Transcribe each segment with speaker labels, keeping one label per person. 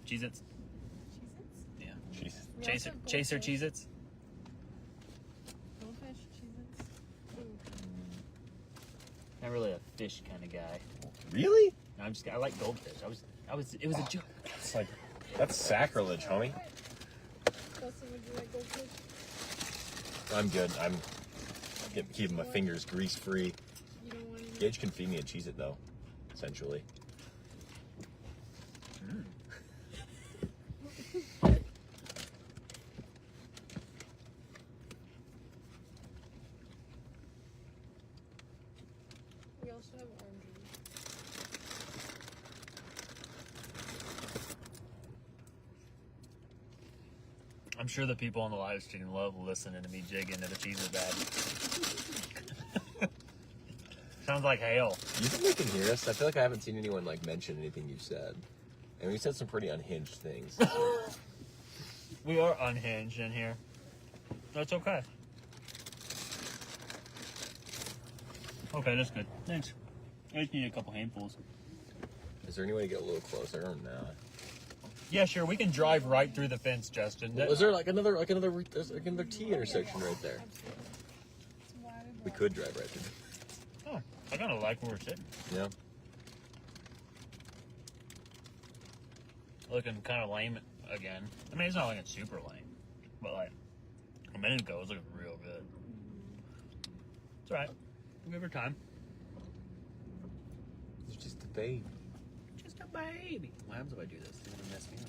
Speaker 1: Cheez-Its.
Speaker 2: Cheez-Its?
Speaker 1: Yeah.
Speaker 3: Jesus.
Speaker 1: Chaser Cheez-Its.
Speaker 2: Goldfish, Cheez-Its. Ooh.
Speaker 1: Not really a fish kind of guy.
Speaker 3: Really?
Speaker 1: No, I like goldfish. It was a joke.
Speaker 3: It's like, that's sacrilege, homie.
Speaker 2: Dustin, would you like goldfish?
Speaker 3: I'm good. I'm keeping my fingers grease free.
Speaker 2: You don't want any?
Speaker 3: Gage can feed me a Cheez-It though, essentially.
Speaker 2: We also have orange juice.
Speaker 1: I'm sure the people on the live stream love listening to me jig into the Cheez-It bag. Sounds like hail.
Speaker 3: You think they can hear us? I feel like I haven't seen anyone like mention anything you've said. And we said some pretty unhinged things.
Speaker 1: We are unhinged in here. That's okay. Okay, that's good. Thanks. I just need a couple handfuls.
Speaker 3: Is there any way to get a little closer or not?
Speaker 1: Yeah, sure. We can drive right through the fence, Justin.
Speaker 3: Was there another T intersection right there?
Speaker 2: Absolutely. It's wide and
Speaker 3: We
Speaker 2: broad.
Speaker 3: could drive right through.
Speaker 1: Oh, I kind of like where we're sitting.
Speaker 3: Yeah.
Speaker 1: Looking kind of lame again. I mean, it's not looking super lame, but like a minute ago, it was looking real good. It's all right. We'll give her time.
Speaker 3: It's just a baby.
Speaker 1: Just a baby. What happens if I do this? It's gonna mess me up.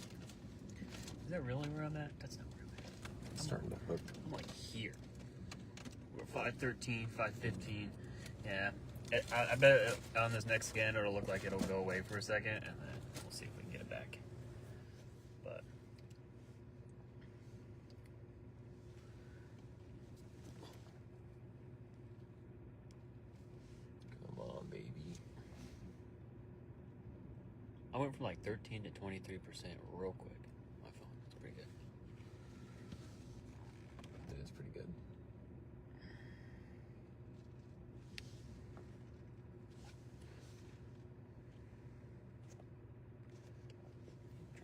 Speaker 1: Is that really where I'm at? That's not where I'm at.
Speaker 3: It's starting to hook.
Speaker 1: I'm like here. We're 513, 515. Yeah. I bet on this next scan it'll look like it'll go away for a second, and then we'll see if we can get it back. But
Speaker 3: Come on, baby.
Speaker 1: I went from like 13 to 23% real quick. My phone. It's pretty good.
Speaker 3: It is pretty good.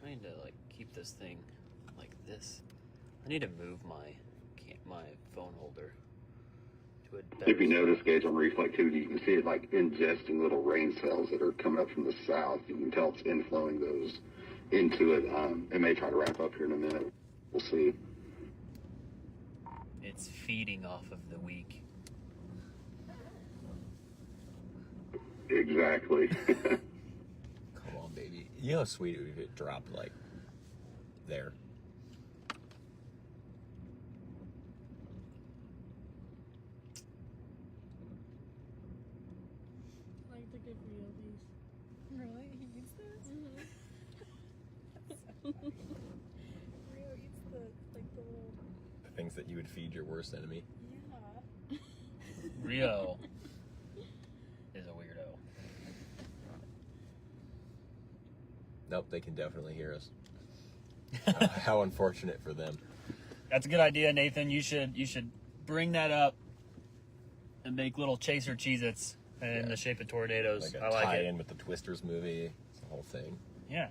Speaker 1: Trying to like keep this thing like this. I need to move my phone holder to a better.
Speaker 4: If you notice, Gage, on reflectivity, you can see it like ingesting little rain cells that are coming up from the south. You can tell it's inflowing those into it. It may try to wrap up here in a minute. We'll see.
Speaker 1: It's feeding off of the week.
Speaker 4: Exactly.
Speaker 3: Come on, baby. You know how sweet it would be if it dropped like there.
Speaker 2: I like to give Rio these. Really? He eats this? Rio eats the little.
Speaker 3: The things that you would feed your worst enemy.
Speaker 2: Yeah.
Speaker 1: Rio is a weirdo.
Speaker 3: Nope, they can definitely hear us. How unfortunate for them.
Speaker 1: That's a good idea, Nathan. You should bring that up and make little chaser Cheez-Its in the shape of tornadoes.
Speaker 3: Like a
Speaker 1: I like
Speaker 3: tie-in
Speaker 1: it.
Speaker 3: with the Twisters movie. It's the whole thing.
Speaker 1: Yeah.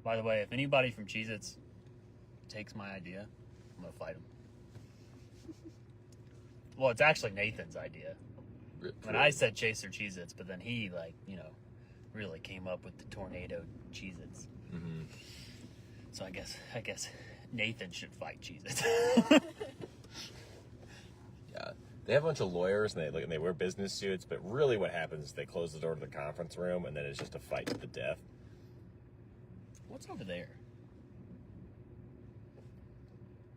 Speaker 1: By the way, if anybody from Cheez-Its takes my idea, I'm gonna fight him. Well, it's actually Nathan's idea. When I said chaser Cheez-Its, but then he really came up with the tornado Cheez-Its.
Speaker 3: Mm-hmm.
Speaker 1: So I guess Nathan should fight Cheez-Its.
Speaker 3: Yeah. They have a bunch of lawyers and they wear business suits, but really what happens is they close the door to the conference room and then it's just a fight to the death.
Speaker 1: What's over there?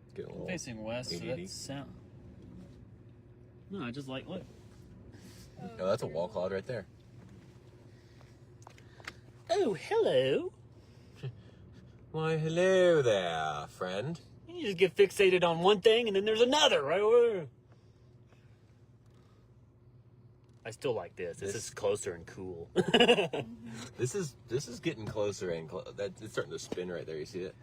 Speaker 3: It's getting a
Speaker 1: I'm
Speaker 3: little
Speaker 1: facing west, so
Speaker 3: ADD.
Speaker 1: that's sound. No, I just like look.
Speaker 3: Oh, that's a wall cloud right there.
Speaker 1: Oh, hello.
Speaker 3: Why, hello there, friend.
Speaker 1: You just get fixated on one thing and then there's another right over there. I still like this. This is closer and cool.
Speaker 3: This is getting closer and it's starting to spin right there. You see it?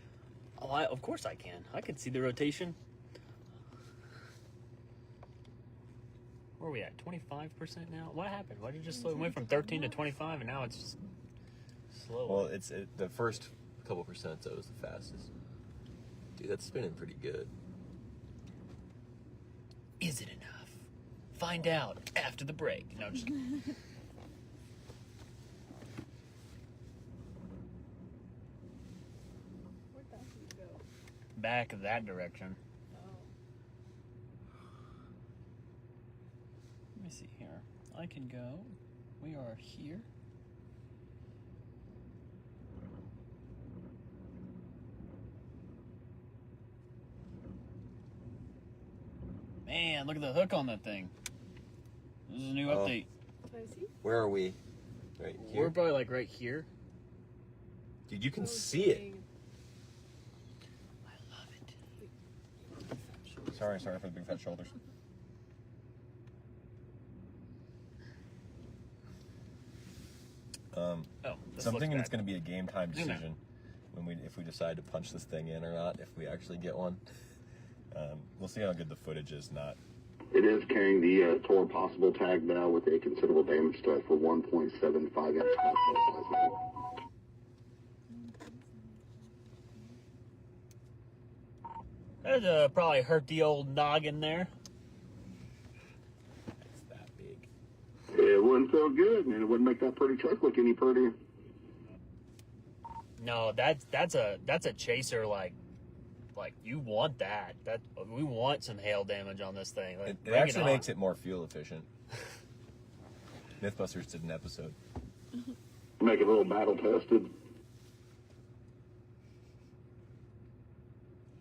Speaker 1: Oh, of course I can. I can see the rotation. Where are we at? 25% now? What happened? Why did it just slow? It went from 13 to 25 and now it's just... slower.
Speaker 3: Well, the first couple percent though is the fastest. Dude, that's spinning pretty good.
Speaker 1: Is it enough? Find out after the break. No, just kidding.
Speaker 2: Where'd that one go?
Speaker 1: Back that direction.
Speaker 2: Oh.
Speaker 1: Let me see here. I can go. We are here. Man, look at the hook on that thing. This is a new
Speaker 3: Oh.
Speaker 1: update.
Speaker 2: Can I see?
Speaker 3: Where are we? Right
Speaker 1: We're
Speaker 3: here.
Speaker 1: probably like right here.
Speaker 3: Dude, you can
Speaker 2: Oh,
Speaker 3: see it.
Speaker 2: dang.
Speaker 1: I love it.
Speaker 3: Sorry for the big fat shoulders.
Speaker 1: Oh, this
Speaker 3: So I'm
Speaker 1: looks
Speaker 3: thinking
Speaker 1: bad.
Speaker 3: it's going to be a game time
Speaker 1: No, no.
Speaker 3: decision if we decide to punch this thing in or not, if we actually get one. We'll see how good the footage is. Not.
Speaker 4: It is carrying the Tor Possible tag now with a considerable damage to it for 1.75 inch.
Speaker 1: That'd probably hurt the old noggin there.
Speaker 3: It's that big.
Speaker 4: It wouldn't feel good, and it wouldn't make that pretty truck look any prettier.
Speaker 1: No, that's a chaser like you want that. We want some hail damage on this thing. Like,
Speaker 3: It
Speaker 1: bring
Speaker 3: actually
Speaker 1: on.
Speaker 3: makes it more fuel efficient. Mythbusters did an episode.
Speaker 4: Make it a little battle tested.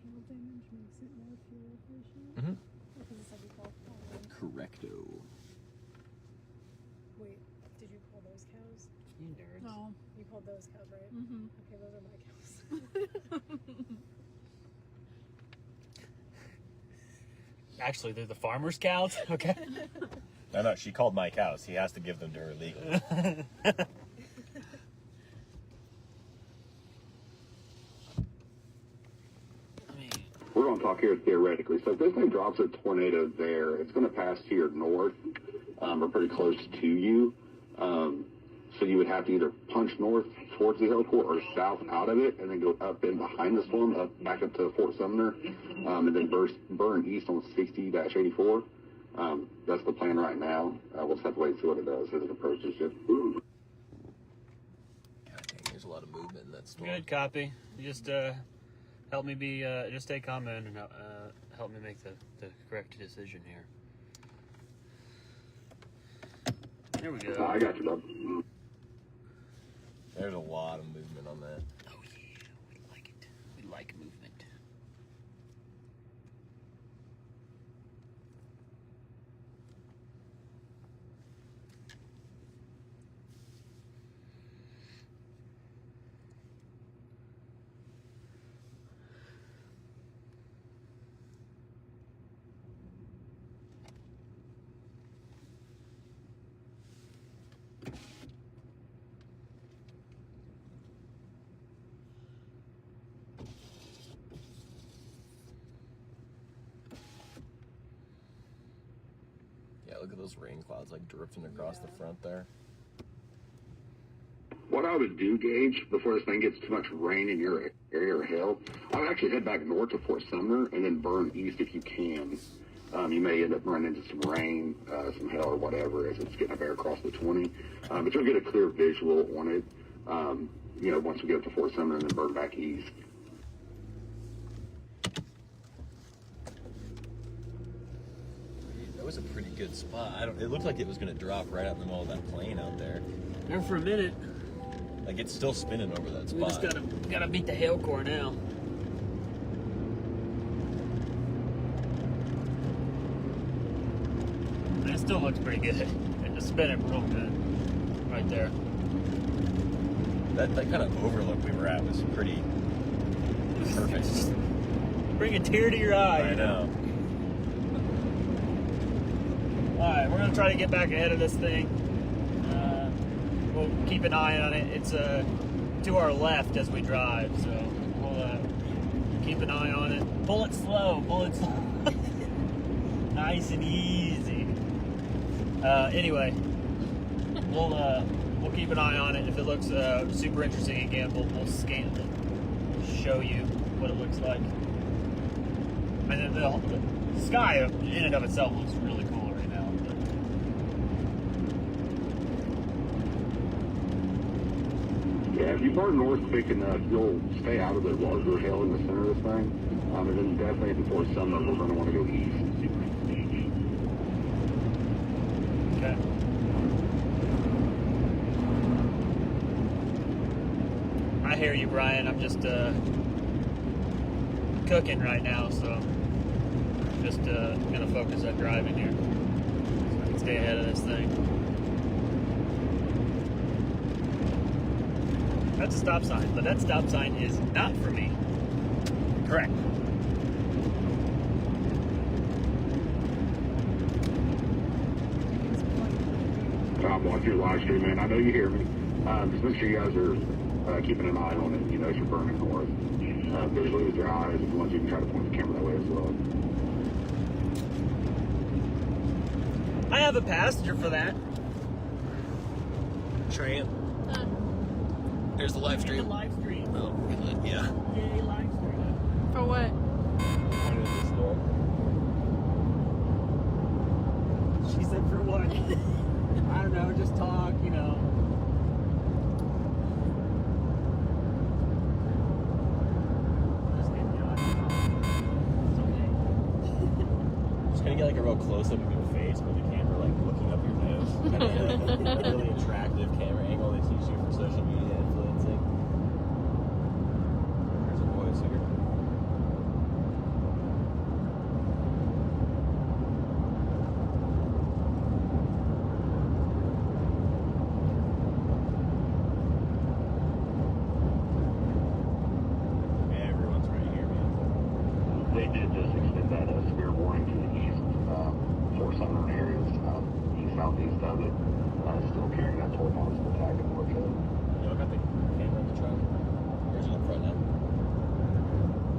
Speaker 2: Hail damage makes it more fuel efficient.
Speaker 3: Mhm.
Speaker 2: Because it's like we call pollen.
Speaker 3: Correcto.
Speaker 2: Wait, did you call those cows?
Speaker 1: You nerds.
Speaker 2: No. You called those cows, right?
Speaker 5: Mm-hmm.
Speaker 2: Okay, those are my cows.
Speaker 1: Actually, they're the farmer's cows. Okay.
Speaker 3: No, she called my cows. He has to give them to her legally.
Speaker 1: I mean,
Speaker 4: We're going to talk here theoretically. So if this thing drops a tornado there, it's going to pass to your north, or pretty close to you. So you would have to either punch north towards the heliport or south out of it, and then go up in behind the storm, back up to Fort Sumner, and then burn east on 60-84. That's the plan right now. We'll just have to wait and see what it does as it approaches you.
Speaker 3: God dang, there's a lot of movement in that storm.
Speaker 1: good copy. You just help me be. Just stay calm and help me make the correct decision here. There we go.
Speaker 4: I got you, bub.
Speaker 3: There's a lot of movement on that.
Speaker 1: Oh yeah, we like it. We like movement.
Speaker 3: Yeah, look at those rain clouds like drifting across the front there.
Speaker 4: What I would do, Gage, before this thing gets too much rain in your area or hail, I would actually head back north to Fort Sumner and then burn east if you can. You may end up running into some rain, some hail or whatever as it's getting up there across the 20. But you'll get a clear visual on it, once we get up to Fort Sumner and then burn back east.
Speaker 3: That was a pretty good spot. It looked like it was going to drop right out in the middle of that plane out there.
Speaker 1: There for a minute.
Speaker 3: Like it's still spinning over that spot.
Speaker 1: We just gotta beat the hail core now. It still looks pretty good. And just spin it real good. Right there.
Speaker 3: That kind of overlook we were at was pretty perfect.
Speaker 1: Bring a tear to your eye.
Speaker 3: I know.
Speaker 1: Alright, we're gonna try to get back ahead of this thing. We'll keep an eye on it. It's to our left as we drive, so we'll keep an eye on it. Pull it slow, nice and easy. Anyway, we'll we'll keep an eye on it. If it looks super interesting again, we'll scan it, show you what it looks like. And then the sky in and of itself looks really cool right now.
Speaker 4: Yeah, if you park north quick enough, you'll stay out of the larger hill in the center of this thing. And then definitely before summer, we're going to want to go east.
Speaker 1: Okay. I hear you, Brian. I'm just cooking right now, so I'm just gonna focus on driving here so I can stay ahead of this thing. That's a stop sign, but that stop sign is not for me. Correct.
Speaker 4: I'm watching your live stream, man. I know you hear me. Just make sure you guys are keeping an eye on it. You know, as you're burning north. Visually with your eyes, if you want, you can try to point the camera that way as well.
Speaker 1: I have a passenger for that.
Speaker 3: Tran. There's the live
Speaker 1: The
Speaker 3: stream.
Speaker 1: live stream.
Speaker 3: Oh, yeah.
Speaker 1: Yay, live stream.
Speaker 2: For what?
Speaker 3: Pointed at this door.
Speaker 1: She said for what? I don't know, just talk, you know. Just kidding, you know, it's okay.
Speaker 3: Just gonna get like a real close up of your face with the camera like looking up your nose. Kind of like a really attractive camera angle they teach you for social media influencing. There's a voice here. Everyone's right here, man.
Speaker 4: They did just extend that severe warning to the east for southern areas, east, southeast of it. Still carrying that 12 miles of attack in North Hill.
Speaker 3: Y'all got the camera in the truck? Or is it up front now?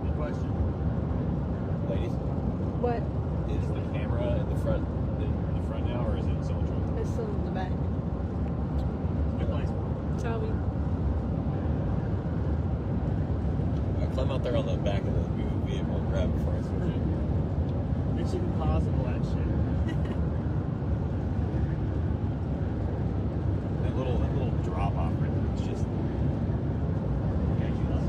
Speaker 1: Good question.
Speaker 3: Ladies,
Speaker 2: What?
Speaker 3: is the camera in the front now, or is it still in the trunk?
Speaker 2: It's still in the back.
Speaker 1: Good place.
Speaker 2: Tell me.
Speaker 3: Climb out there on the back of the vehicle and grab it before I switch it.
Speaker 1: Mission Impossible, that shit.
Speaker 3: That little drop off right there, it's just ridiculous.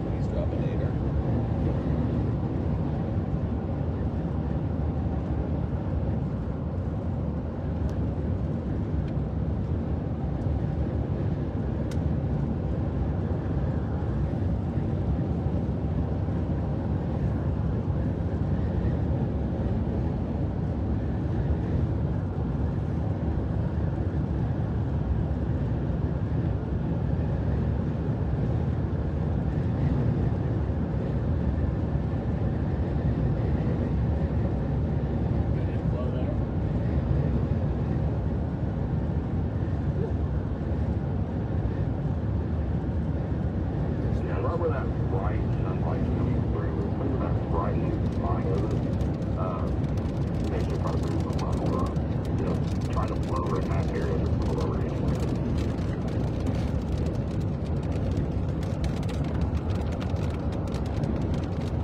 Speaker 3: Please drop a later.
Speaker 1: Good inflow there.
Speaker 4: Yeah, right where that bright sunlight's coming through, look at that bright line over it. Makes it probably a lot more, try to flow right in that area just a little over anyway.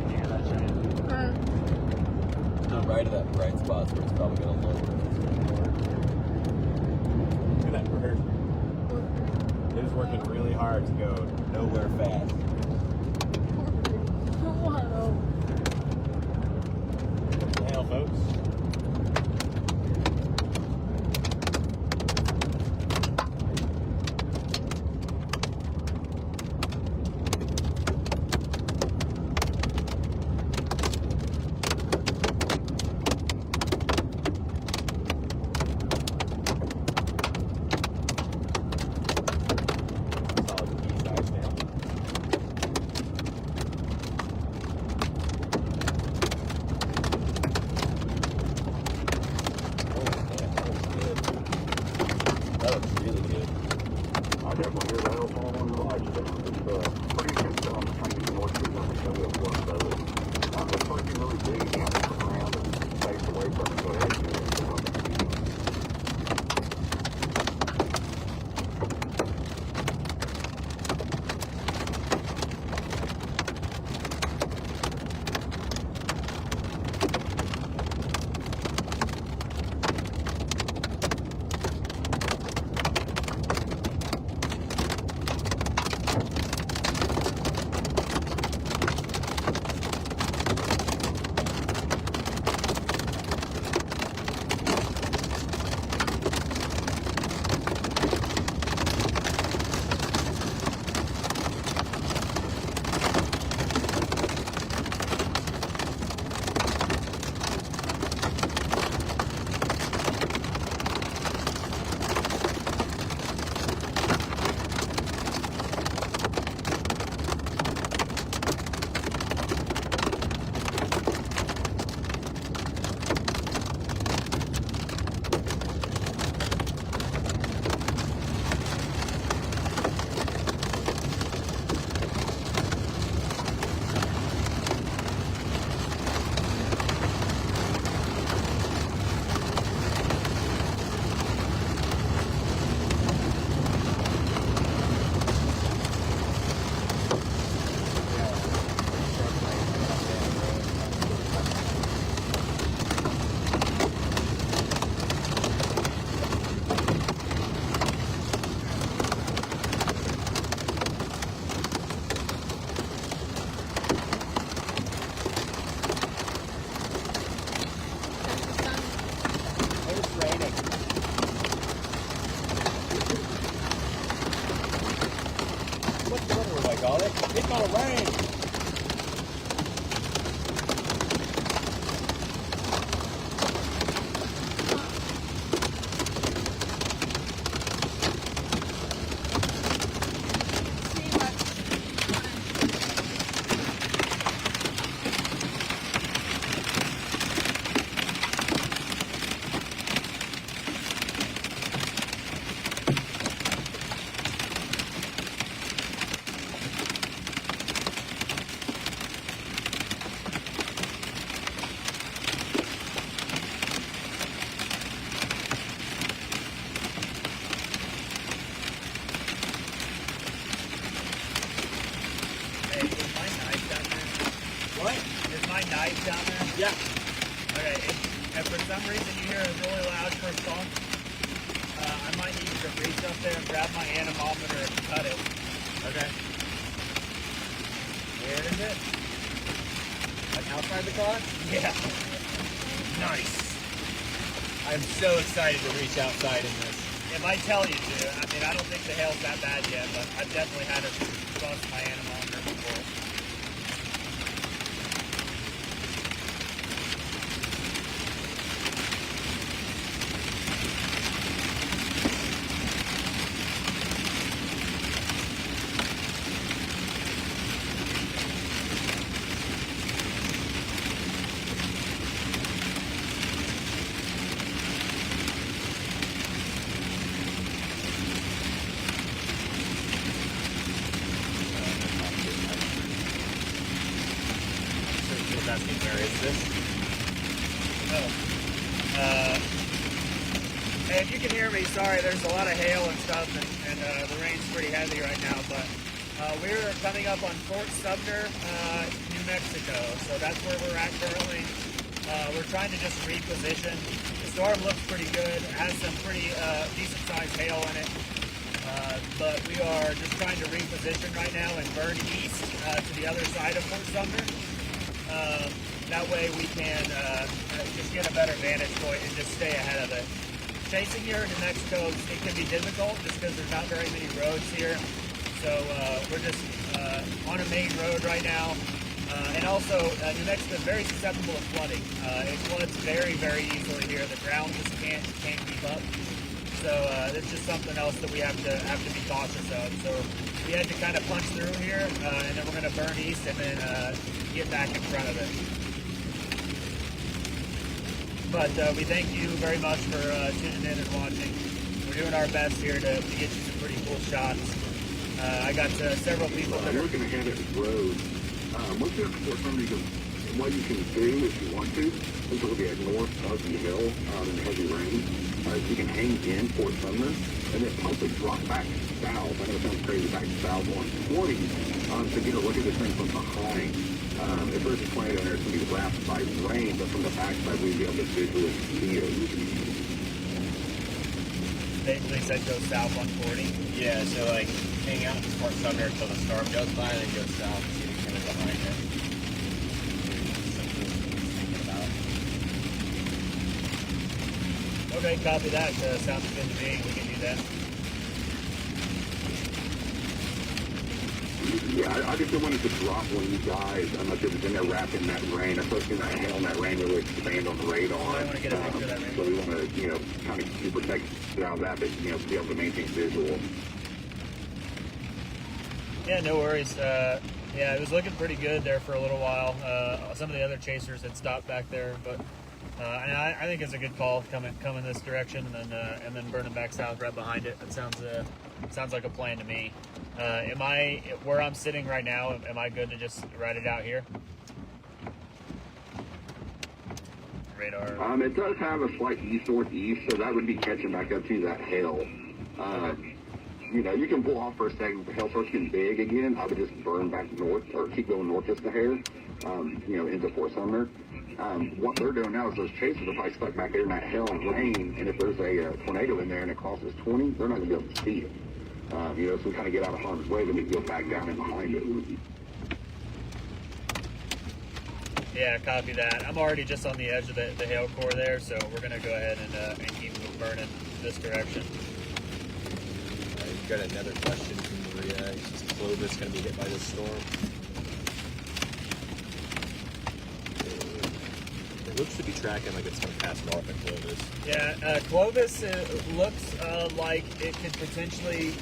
Speaker 1: Yeah, that's right.
Speaker 3: To the right of that bright spot is where it's probably going to lower. Look at that rehearsal. It was working really hard to go nowhere fast.
Speaker 2: Wow.
Speaker 3: What the hell, folks? Solid east ice now.
Speaker 4: really big and you have to come around and face away from it, go ahead and do it.
Speaker 3: What's the weather like, Ollie? It's gonna rain.
Speaker 1: Hey, is my knife down there?
Speaker 3: What?
Speaker 1: Is my knife down there?
Speaker 3: Yeah.
Speaker 1: Okay, if for some reason you hear a really loud first song, I might need to reach up there and grab my anemometer and cut it.
Speaker 3: Okay. Where is it? Like outside the car?
Speaker 1: Yeah. Nice.
Speaker 3: I'm so excited to reach outside in this.
Speaker 1: It might tell you to. I mean, I don't think the hail's that bad yet, but I've definitely had it bust my anemometer before.
Speaker 3: Asking where is this?
Speaker 1: Oh. Hey, if you can hear me, sorry, there's a lot of hail and stuff, and the rain's pretty heavy right now, but we're coming up on Fort Sumner, New Mexico, so that's where we're at currently. We're trying to just reposition. The storm looks pretty good. It has some pretty decent-sized hail in it, but we are just trying to reposition right now and burn east to the other side of Fort Sumner. That way we can just get a better vantage point and just stay ahead of it. Chasing here in New Mexico, it can be difficult just because there's not very many roads here. So we're just on a main road right now. And also, New Mexico is very susceptible to flooding. It floods very, very easily here. The ground just can't keep up. So it's just something else that we have to be cautious of. So we had to kind of punch through here, and then we're going to burn east and then get back in front of it. But we thank you very much for tuning in and watching. We're doing our best here to get you some pretty cool shots. I got several people that
Speaker 4: I'm
Speaker 1: are...
Speaker 4: looking ahead at the road. Once you have to put somebody, what you can do if you want to, since it'll be at north of the hill in heavy rain, you can hang in Fort Sumner and then possibly drop back south. I know it sounds crazy, back south on 20 to get a look at this thing from behind. If there's a tornado in there, it's going to be wrapped by rain, but from the backside, we'll be able to visually see it.
Speaker 1: Basically said go south on 40.
Speaker 3: Yeah, so like hang out in Fort Sumner until the storm goes by, and then go south and see kind of behind it. Something thinking about.
Speaker 1: Okay, copy that. Sounds good to me. We can do that.
Speaker 4: Yeah, I just don't want it to drop on you guys unless it was in there wrapped in that rain. Especially in that hail and that rain really expand on the radar.
Speaker 1: I want to get a picture of that rain.
Speaker 4: So we want to, kind of be protected out of that, but, be able to maintain visual.
Speaker 1: Yeah, no worries. Yeah, it was looking pretty good there for a little while. Some of the other chasers had stopped back there, but and I think it's a good call coming this direction and then burning back south right behind it. That sounds like a plan to me. Am I where I'm sitting right now? Am I good to just ride it out here? Radar.
Speaker 4: It does have a slight east-northeast, so that would be catching back up to that hail. You can pull off for a second. If the hail starts getting big again, I would just burn back north or keep going north just a hair, into Fort Sumner. What they're doing now is those chasers are probably stuck back there in that hail and rain, and if there's a tornado in there and it crosses 20, they're not going to be able to see it. So we kind of get out of harm's way, then we can go back down and behind it.
Speaker 1: Yeah, copy that. I'm already just on the edge of the hail core there, so we're going to go ahead and keep burning this direction.
Speaker 3: We've got another question from Maria. Is Clovis going to be hit by this storm? It looks to be tracking like it's going to pass north of Clovis.
Speaker 1: Yeah, Clovis looks like it could potentially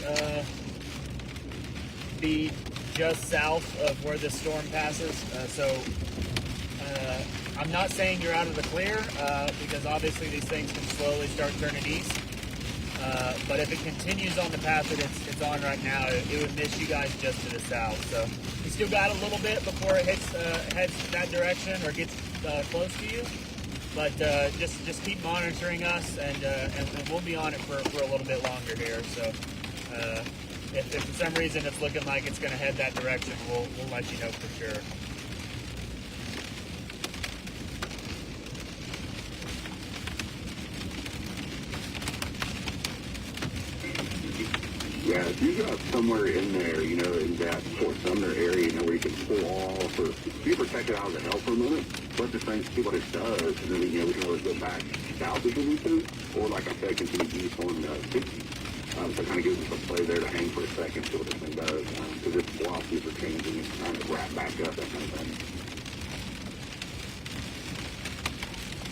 Speaker 1: be just south of where this storm passes. I'm not saying you're out of the clear because obviously these things can slowly start turning east. But if it continues on the path that it's on right now, it would miss you guys just to the south. So you still got a little bit before it heads that direction or gets close to you. But just keep monitoring us, and we'll be on it for a little bit longer here. So if for some reason it's looking like it's going to head that direction, we'll let you know for sure.
Speaker 4: Yeah, if you got somewhere in there, in that Fort Sumner area, where you can pull off or be protected out of the hail for a minute, let this thing see what it does, and then, we can always go back south if we need to, or like I said, continue east on 60. So it kind of gives us a play there to hang for a second, see what this thing does, because its velocities are changing and kind of wrap back up, that kind of thing.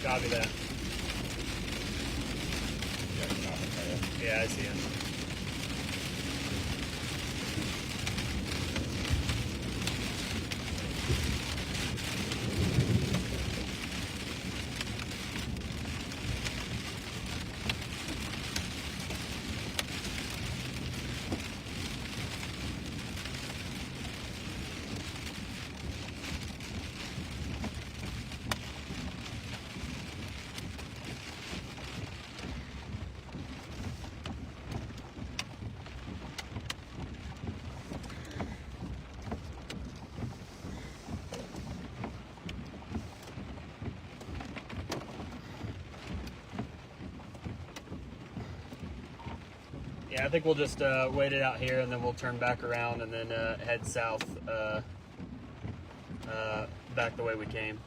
Speaker 1: Copy that. Yeah, I see him. Yeah, I think we'll just wait it out here, and then we'll turn back around and then head south back the way we came.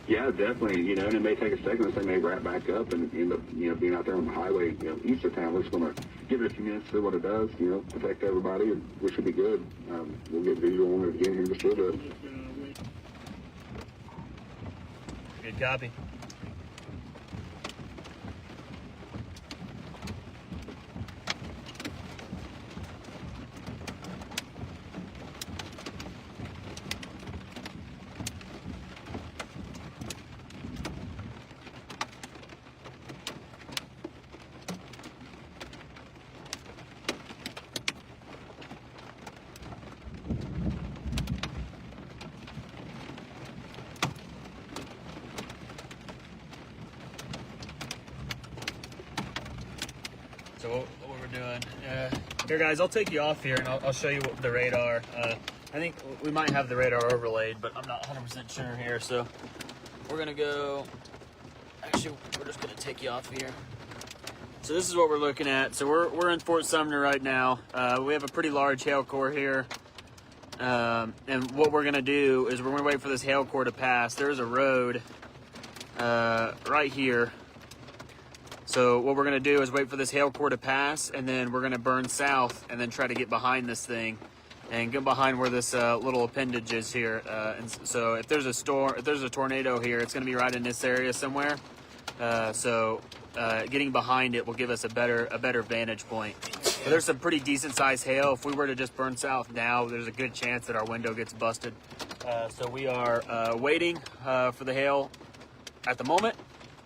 Speaker 4: Yeah, definitely. And it may take a second. They may wrap back up and end up, being out there on the highway, east of town. We're just going to give it a few minutes to see what it does, protect everybody, and we should be good. We'll get visual on it again here in just a little bit.
Speaker 1: Good copy. so what we're doing. Here, guys, I'll take you off here, and I'll show you what the radar. I think we might have the radar overlaid, but I'm not 100% sure here. So we're going to go... Actually, we're just going to take you off here. So this is what we're looking at. So we're in Fort Sumner right now. We have a pretty large hail core here. And what we're going to do is we're going to wait for this hail core to pass. There's a road right here. So what we're going to do is wait for this hail core to pass, and then we're going to burn south and then try to get behind this thing and get behind where this little appendage is here. And so if there's a tornado here, it's going to be right in this area somewhere. Getting behind it will give us a better vantage point. But there's some pretty decent sized hail. If we were to just burn south now, there's a good chance that our window gets busted. So we are waiting for the hail at the moment,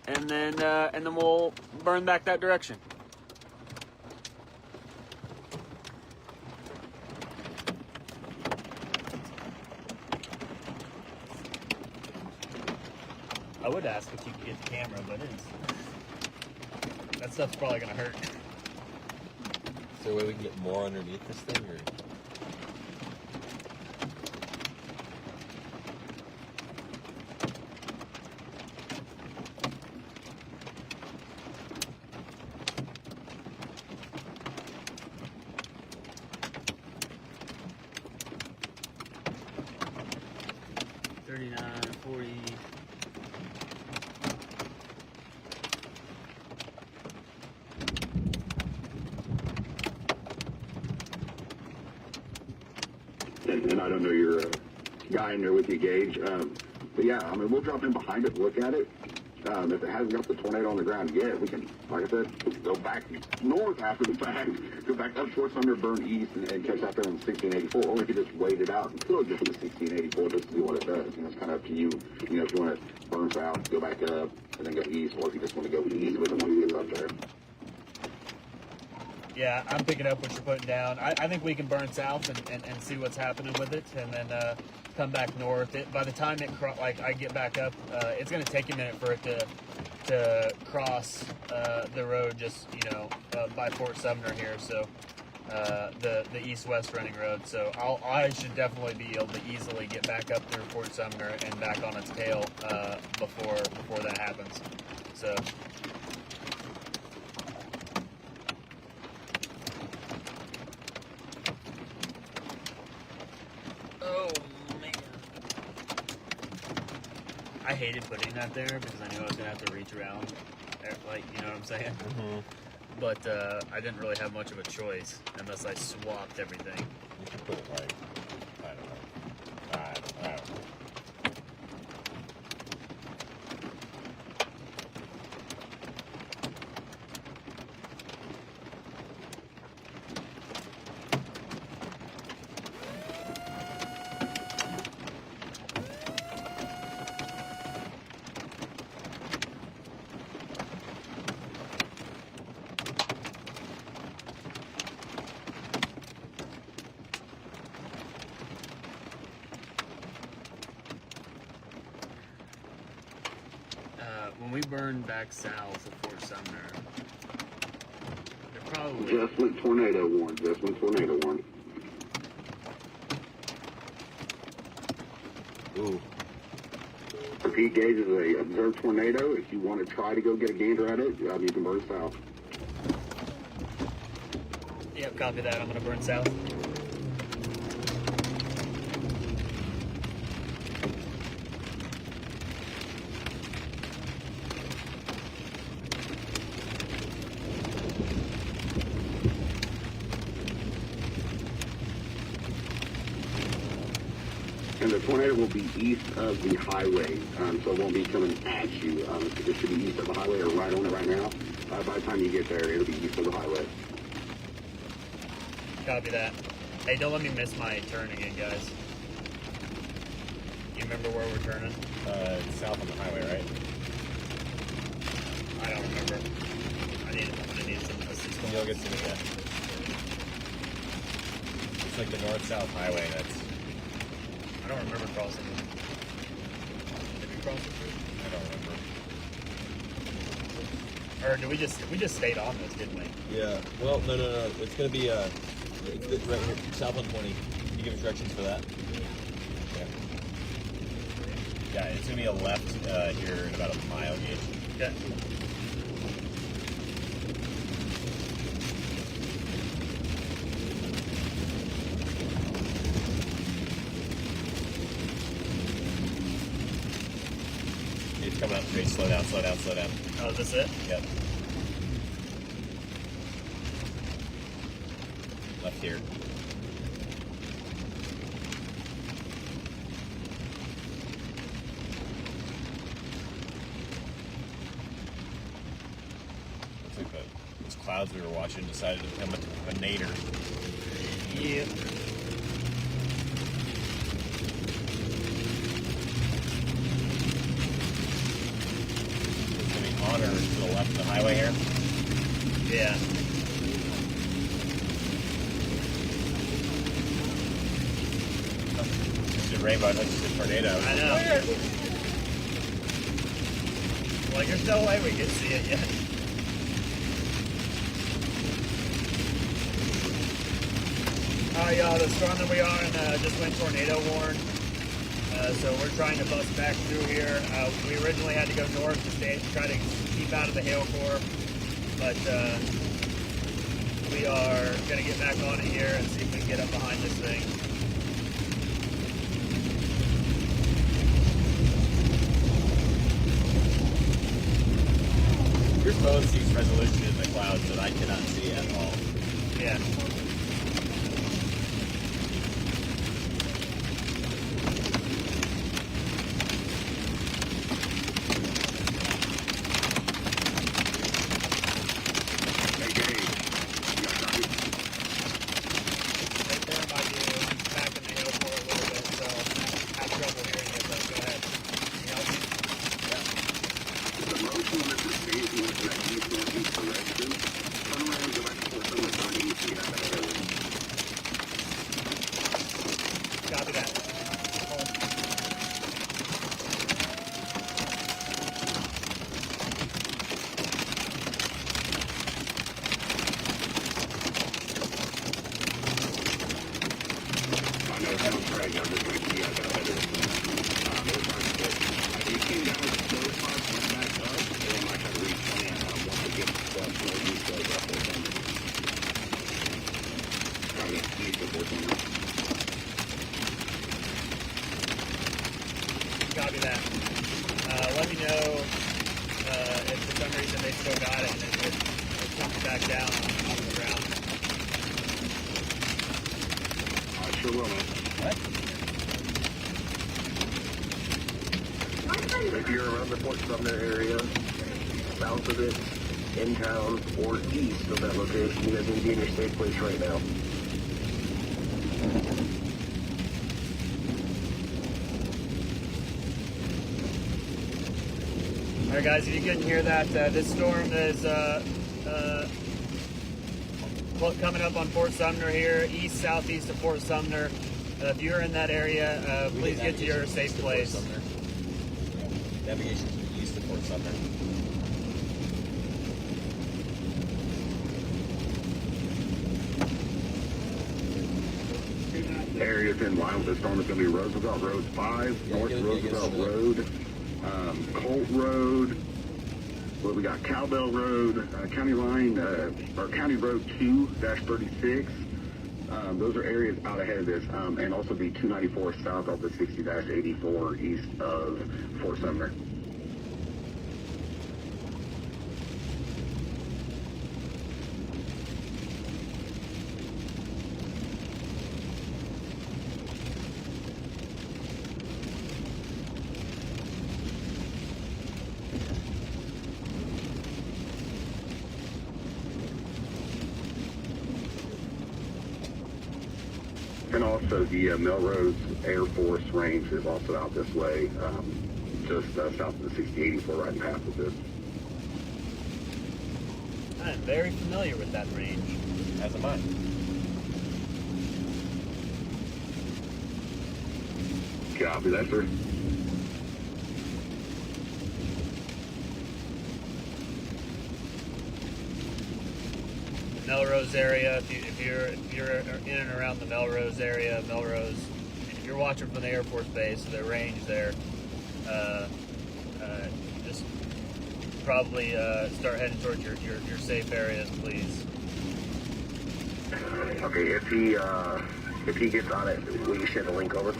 Speaker 1: and then we'll burn back that direction. I would ask if you could get the camera, but that stuff's probably gonna hurt.
Speaker 3: Is there a way we can get more underneath this thing, or?
Speaker 4: And I don't know your guy in there with you, Gage. But yeah, I mean, we'll drop in behind it, look at it. If it hasn't got the tornado on the ground yet, we can, like I said, go back north after the fact, go back up Fort Sumner, burn east, and catch out there in 1684. Or we could just wait it out and still get to the 1684 just to see what it does. You know, it's kind of up to you. You know, if you want to burn south, go back up, and then go east, or if you just want to go east with it once it gets up there.
Speaker 1: Yeah, I'm picking up what you're putting down. I think we can burn south and see what's happening with it, and then come back north. By the time I get back up, it's going to take a minute for it to cross the road just by Fort Sumner here. So the east-west running road. So I should definitely be able to easily get back up through Fort Sumner and back on its tail before that happens. So. I hated putting that there because I knew I was going to have to reach around, like, you know what I'm saying?
Speaker 3: Mm-hmm.
Speaker 1: But I didn't really have much of a choice unless I swapped everything.
Speaker 3: You should put it like, I don't know.
Speaker 1: When we burn back south of Fort Sumner, they're probably...
Speaker 4: Just went tornado warned.
Speaker 3: Ooh.
Speaker 4: Repeat, Gage is a observed tornado. If you want to try to go get a gander at it, you can burn south.
Speaker 1: Yep, copy that. I'm going to burn south.
Speaker 4: And the tornado will be east of the highway, so it won't be coming at you. It should be east of the highway or right on it right now. By the time you get there, it'll be east of the highway.
Speaker 1: Copy that. Hey, don't let me miss my turn again, guys. You remember where we're turning?
Speaker 3: It's south on the highway, right?
Speaker 1: I don't remember. I'm gonna need some assistance.
Speaker 3: You'll get to it, yeah. It's like the north-south highway that's...
Speaker 1: I don't remember crossing it. Did we cross it?
Speaker 3: I don't remember.
Speaker 1: Or do we just stayed on this, didn't we?
Speaker 3: Yeah. Well, no. It's gonna be it's right here, south on 20. Can you give us directions for that? Yeah. Yeah, it's gonna be a left here in about a mile gauge.
Speaker 1: Okay.
Speaker 3: It's coming up straight. Slow down.
Speaker 1: Oh, is this it?
Speaker 3: Yep. Left here. Looks like those clouds we were watching decided to become a nadir.
Speaker 1: Yeah.
Speaker 3: It's gonna be on or to the left of the highway here.
Speaker 1: Yeah.
Speaker 3: It's a rainbow, that's just a tornado.
Speaker 1: I know. Like, there's no way we can see it yet. Alright, y'all, the storm that we are in just went tornado warned. So we're trying to bust back through here. We originally had to go north to try to keep out of the hail core. But we are going to get back on it here and see if we can get up behind this thing.
Speaker 3: Your phone sees resolution in the clouds that I cannot see at all.
Speaker 1: Yeah. Copy that.
Speaker 4: I know it sounds crazy. I'm just making you guys out better. These came down with the those spots went back up, and then I had to replant once we get the stuff so these goes up there. I mean, these go there.
Speaker 1: Copy that. Let me know if for some reason they still got it and it comes back down on the ground.
Speaker 4: I sure will, man.
Speaker 3: What?
Speaker 4: If you're around the Fort Sumner area, south of it, in town, or east of that location, you guys need to be in your safe place right now.
Speaker 1: All right, guys, if you couldn't hear that, this storm is coming up on Fort Sumner here, east, southeast of Fort Sumner. If you're in that area, please get to your safe place.
Speaker 3: Navigation to the east of Fort Sumner.
Speaker 4: Areas in line with the storm is going to be Roosevelt Road 5,
Speaker 3: Yeah,
Speaker 4: North
Speaker 3: get
Speaker 4: Roosevelt
Speaker 3: some of that.
Speaker 4: Road, Colt Road, we got Cowbell Road, County Line, or County Road 2-36. Those are areas out ahead of this, and also the 294 south of the 60-84 east of Fort Sumner. And also the Melrose Air Force Range is also out this way, just south of the 60-84, right in half of this.
Speaker 1: I'm very familiar with that range.
Speaker 3: As am I.
Speaker 4: Copy that, sir.
Speaker 1: Melrose area. If you're in and around the Melrose area, if you're watching from the Air Force Base, the range there, just probably start heading towards your safe areas, please.
Speaker 4: Okay, if he gets on it, will you share the link over?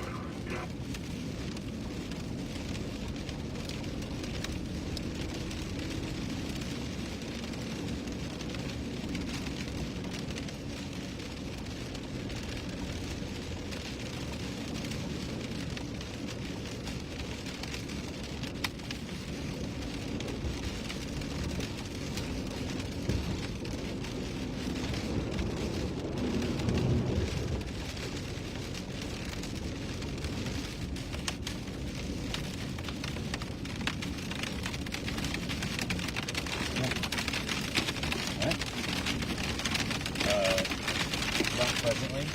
Speaker 3: Not presently.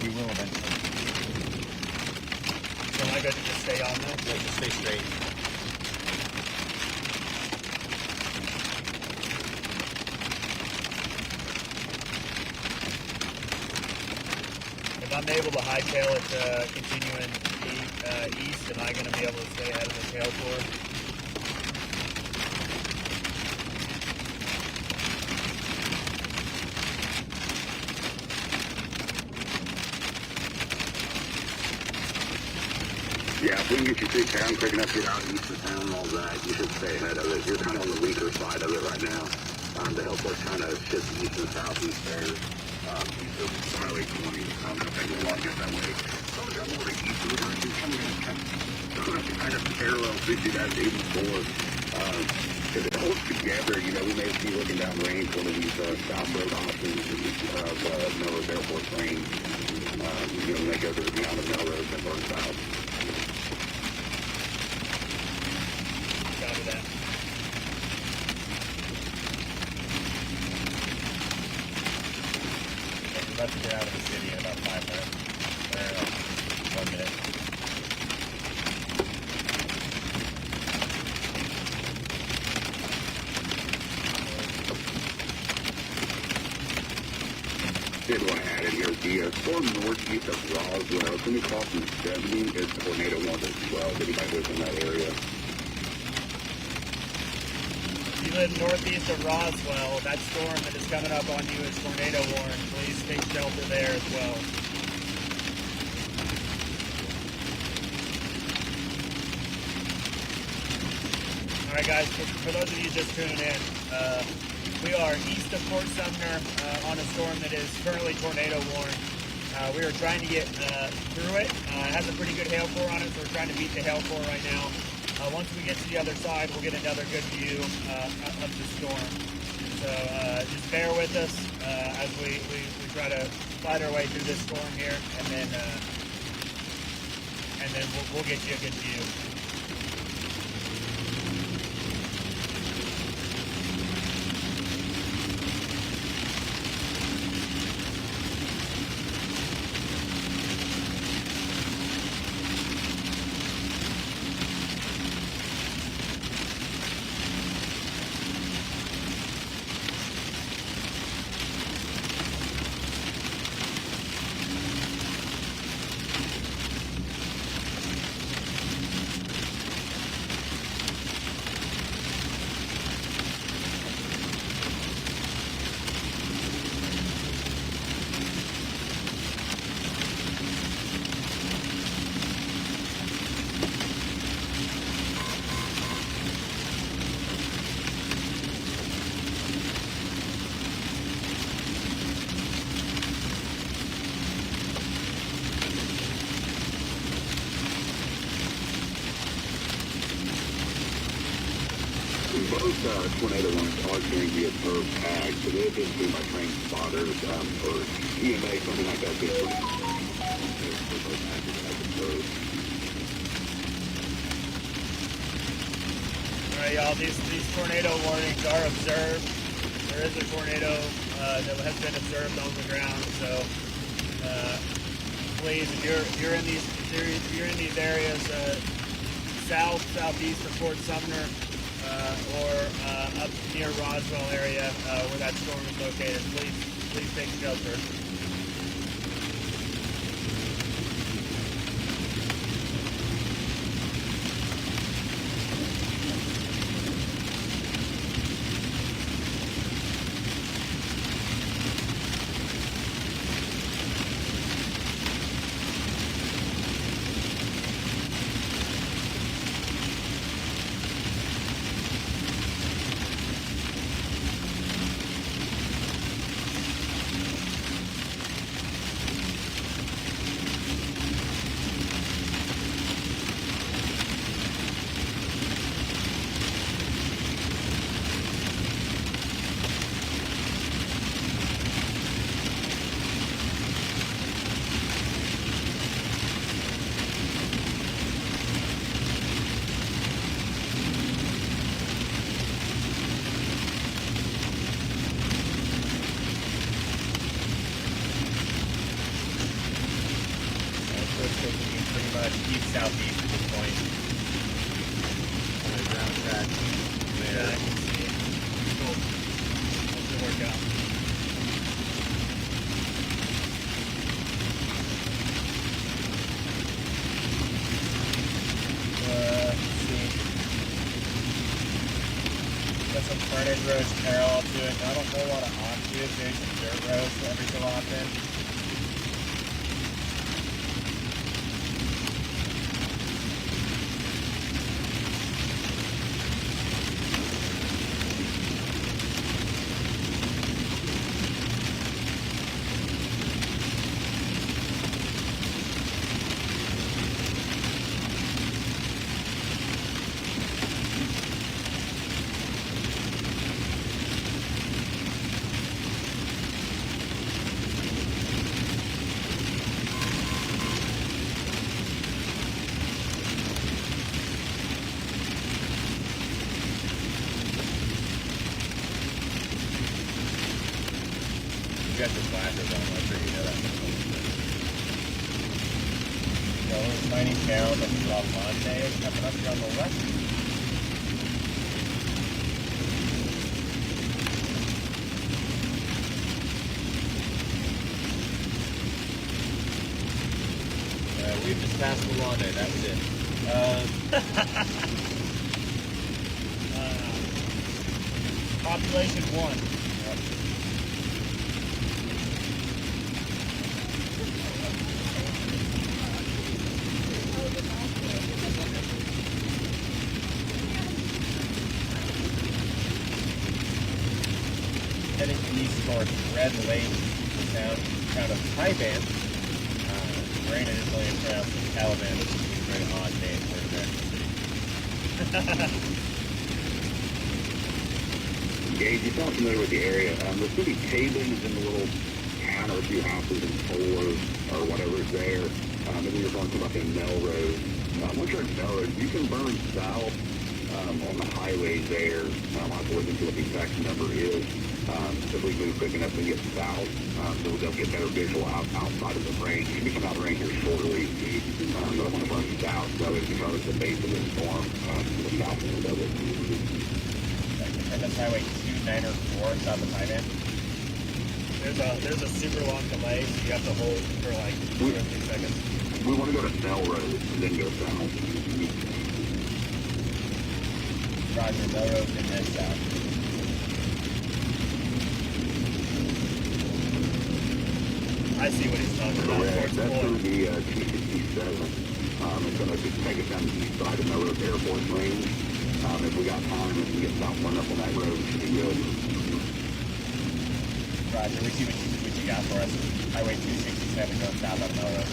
Speaker 3: We will eventually.
Speaker 1: So am I good to just stay on this?
Speaker 3: Yeah, just stay straight.
Speaker 1: If I'm able to hightail it, continuing east, am I going to be able to stay ahead of the tail core?
Speaker 4: Yeah, if we can get you through town quick enough to get out east of town and all that, you should stay ahead of it. You're kind of on the weaker side of it right now. The help us kind of shift east and southeast there. East of Highway 20. I don't think we'll walk it that way. So we got more to east of the direction coming in kind of parallel to 84. If it holds together, you know, we may be looking down range one of these South Road options of Melrose Air Force range. You know, when they go to the beyond of Melrose and burn south.
Speaker 1: Copy that.
Speaker 3: We're about to get out of the city in about 5 minutes. Or 1 minute.
Speaker 4: Did want to add in here, the storm northeast of Roswell, it's going to cross from 70 is tornado warned as well. If anybody lives in that area.
Speaker 1: If you live northeast of Roswell, that storm that is coming up on you is tornado warned. Please take shelter there as well. Alright guys, for those of you just tuning in, we are east of Fort Sumner on a storm that is currently tornado warned. We are trying to get through it. It has a pretty good hail core on it, so we're trying to beat the hail core right now. Once we get to the other side, we'll get another good view of the storm. So just bear with us as we try to fight our way through this storm here, and then we'll get you a good view.
Speaker 4: Both tornado warnings are going to be observed tagged, so they've been seen by trained spotters or EMA, something like that. For both tags as observed.
Speaker 1: Alright y'all, these tornado warnings are observed. There is a tornado that has been observed on the ground, so please, if you're in these areas, southeast of Fort Sumner, or up near Roswell area where that storm is located, please take shelter. Pretty much east-southeast at this point. Ground track there. Yeah, I can see it. Cool. Hopefully work out. Let's see. Got some frontage roads parallel to it. Not a whole lot of offshoots. There's some dirt roads every so often. You got your flashers on, I'm sure you know that. So, little tiny town that we saw Monday is coming up here on the left. We've just passed Milano, that was it. Population 1. Heading east towards Red Lake, town of Taiban. Rain is only pronounced in Taliban, which is a very odd name for an American city.
Speaker 4: Gage, you're not familiar with the area. There's going to be cabins in the little town or a few houses in Fuller or whatever is there. Maybe you're going to come up in Melrose. Once you're in Melrose, you can burn south on the highway there. I'll have to look into what the exact number is. If we move quick enough to get south, so we'll get better visual outside of the range. We come out of the range here shortly, but I want to burn south, so it's because of the base of the storm to the south end of it.
Speaker 3: And that's Highway 294 south of Taiban.
Speaker 1: There's a super long delay, so you have to hold for like 2 or 3 seconds.
Speaker 4: We want to go to Melrose and then go south.
Speaker 3: Roger, Melrose and head south.
Speaker 1: I see what he's talking about.
Speaker 4: Correct. That's going to be 267. It's going to just take us down the east side of Melrose Air Force Range. If we got time, if we get southbound up on that road, it should be good.
Speaker 3: Roger, we see what you got for us. Highway 267 going south on Melrose.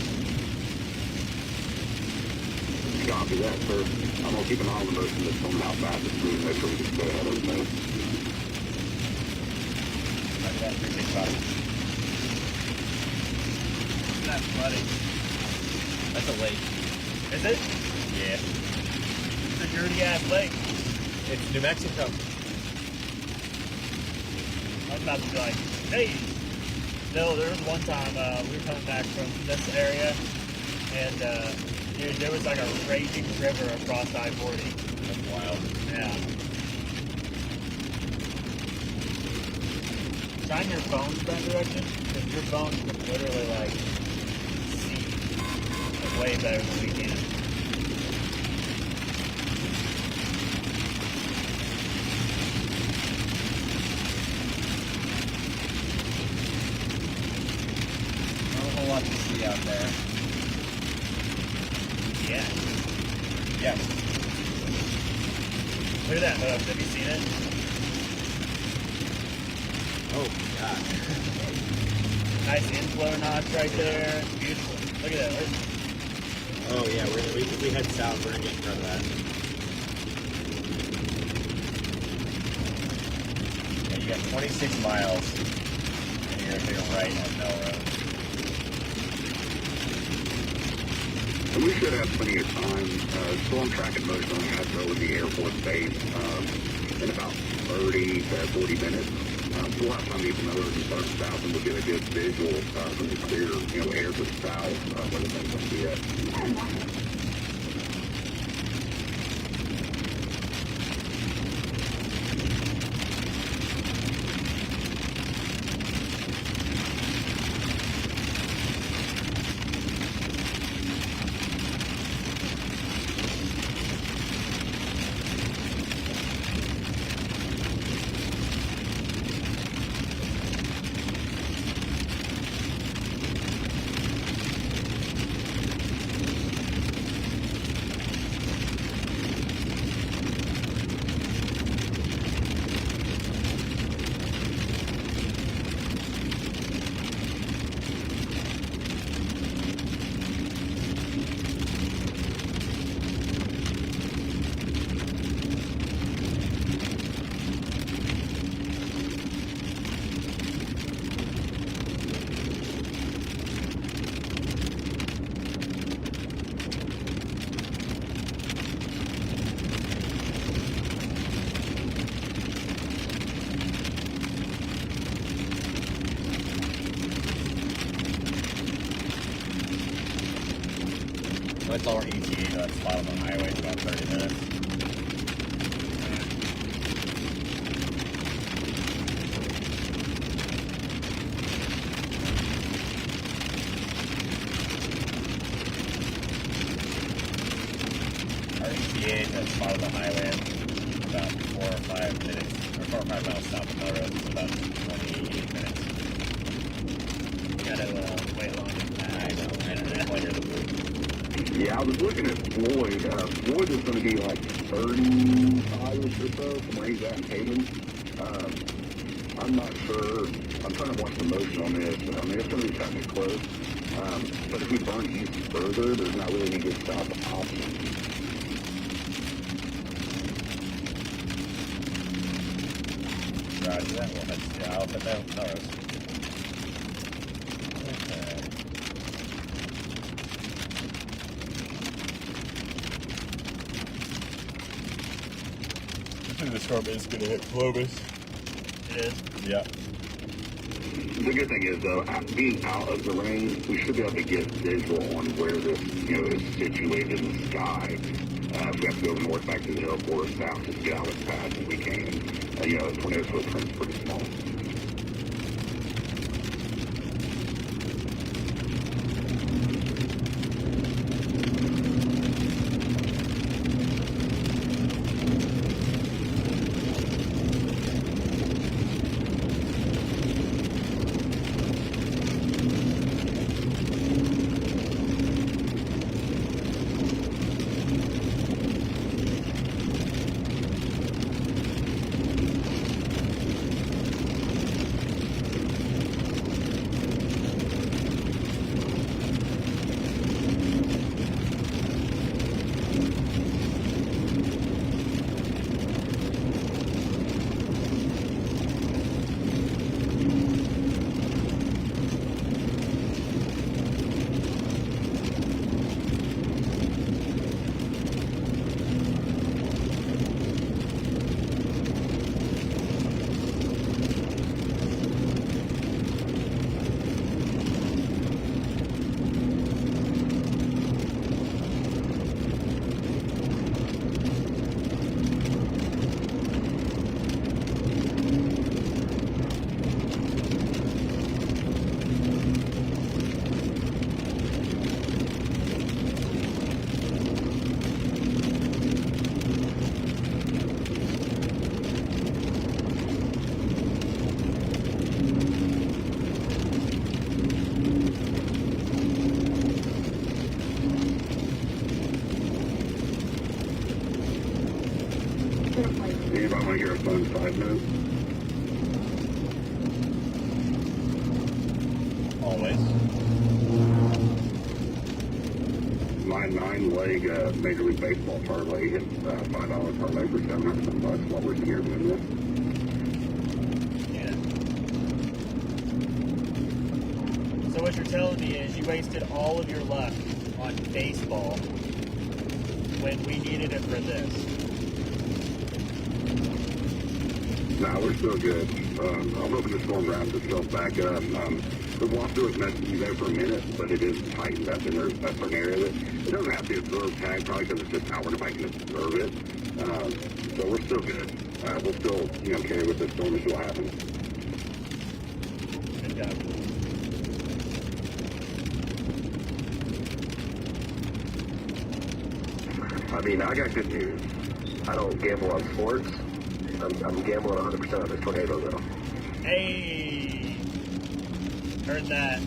Speaker 4: Copy that, sir. I'm going to keep an eye on the motion that's coming out fast and smooth, make sure we can stay ahead of the thing.
Speaker 3: Roger that, 365.
Speaker 1: That's flooding.
Speaker 3: That's a lake.
Speaker 1: Is it?
Speaker 3: Yeah.
Speaker 1: It's a dirty ass lake.
Speaker 3: It's New Mexico.
Speaker 1: I was about to be like, hey. No, there was one time we were coming back from this area, and dude, there was like a raging river across I-40.
Speaker 3: That's wild.
Speaker 1: Yeah. shine your phones that direction, because your phone can literally like see way better than we can.
Speaker 3: Not a whole lot to see out there.
Speaker 1: Yeah.
Speaker 3: Yes.
Speaker 1: Look at that hook. Have you seen it?
Speaker 3: Oh god.
Speaker 1: Nice inflow notch right there. Beautiful. Look at that.
Speaker 3: Oh yeah, we head south. We're gonna get in front of that. Yeah, you got 26 miles, and you're gonna take a right on Melrose.
Speaker 4: And we should have plenty of time. Storm track and motion only has to go with the Air Force Base in about 30 to 40 minutes. We'll have time to get to Melrose and start south, and we'll get a good visual from the clear, air to the south where the thing's going to be at.
Speaker 3: That's all our ETA to that spot on the highway in about 30 minutes. Our ETA to that spot on the highway in about 4 or 5 minutes, or 4 or 5 miles south of Melrose is about 28 minutes.
Speaker 1: You gotta wait longer than that.
Speaker 3: I know, and it's when you're the blue.
Speaker 4: Yeah, I was looking at Floyd. Floyd is going to be like 35-ish or so from where he's at in Hayden. I'm not sure. I'm trying to watch the motion on this. I mean, it's going to be kind of close. But if we burn east further, there's not really any good stop option.
Speaker 3: Roger that. We'll head south at Melrose. Okay. I think the storm is going to hit Clovis.
Speaker 1: It is.
Speaker 3: Yeah.
Speaker 4: The good thing is, though, being out of the rain, we should be able to get visual on where this, is situated in the sky. If we have to go north back to the airport or south, just get out as fast as we can. The tornado footprint's pretty small. Anybody want to hear a fun side note?
Speaker 3: Always.
Speaker 4: My 9-leg Major League Baseball parlay hit $5 parlay for $700 while we're here doing this.
Speaker 1: Yeah. So what you're telling me is you wasted all of your luck on baseball when we needed it for this.
Speaker 4: Nah, we're still good. I'm hoping the storm wraps itself back up. The walkthrough was meant to be there for a minute, but it is tightened up, and there's a certain area that it doesn't have to observe tag, probably because it's just outward if I can observe it. So we're still good. We'll still, carry with the storm and see what happens.
Speaker 1: Good job.
Speaker 4: I mean, I got good news. I don't gamble on sports. I'm gambling 100% on this tornado, though.
Speaker 1: Hey, heard that.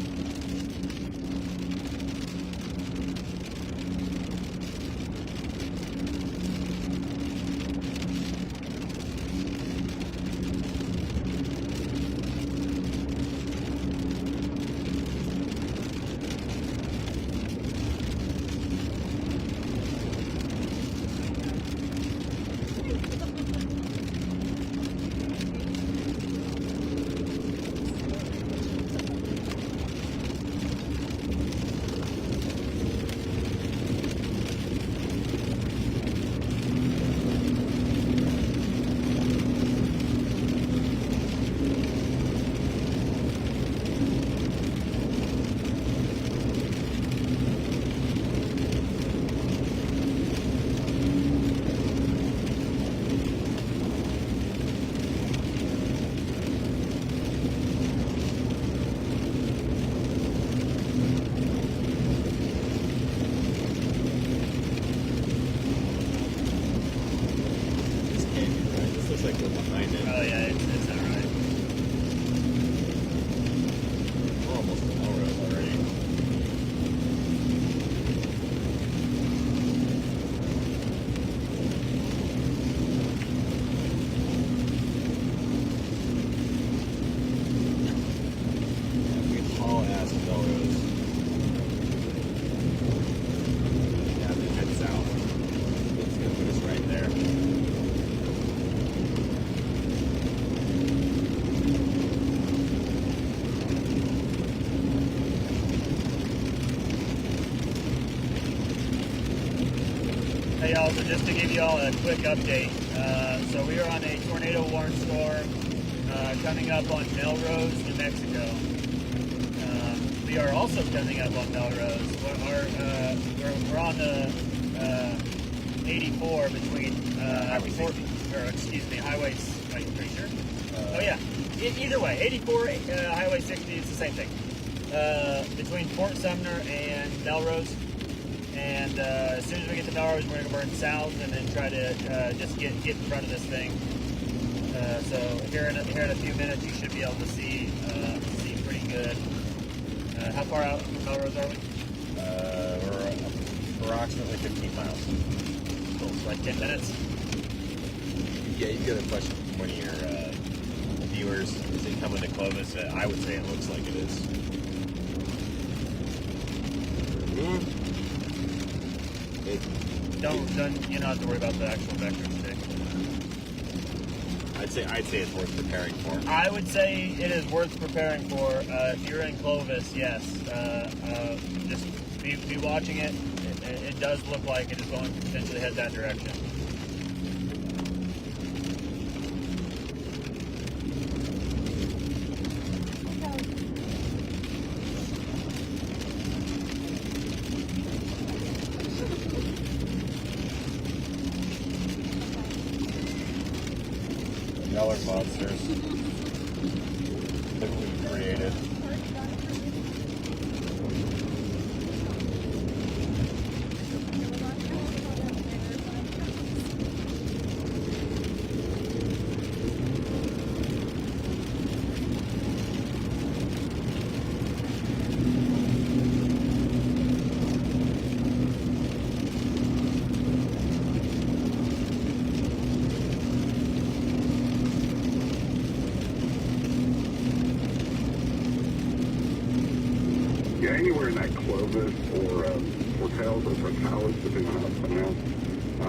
Speaker 1: Oh yeah, it's not right.
Speaker 3: We're almost to Melrose already. We can haul ass to Melrose. Yeah, then head south. It's gonna put us right there.
Speaker 1: Hey y'all, so just to give you all a quick update, so we are on a tornado warning storm coming up on Melrose, New Mexico. We are also coming up on Melrose. We're on the 84 between
Speaker 3: Highway 60.
Speaker 1: Highway. Wait, pretty sure. Oh yeah. Either way, 84 Highway 60 is the same thing. Between Fort Sumner and Melrose. And as soon as we get to Melrose, we're going to burn south and then try to just get in front of this thing. So here in a few minutes, you should be able to see pretty good. How far out from Melrose are we?
Speaker 3: We're approximately 15 miles.
Speaker 1: Cool. So like 10 minutes.
Speaker 3: Yeah, you've got a question from one of your viewers. Is it coming to Clovis? I would say it looks like it is.
Speaker 1: Don't you don't have to worry about the actual vector stick.
Speaker 3: I'd say it's worth preparing for.
Speaker 1: I would say it is worth preparing for. If you're in Clovis, yes. Just be watching it. It does look like it is going to potentially head that direction.
Speaker 3: Y'all are monsters. Look what we created.
Speaker 4: Yeah, anywhere in that Clovis or Portales or Portales, depending on how it's pronounced.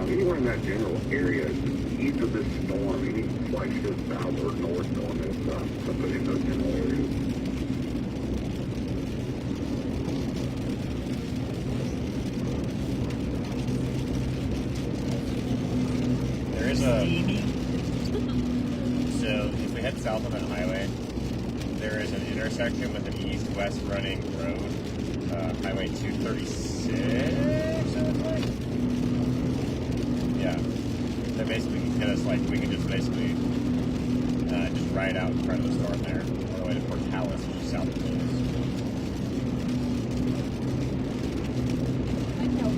Speaker 4: Anywhere in that general area, east of this storm, any flights just south or north on this, something in those general areas.
Speaker 3: There is a. So if we head south on that highway, there is an intersection with an east-west running road, Highway 236. It looks like. Yeah. So basically, we can hit us like we can just basically just ride out in front of the storm there, all the way to Portales, which is south of Clovis.
Speaker 2: I know.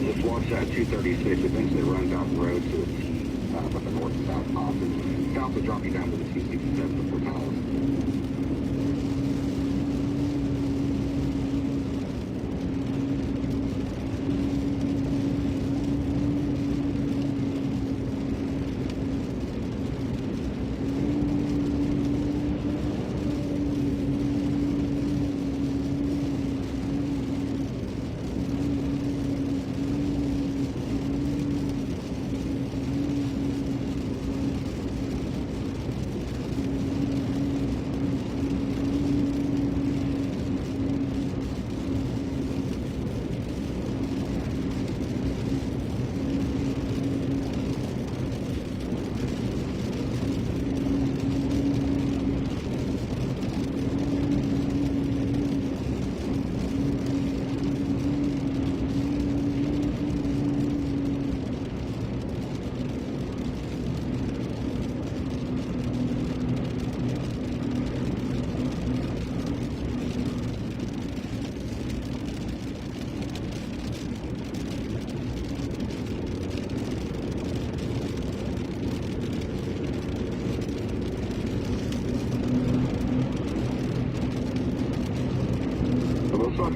Speaker 4: Just watch that 236 eventually runs out the road to with the north and south options. South will drop you down to the 267 for Portales.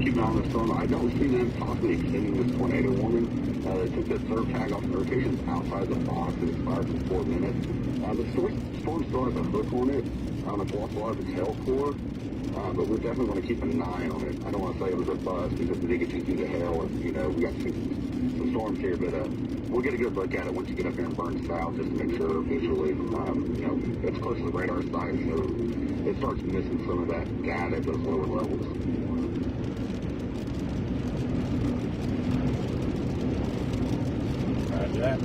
Speaker 4: Keep an eye on the storm. I don't see them possibly extending this tornado warning. They took the serve tag off notifications outside the box. It expires in 4 minutes. The storm still has a hook on it. It's lost a lot of its tail core, but we're definitely going to keep an eye on it. I don't want to say it was a bust because we did get you through the hail, and we got some storms here, but we'll get a good look at it once you get up here and burn south, just to make sure visually, it's close to the radar site, so it starts missing some of that data at those lower levels.
Speaker 3: Roger that.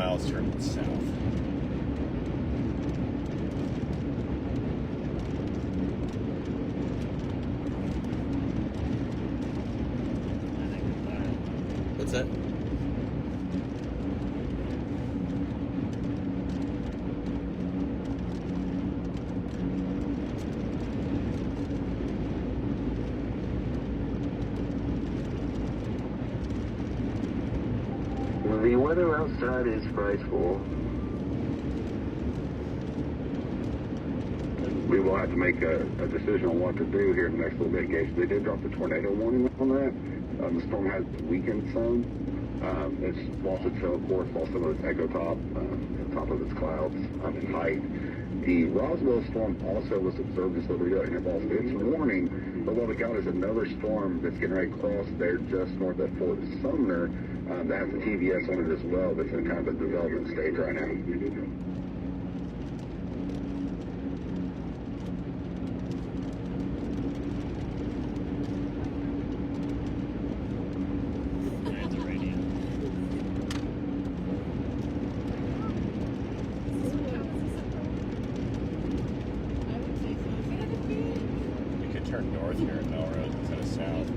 Speaker 3: miles, turn south. What's that?
Speaker 5: Well, the weather outside is frightful.
Speaker 4: We will have to make a decision on what to do here in the next little bit, Gage. They did drop the tornado warning on that. The storm has weakened some. It's lost its sail course, lost some of its echo top, top of its clouds in height. The Roswell storm also was observed just over here in its warning, but what we got is another storm that's getting ready to cross there just north of Fort Sumner that has a TVS on it as well that's in kind of a development stage right now.
Speaker 1: There's a radio.
Speaker 2: I would say so.
Speaker 3: You could turn north here at Melrose instead of south.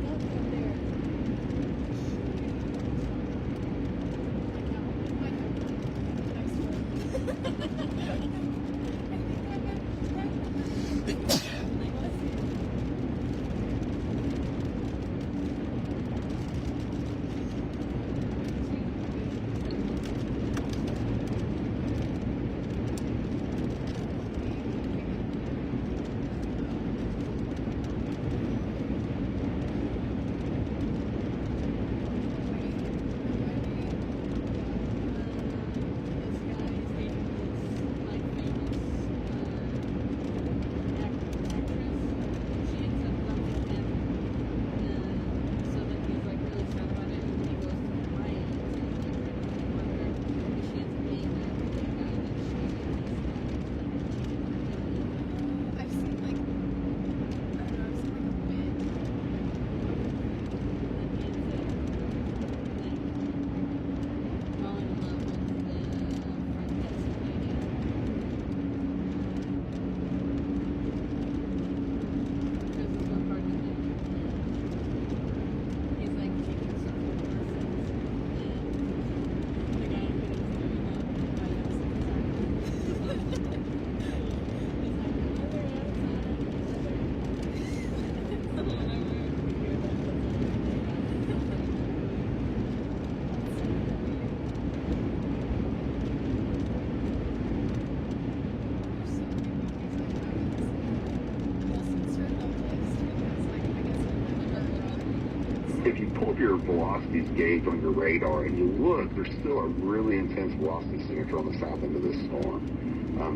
Speaker 4: If you pull up your velocities gauge on your radar and you look, there's still a really intense velocity signature on the south end of this storm.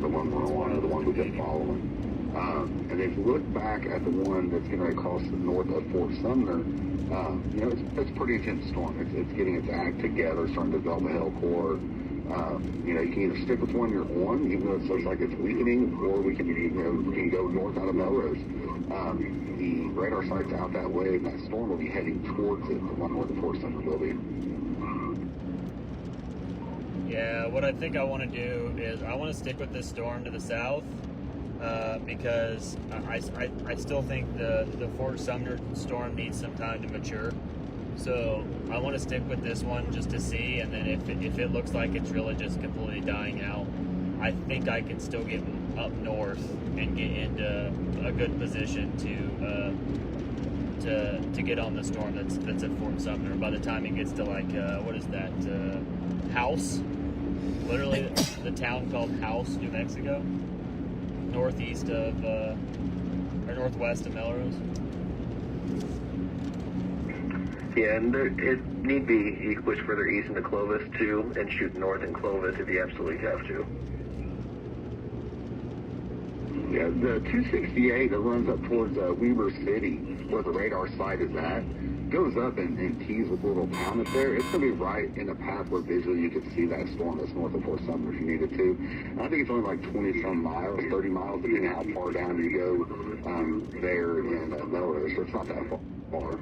Speaker 4: The one we're on, or the one we've been following. And if you look back at the one that's going to cross the north of Fort Sumner, it's a pretty intense storm. It's getting its act together, starting to develop a hail core. You can either stick with one you're on, even though it looks like it's weakening, or we can go north out of Melrose. The radar sight's out that way, and that storm will be heading towards it, the one north of Fort Sumner will be.
Speaker 1: Yeah, what I think I want to do is I want to stick with this storm to the south because I still think the Fort Sumner storm needs some time to mature. So I want to stick with this one just to see, and then if it looks like it's really just completely dying out, I think I can still get up north and get into a good position to get on the storm that's at Fort Sumner. By the time it gets to what is that, House? Literally the town called House, New Mexico, northeast of or northwest of Melrose.
Speaker 5: Yeah, and it need be you can push further east into Clovis too, and shoot north in Clovis if you absolutely have to.
Speaker 4: Yeah, the 268 that runs up towards Weber City, where the radar site is at, goes up and tees with a little town up there. It's going to be right in the path where visually you could see that storm that's north of Fort Sumner if you needed to. And I think it's only like 20-some miles, 30 miles, depending on how far down you go there in Melrose. So it's not that far.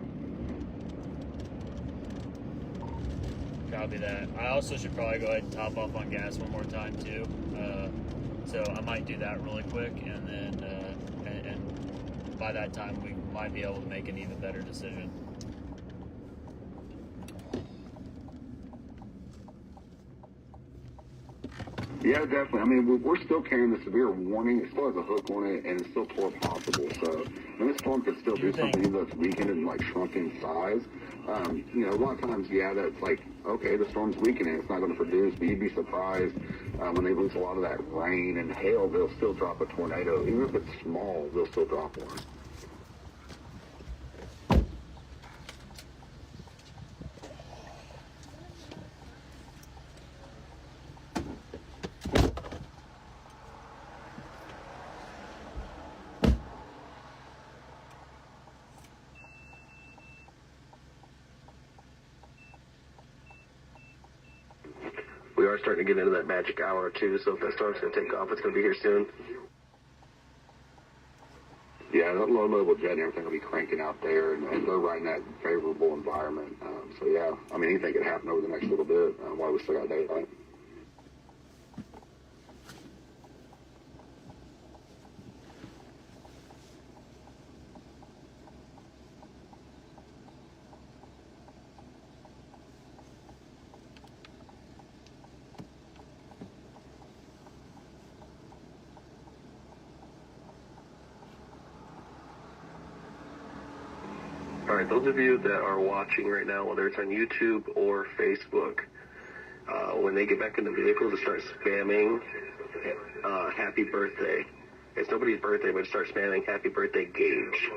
Speaker 1: copy that. I also should probably go ahead and top off on gas one more time too. So I might do that really quick, and then and by that time we might be able to make an even better decision.
Speaker 4: Yeah, definitely. I mean, we're still carrying the severe warning. It still has a hook on it, and it's still torque possible. So, this storm could still do something even though it's weakened and like shrunk in size. You know, a lot of times, yeah, that's like, okay, the storm's weakening, it's not going to produce, but you'd be surprised when they lose a lot of that rain and hail, they'll still drop a tornado. Even if it's small, they'll still drop one.
Speaker 5: We are starting to get into that magic hour too, so if that storm's going to take off, it's going to be here soon.
Speaker 4: Yeah, that low level jet and everything will be cranking out there, and they're right in that favorable environment. So yeah, I mean, anything could happen over the next little bit while we still got daylight.
Speaker 5: All right, those of you that are watching right now, whether it's on YouTube or Facebook, when they get back in the vehicle, to start spamming happy birthday. It's nobody's birthday, but start spamming happy birthday Gage.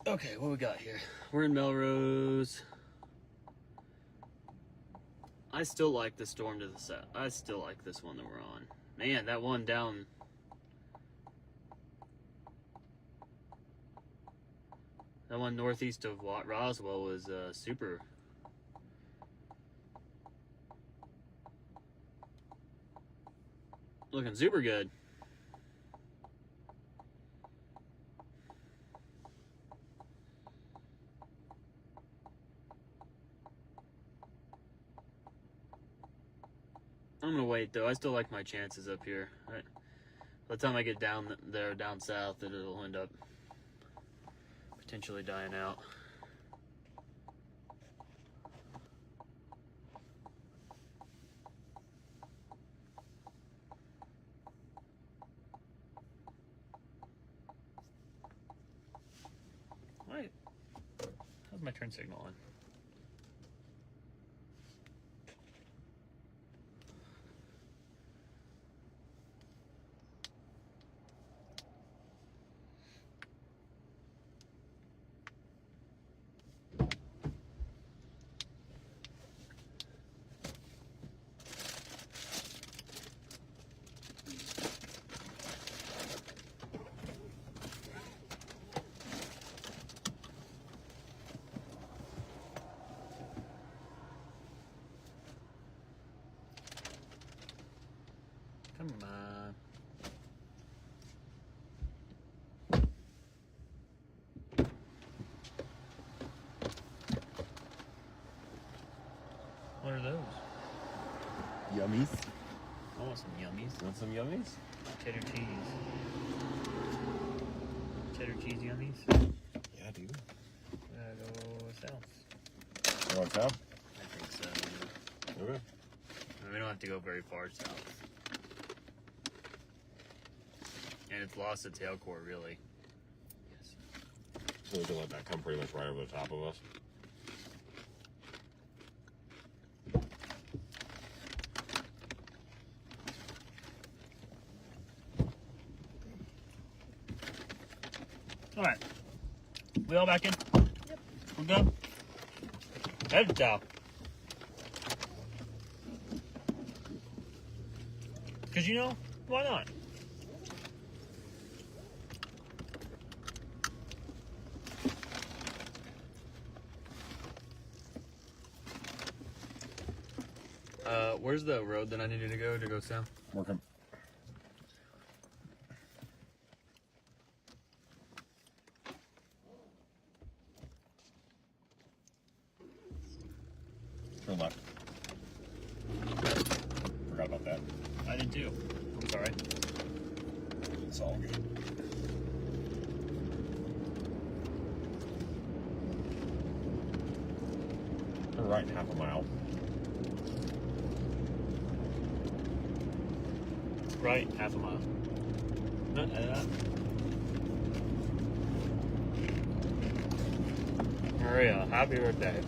Speaker 1: Okay, what we got here? We're in Melrose. I still like the storm to the south. I still like this one that we're on. Man, that one down. That one northeast of Roswell was super. Looking super good. I'm gonna wait though. I still like my chances up here. By the time I get down there, down south, it'll end up potentially dying out. Wait, how's my turn signal on? Come on. What are those?
Speaker 3: Yummies.
Speaker 1: I want some yummies.
Speaker 3: You want some yummies?
Speaker 1: Cheddar cheese. Cheddar cheese yummies.
Speaker 3: Yeah, dude.
Speaker 1: Go south.
Speaker 3: You want some?
Speaker 1: I think so.
Speaker 3: Okay.
Speaker 1: We don't have to go very far south. And it's lost the tail core, really. Yes.
Speaker 3: So we can let that come pretty much right over the top of us.
Speaker 1: All right. We all back in?
Speaker 2: Yep.
Speaker 1: We're good? Head down. Because, you know, why not? Where's the road that I needed to go south?
Speaker 3: Working. Turn left. Forgot about that.
Speaker 1: I did too. I'm sorry.
Speaker 3: It's all good. Turn right half a mile.
Speaker 1: Right, half a mile. Maria, happy birthday.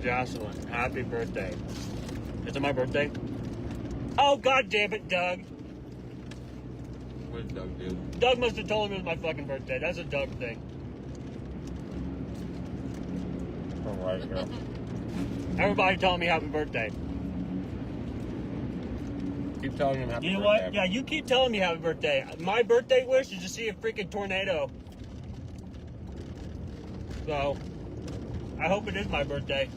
Speaker 1: Jocelyn, happy birthday. Is it my birthday? Oh, god damn it, Doug.
Speaker 3: What did Doug do?
Speaker 1: Doug must have told me it was my fucking birthday. That's a Doug thing.
Speaker 3: Turn right here.
Speaker 1: Everybody telling me happy birthday.
Speaker 3: Keep telling him happy
Speaker 1: You know
Speaker 3: birthday.
Speaker 1: what? Yeah, you keep telling me happy birthday. My birthday wish is to see a freaking tornado. So, I hope it is my birthday.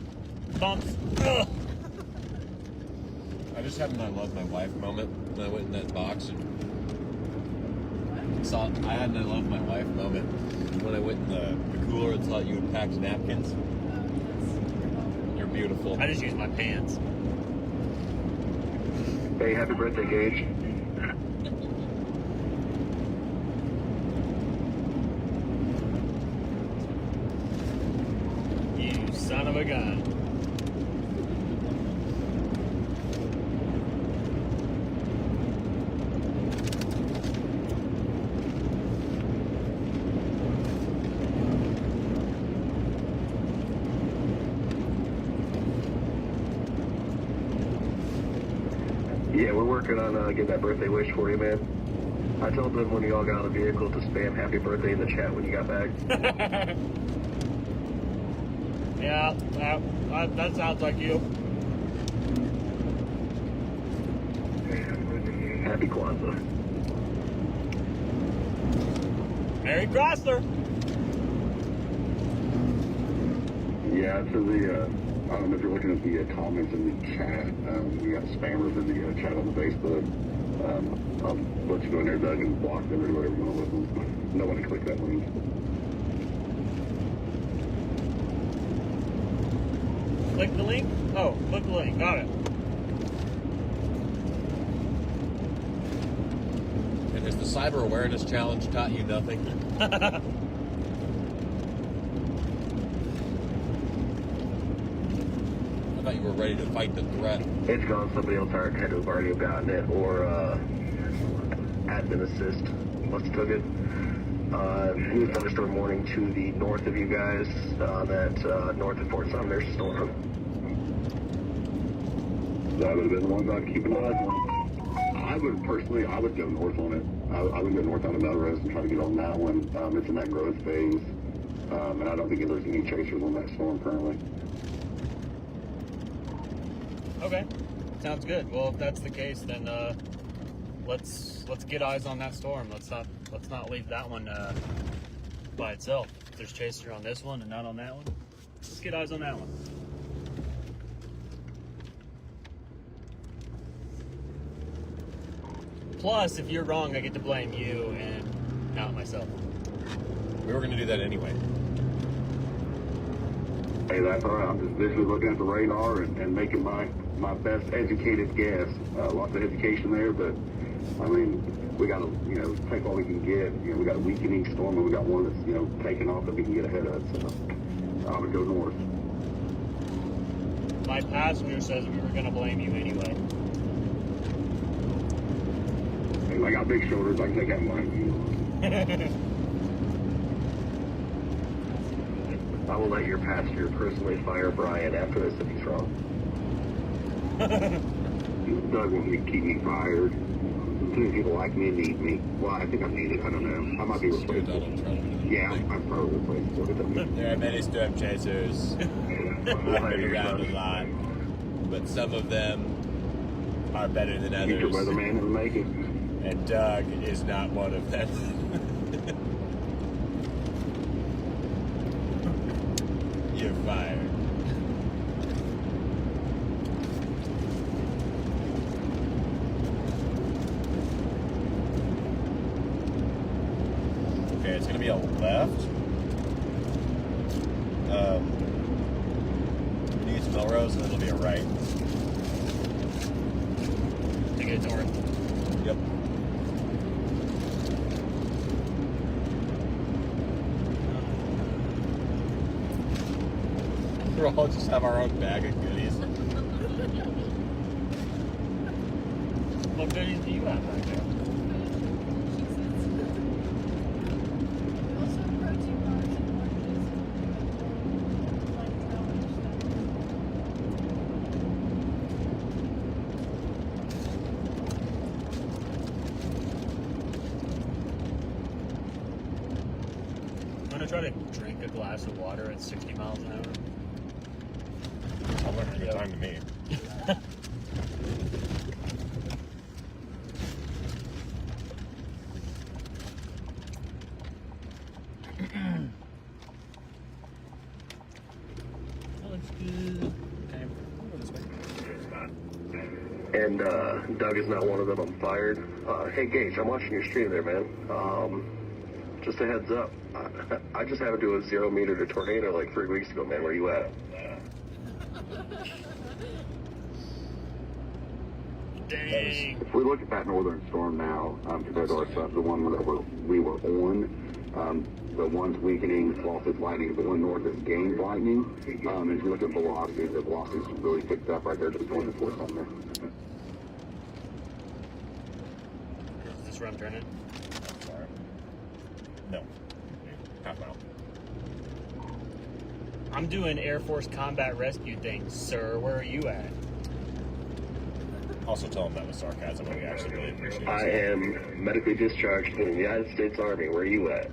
Speaker 1: Bumps. Ugh.
Speaker 3: I just had my love my wife moment when I went in that box and saw. I had an I love my wife moment when I went in the cooler and thought you had packed napkins. You're beautiful.
Speaker 1: I just used my pants.
Speaker 5: Hey, happy birthday, Gage.
Speaker 1: You son of a gun.
Speaker 5: Yeah, we're working on getting that birthday wish for you, man. I told them when you all got out of the vehicle to spam happy birthday in the chat when you got back.
Speaker 1: Yeah, that sounds like you.
Speaker 5: Happy Kwanzaa.
Speaker 1: Merry Chrysler.
Speaker 4: Yeah, so I don't know if you're looking at the comments in the chat. We got spammers in the chat on the Facebook. I'll let you go in there, Doug, and block them or whatever you want with them. Nobody click that link.
Speaker 1: Click the link? Oh, click the link. Got it.
Speaker 3: And has the cyber awareness challenge taught you nothing? I thought you were ready to fight the threat.
Speaker 5: It's gone. Somebody else had to have already gotten it, or admin assist must have took it. New thunderstorm warning to the north of you guys, that north of Fort Sumner storm.
Speaker 4: That would have been the ones I'd keep an eye on. I would personally, I would go north on it. I would go north on the Melrose and try to get on that one. It's in that growth phase, and I don't think there's any chasers on that storm currently.
Speaker 1: Okay, sounds good. Well, if that's the case, then let's get eyes on that storm. Let's not leave that one by itself. If there's chaser on this one and not on that one, let's get eyes on that one. Plus, if you're wrong, I get to blame you and not myself.
Speaker 3: We were going to do that anyway.
Speaker 4: Hey, that's all right. I'm just visually looking at the radar and making my best educated guess. Lots of education there, but I mean, we got to, take all we can get. We got a weakening storm, and we got one that's, taking off that we can get ahead of. So I would go north.
Speaker 1: My passenger says we were going to blame you anyway.
Speaker 4: And I got big shoulders. I can take that in mind.
Speaker 5: I will let your pastor personally fire Brian after this if he's wrong.
Speaker 4: Doug wants me to keep me fired. Too many people like me and need me. Well, I think I'm needed. I don't know. I might be replaced.
Speaker 3: Donald Trump.
Speaker 4: Yeah, I'm probably replaced.
Speaker 3: There are many storm chasers. I've been around a lot, but some of them are better than
Speaker 4: Future
Speaker 3: others.
Speaker 4: weatherman in the making.
Speaker 3: And Doug is not one of them. You're fired. Okay, it's gonna be a left. Needs Melrose, and then it'll be a right.
Speaker 1: Take it north.
Speaker 3: Yep. We'll all just have our own bag of goodies.
Speaker 1: What goodies do you have back there?
Speaker 2: Also protein bars and oranges. Like challenge
Speaker 1: I'm gonna try to drink a glass of water at 60 miles an hour.
Speaker 3: Sounds like a good time to me.
Speaker 1: That looks good. Okay, we'll go this way.
Speaker 5: And Doug is not one of them. I'm fired. Hey Gage, I'm watching your stream there, man. Just a heads up. I just happened to do a 0 meter to tornado like 3 weeks ago, man. Where you at?
Speaker 1: Dang.
Speaker 4: If we look at that northern storm now, compared to the one that we were on, the one's weakening, false is lightning. The one north is gained lightning. And if you look at velocity, the velocity's really picked up right there, just going to force on there.
Speaker 1: Is this where I'm turning?
Speaker 3: Sorry. No. Half mile.
Speaker 1: I'm doing Air Force combat rescue things, sir. Where are you at?
Speaker 3: Also tell him that was sarcasm, and we actually really appreciate it.
Speaker 5: I am medically discharged from the United States Army. Where are you at?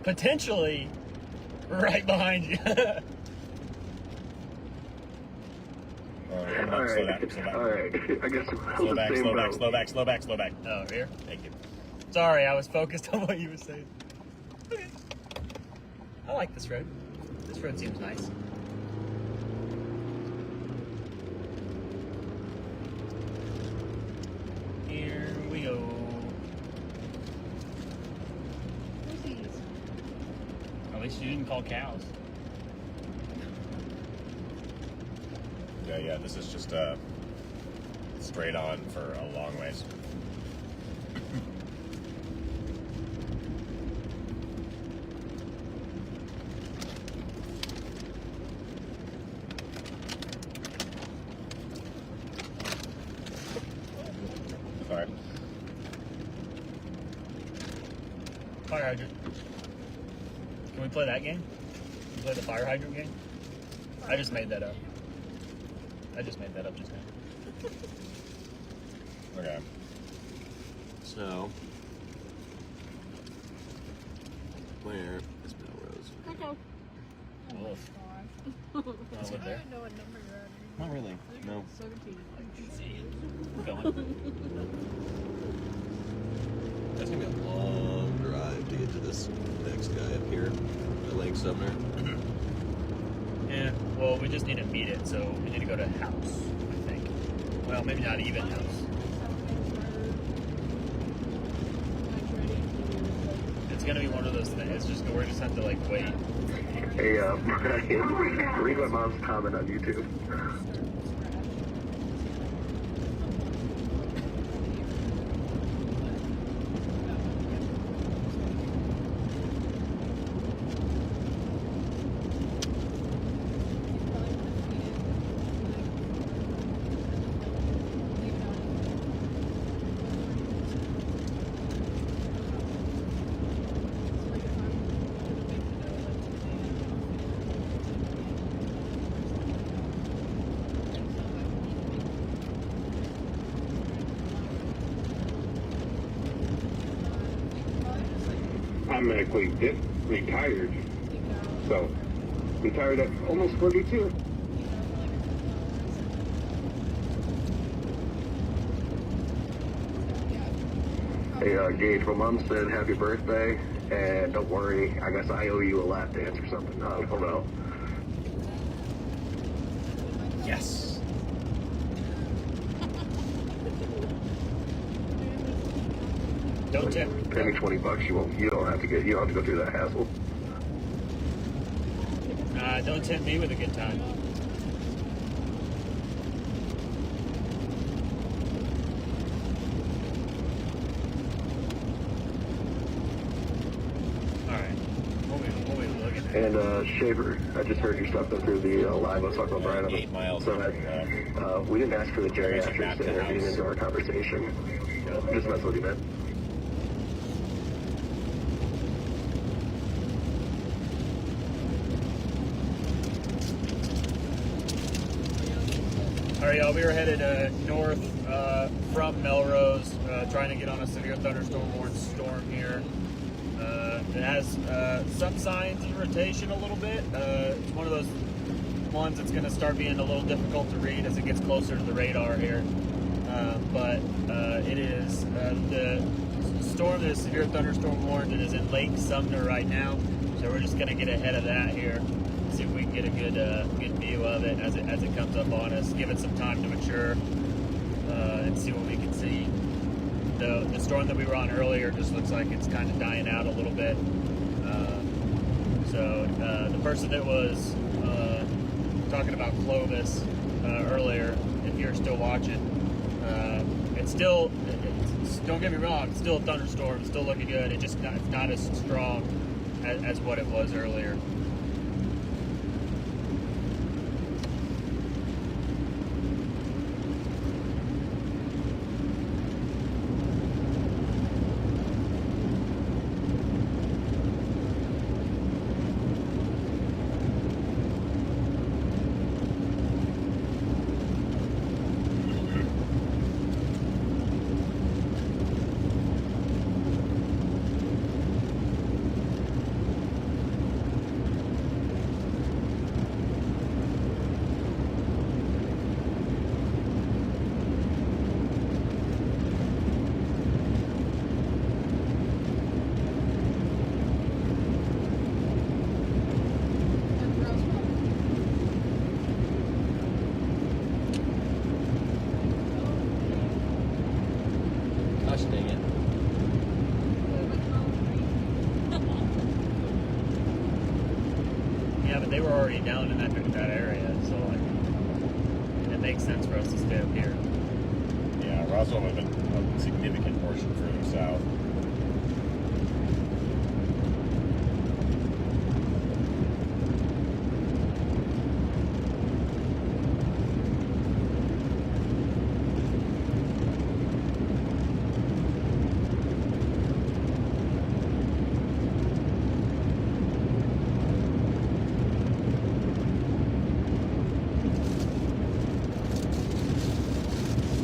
Speaker 1: Potentially right behind you.
Speaker 5: All
Speaker 3: Slow
Speaker 5: right.
Speaker 3: back, slow back.
Speaker 5: All right. I guess
Speaker 3: Slow
Speaker 5: we're
Speaker 3: back,
Speaker 5: the same
Speaker 3: slow back,
Speaker 5: boat.
Speaker 3: slow back, slow back, slow back.
Speaker 1: Oh, here?
Speaker 3: Thank you.
Speaker 1: Sorry, I was focused on what you were saying. Okay. I like this road. This road seems nice. Here we go.
Speaker 2: Who's these?
Speaker 1: At least you didn't call cows.
Speaker 3: Yeah, this is just straight on for a long ways. Sorry.
Speaker 1: Fire hydrant. Can we play that game? Can we play the fire hydrant game? I just made that up. I just made that up just now.
Speaker 3: Okay. So, where is Melrose?
Speaker 2: Echo.
Speaker 1: Wolf.
Speaker 2: I
Speaker 1: Oh, live there.
Speaker 2: don't know what number you're at.
Speaker 3: Not really. No.
Speaker 2: 17.
Speaker 1: I can see it. We're going.
Speaker 3: That's gonna be a long drive to get to this next guy up here, at Lake Sumner.
Speaker 1: Yeah, well, we just need to meet it, so we need to go to house, I think. Well, maybe not even house. It's gonna be one of those things. It's just we're just have to like wait.
Speaker 5: Hey, Brian, read my mom's comment on YouTube.
Speaker 4: I'm actually retired. So, retired at almost 42.
Speaker 5: Hey, Gage, my mom said happy birthday, and don't worry, I guess I owe you a lap dance or something. I don't know.
Speaker 3: Yes.
Speaker 1: Don't tip.
Speaker 5: Pay me $20. You don't have to go through that hassle.
Speaker 1: Don't tempt me with a good time. Alright. What we looking at?
Speaker 5: And Shaver, I just heard your stuff go through the live. I was talking about Brian.
Speaker 3: 8 miles.
Speaker 5: So we didn't ask for the geriatrics to intervene into our conversation. Just mess with you, man.
Speaker 1: Alright, y'all, we were headed north from Melrose, trying to get on a severe thunderstorm warning storm here. It has some signs of rotation a little bit. It's one of those ones that's going to start being a little difficult to read as it gets closer to the radar here. But it is the storm that is severe thunderstorm warned that is in Lake Sumner right now. So we're just going to get ahead of that here. See if we can get a good view of it as it comes up on us. Give it some time to mature and see what we can see. The storm that we were on earlier just looks like it's kind of dying out a little bit. So the person that was talking about Clovis earlier, if you're still watching, it's don't get me wrong, it's still a thunderstorm, it's still looking good. It's not as strong as what it was earlier.
Speaker 3: Gosh dang it.
Speaker 1: Yeah, but they were already down in that area, so like it makes sense for us to stay up here.
Speaker 3: Yeah, Roswell would have been a significant portion further south.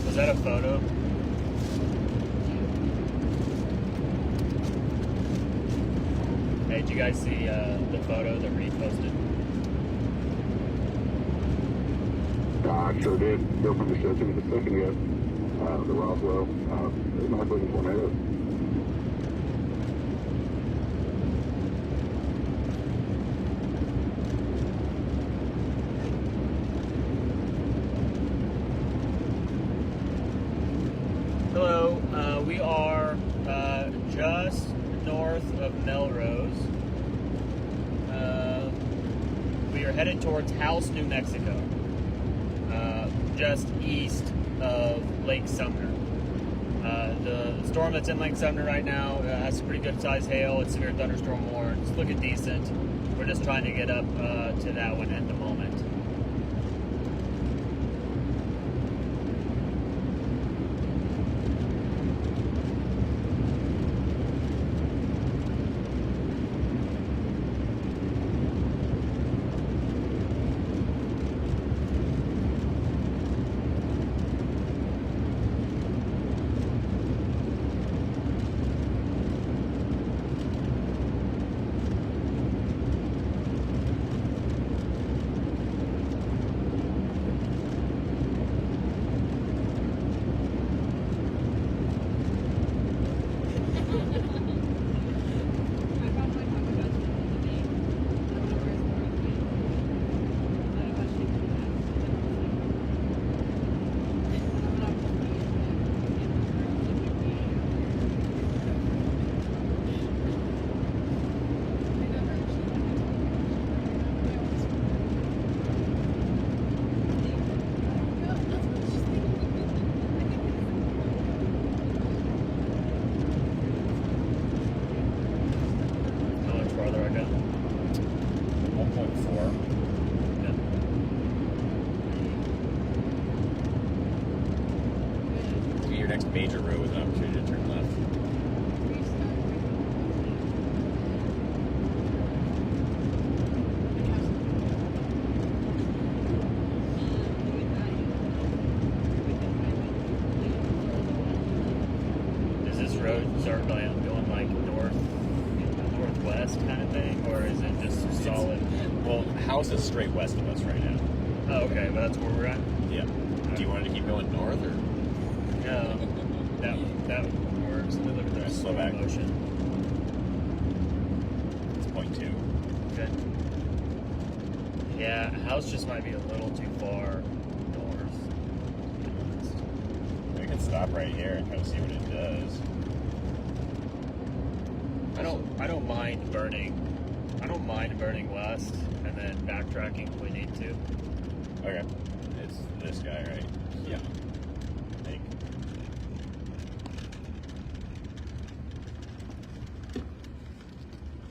Speaker 1: Was that a photo? Hey, did you guys see the photo that Reed posted?
Speaker 4: I sure did. Go from the show to me the second yet. The Roswell. There's not looking tornado.
Speaker 1: Hello, we are just north of Melrose. We are headed towards House, New Mexico, just east of Lake Sumner. The storm that's in Lake Sumner right now has some pretty good size hail. It's severe thunderstorm warned. It's looking decent. We're just trying to get up to that one at the moment.
Speaker 3: next major road with an opportunity to turn left.
Speaker 1: Does this road start going like northwest kind of thing, or is it just solid?
Speaker 3: Well, house is straight west of us right now.
Speaker 1: Oh, okay, but that's where we're at.
Speaker 3: Yeah. Do you want it to keep going north or?
Speaker 1: No, that works. Let me look at that
Speaker 3: Slow back.
Speaker 1: motion.
Speaker 3: It's 0.2.
Speaker 1: Okay. Yeah, house just might be a little too far north. To be honest.
Speaker 3: We can stop right here and kind of see what it does.
Speaker 1: I don't mind burning. I don't mind burning west and then backtracking if we need to.
Speaker 3: Okay. It's this guy, right? Yeah. I think.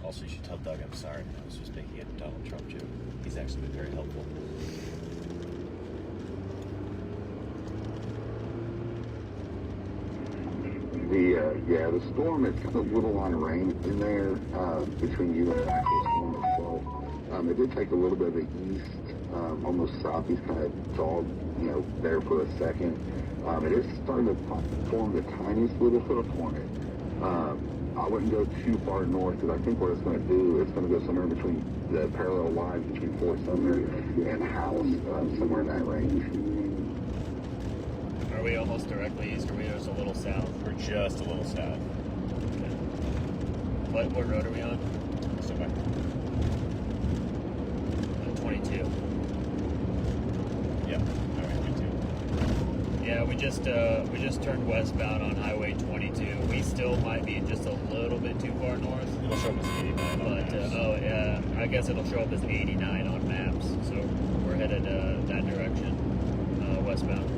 Speaker 3: Also, you should tell Doug I'm sorry. I was just making a Donald Trump joke. He's actually been very helpful.
Speaker 4: The storm is kind of a little on rain in there between you and the actual storm itself. It did take a little bit of the east, almost southeast kind of jog, there for a second. It is starting to form the tiniest little bit of hornet. I wouldn't go too far north because I think what it's going to do, it's going to go somewhere between the parallel lines between Fort Sumner and House, somewhere in that range.
Speaker 1: Are we almost directly east, or are we just a little south?
Speaker 3: We're just a little south.
Speaker 1: Okay. What road are we on?
Speaker 3: So back.
Speaker 1: 22.
Speaker 3: Yeah. All right, 22.
Speaker 1: Yeah, we just turned westbound on Highway 22. We still might be just a little bit too far north.
Speaker 3: It'll show up as 89 on
Speaker 1: But
Speaker 3: maps.
Speaker 1: oh yeah, I guess it'll show up as 89 on maps. So we're headed that direction, westbound.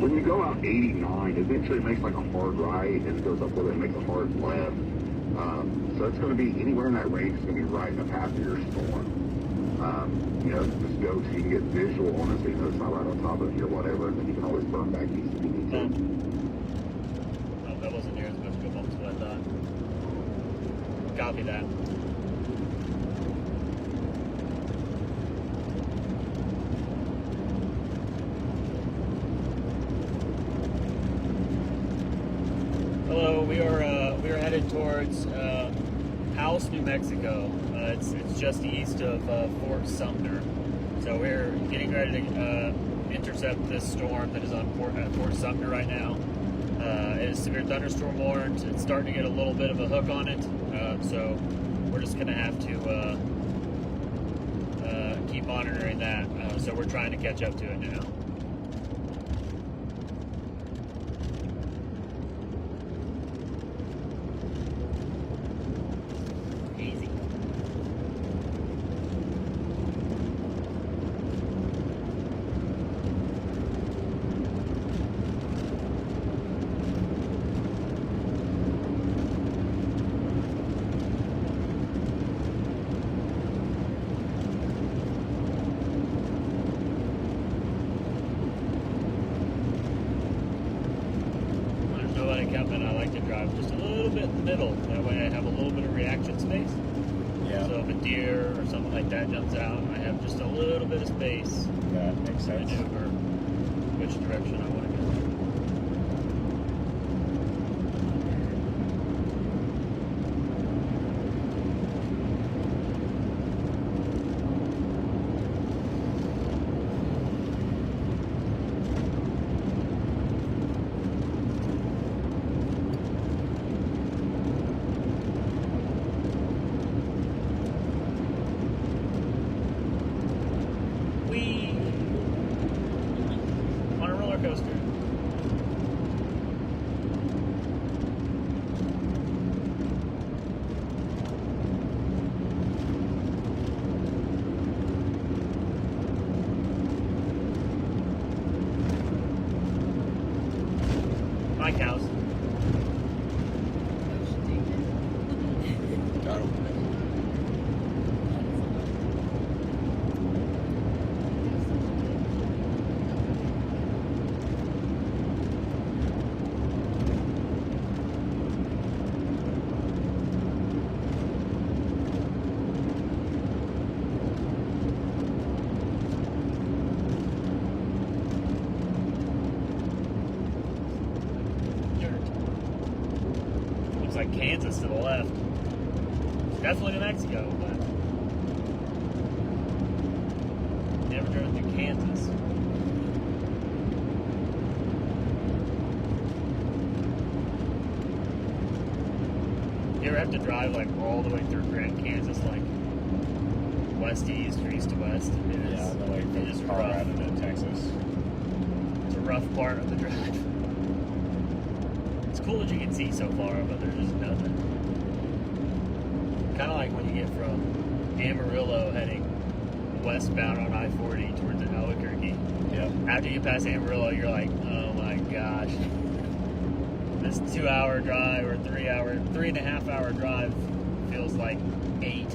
Speaker 4: When you go out 89, eventually it makes like a hard right and it goes up with it and makes a hard left. So it's going to be anywhere in that range. It's going to be right in the path of your storm. Just go so you can get visual on it so you know it's not right on top of you or whatever, and then you can always burn back east if you need to.
Speaker 1: Oh, that wasn't near as much of a bump as what I thought. Copy that. Hello, we are headed towards House, New Mexico. It's just east of Fort Sumner. So we're getting ready to intercept this storm that is on Fort Sumner right now. It is severe thunderstorm warned. It's starting to get a little bit of a hook on it. So we're just going to have to keep monitoring that. So we're trying to catch up to it now. Easy. There's nobody coming. I like to drive just a little bit in the middle. That way I have a little bit of reaction space.
Speaker 3: Yeah.
Speaker 1: So if a deer or something like that jumps out, I have just a little bit of space
Speaker 3: That makes
Speaker 1: to
Speaker 3: sense.
Speaker 1: maneuver which direction I want to go. We on a roller coaster. my cows.
Speaker 3: Got him.
Speaker 1: Looks like Kansas to the left. Definitely New Mexico, but never driven through Kansas. You ever have to drive like all the way through Grand Kansas, like west to east or east to west? It is,
Speaker 3: Yeah, the way
Speaker 1: it is
Speaker 3: from
Speaker 1: rough.
Speaker 3: Colorado to Texas.
Speaker 1: It's a rough part of the drive. It's cool that you can see so far, but there's just nothing. Kind of like when you get from Amarillo heading westbound on I-40 towards Albuquerque.
Speaker 3: Yep.
Speaker 1: After you pass Amarillo, you're like, oh my gosh. This 2-hour drive or 3.5 hour drive feels like 8.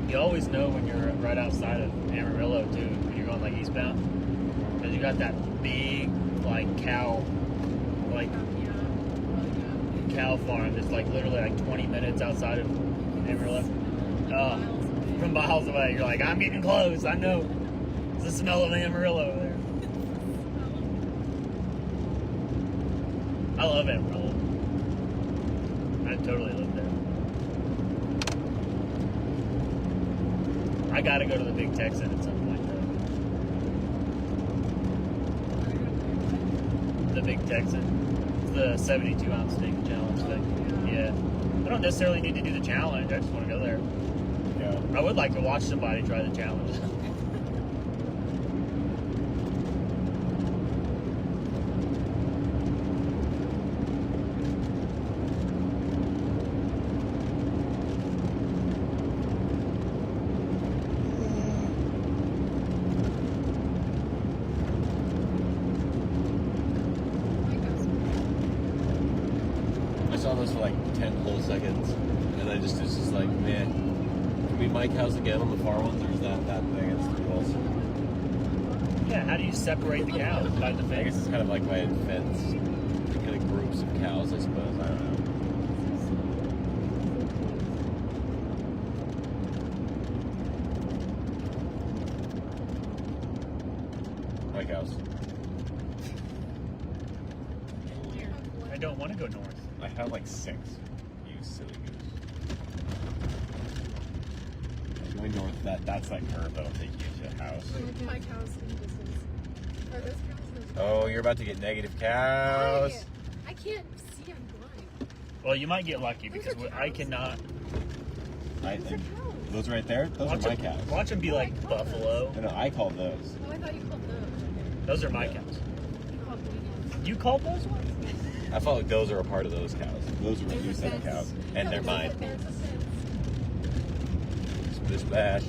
Speaker 1: You always know when you're right outside of Amarillo too, when you're going like eastbound, because you got that big like cow farm that's like literally like 20 minutes outside of Amarillo. From miles away, you're like, I'm getting close. I know it's the smell of Amarillo there. I love Amarillo. I totally live there. I gotta go to the Big Texan at some point though. The Big Texan. It's the 72 ounce steak challenge thing. Yeah. I don't necessarily need to do the challenge. I just want to go there.
Speaker 3: Yeah.
Speaker 1: I would like to watch somebody try the challenge.
Speaker 3: I saw those for like 10 whole seconds, and I just was just like, man, can we mic house again on the far ones, or is that thing against the walls?
Speaker 1: Yeah, how do you separate the cows? By the
Speaker 3: I guess
Speaker 1: fence?
Speaker 3: it's kind of like by fence, kind of groups of cows, I suppose. I don't know. Mic house.
Speaker 1: I don't want to go north.
Speaker 3: I have like 6. You silly goose. Going north, that's that curve that'll take you to the house.
Speaker 2: My cows in the distance. Are those cows?
Speaker 3: Oh, you're about to get negative cows.
Speaker 2: I can't see. I'm blind.
Speaker 1: Well, you might get lucky
Speaker 2: Those
Speaker 1: because
Speaker 2: are
Speaker 1: I
Speaker 2: cows.
Speaker 1: cannot
Speaker 2: Those are cows.
Speaker 3: Those right there, those
Speaker 1: watch
Speaker 3: are my
Speaker 1: them,
Speaker 3: cows.
Speaker 1: watch them be like
Speaker 2: I call
Speaker 1: buffalo.
Speaker 3: No, I called those.
Speaker 2: Oh, I thought you called those.
Speaker 1: Those are my
Speaker 3: Yeah.
Speaker 1: cows.
Speaker 2: You called me ones.
Speaker 1: You called those ones?
Speaker 3: I felt like those are a part of those cows. Those are a new set of cows, and they're mine.
Speaker 2: There's a fence.
Speaker 3: Splish splash.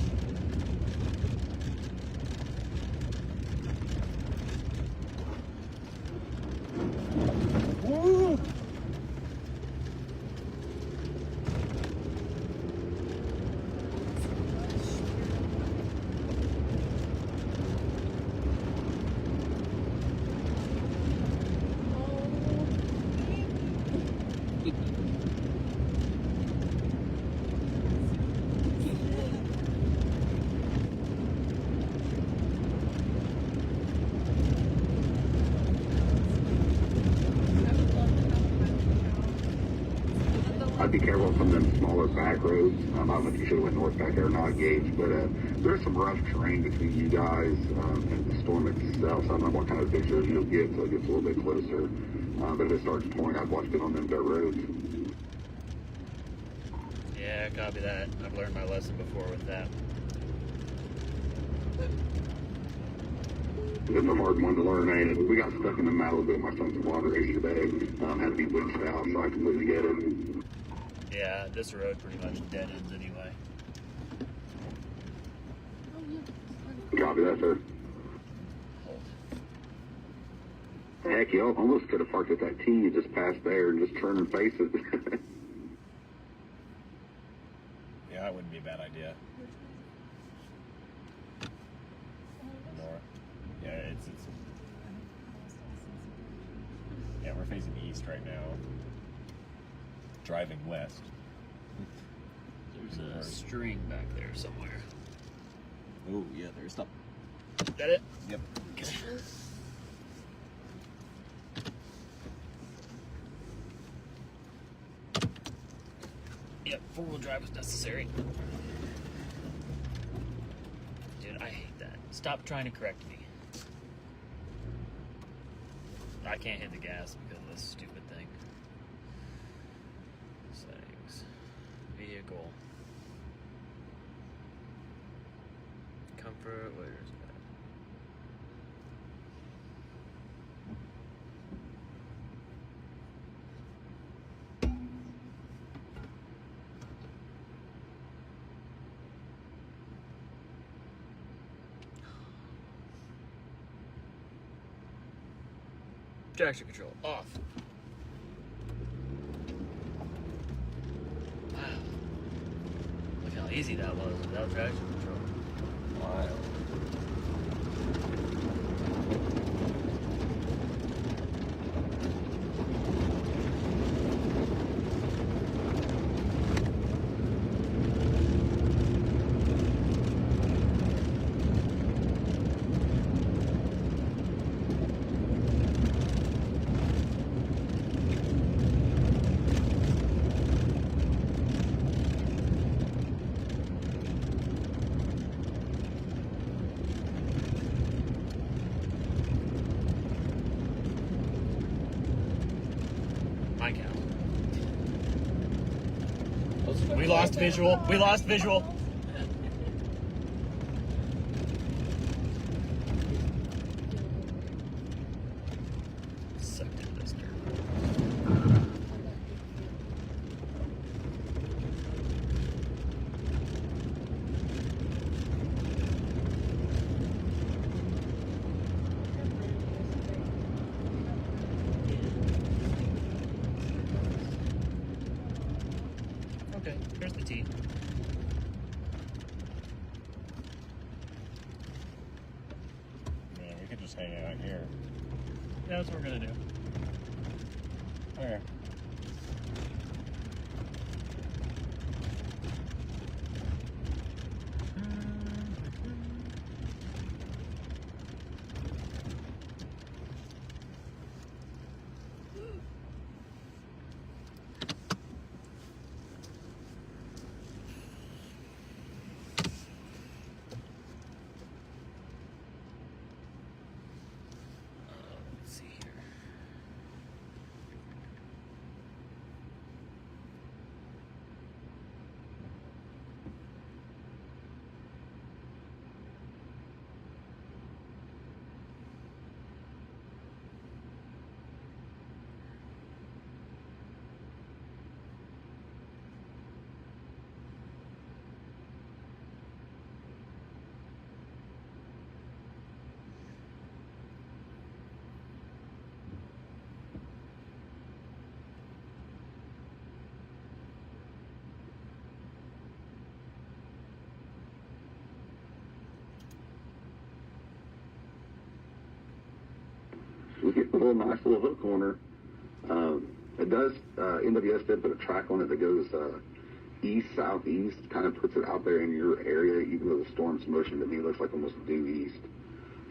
Speaker 3: Woo!
Speaker 4: I'd be careful from them smaller back roads. I don't know if you should have went north back there or not, Gage, but there's some rough terrain between you guys and the storm itself. So I don't know what kind of picture you'll get until it gets a little bit closer. But if it starts pouring, I'd watch it on them dirt roads.
Speaker 1: Yeah, copy that. I've learned my lesson before with that.
Speaker 4: It's a hard one to learn, ain't it? We got stuck in the Malibu. My son's water race today. Had to be winched out, so I completely get it.
Speaker 1: Yeah, this road pretty much dead ends anyway.
Speaker 2: Oh, yeah.
Speaker 4: Copy that, sir.
Speaker 1: Hold.
Speaker 4: Heck, you almost could have parked at that T you just passed there and just turned and face it.
Speaker 3: Yeah, that wouldn't be a bad idea. Nora. Yeah, it's yeah, we're facing east right now. Driving west.
Speaker 1: There's a string back there somewhere.
Speaker 3: Oh yeah, there's stuff.
Speaker 1: Is that it?
Speaker 3: Yep.
Speaker 1: Okay. Yep, four-wheel drive was necessary. Dude, I hate that. Stop trying to correct me. I can't hit the gas because of this stupid thing. Settings. Vehicle. Comfort, where is that? Traction control off. Wow. Look how easy that was without traction control.
Speaker 3: Wow.
Speaker 1: My cow. We lost visual. We lost visual. Sucked into this dirt. Okay, here's the T.
Speaker 3: Man, we could just hang out here.
Speaker 1: Yeah, that's what we're gonna do.
Speaker 3: Okay.
Speaker 1: Let's see here.
Speaker 4: We get a nice little hook corner. It does, NWS did put a track on it that goes east, southeast, kind of puts it out there in your area, even though the storm's motion to me looks like almost due east.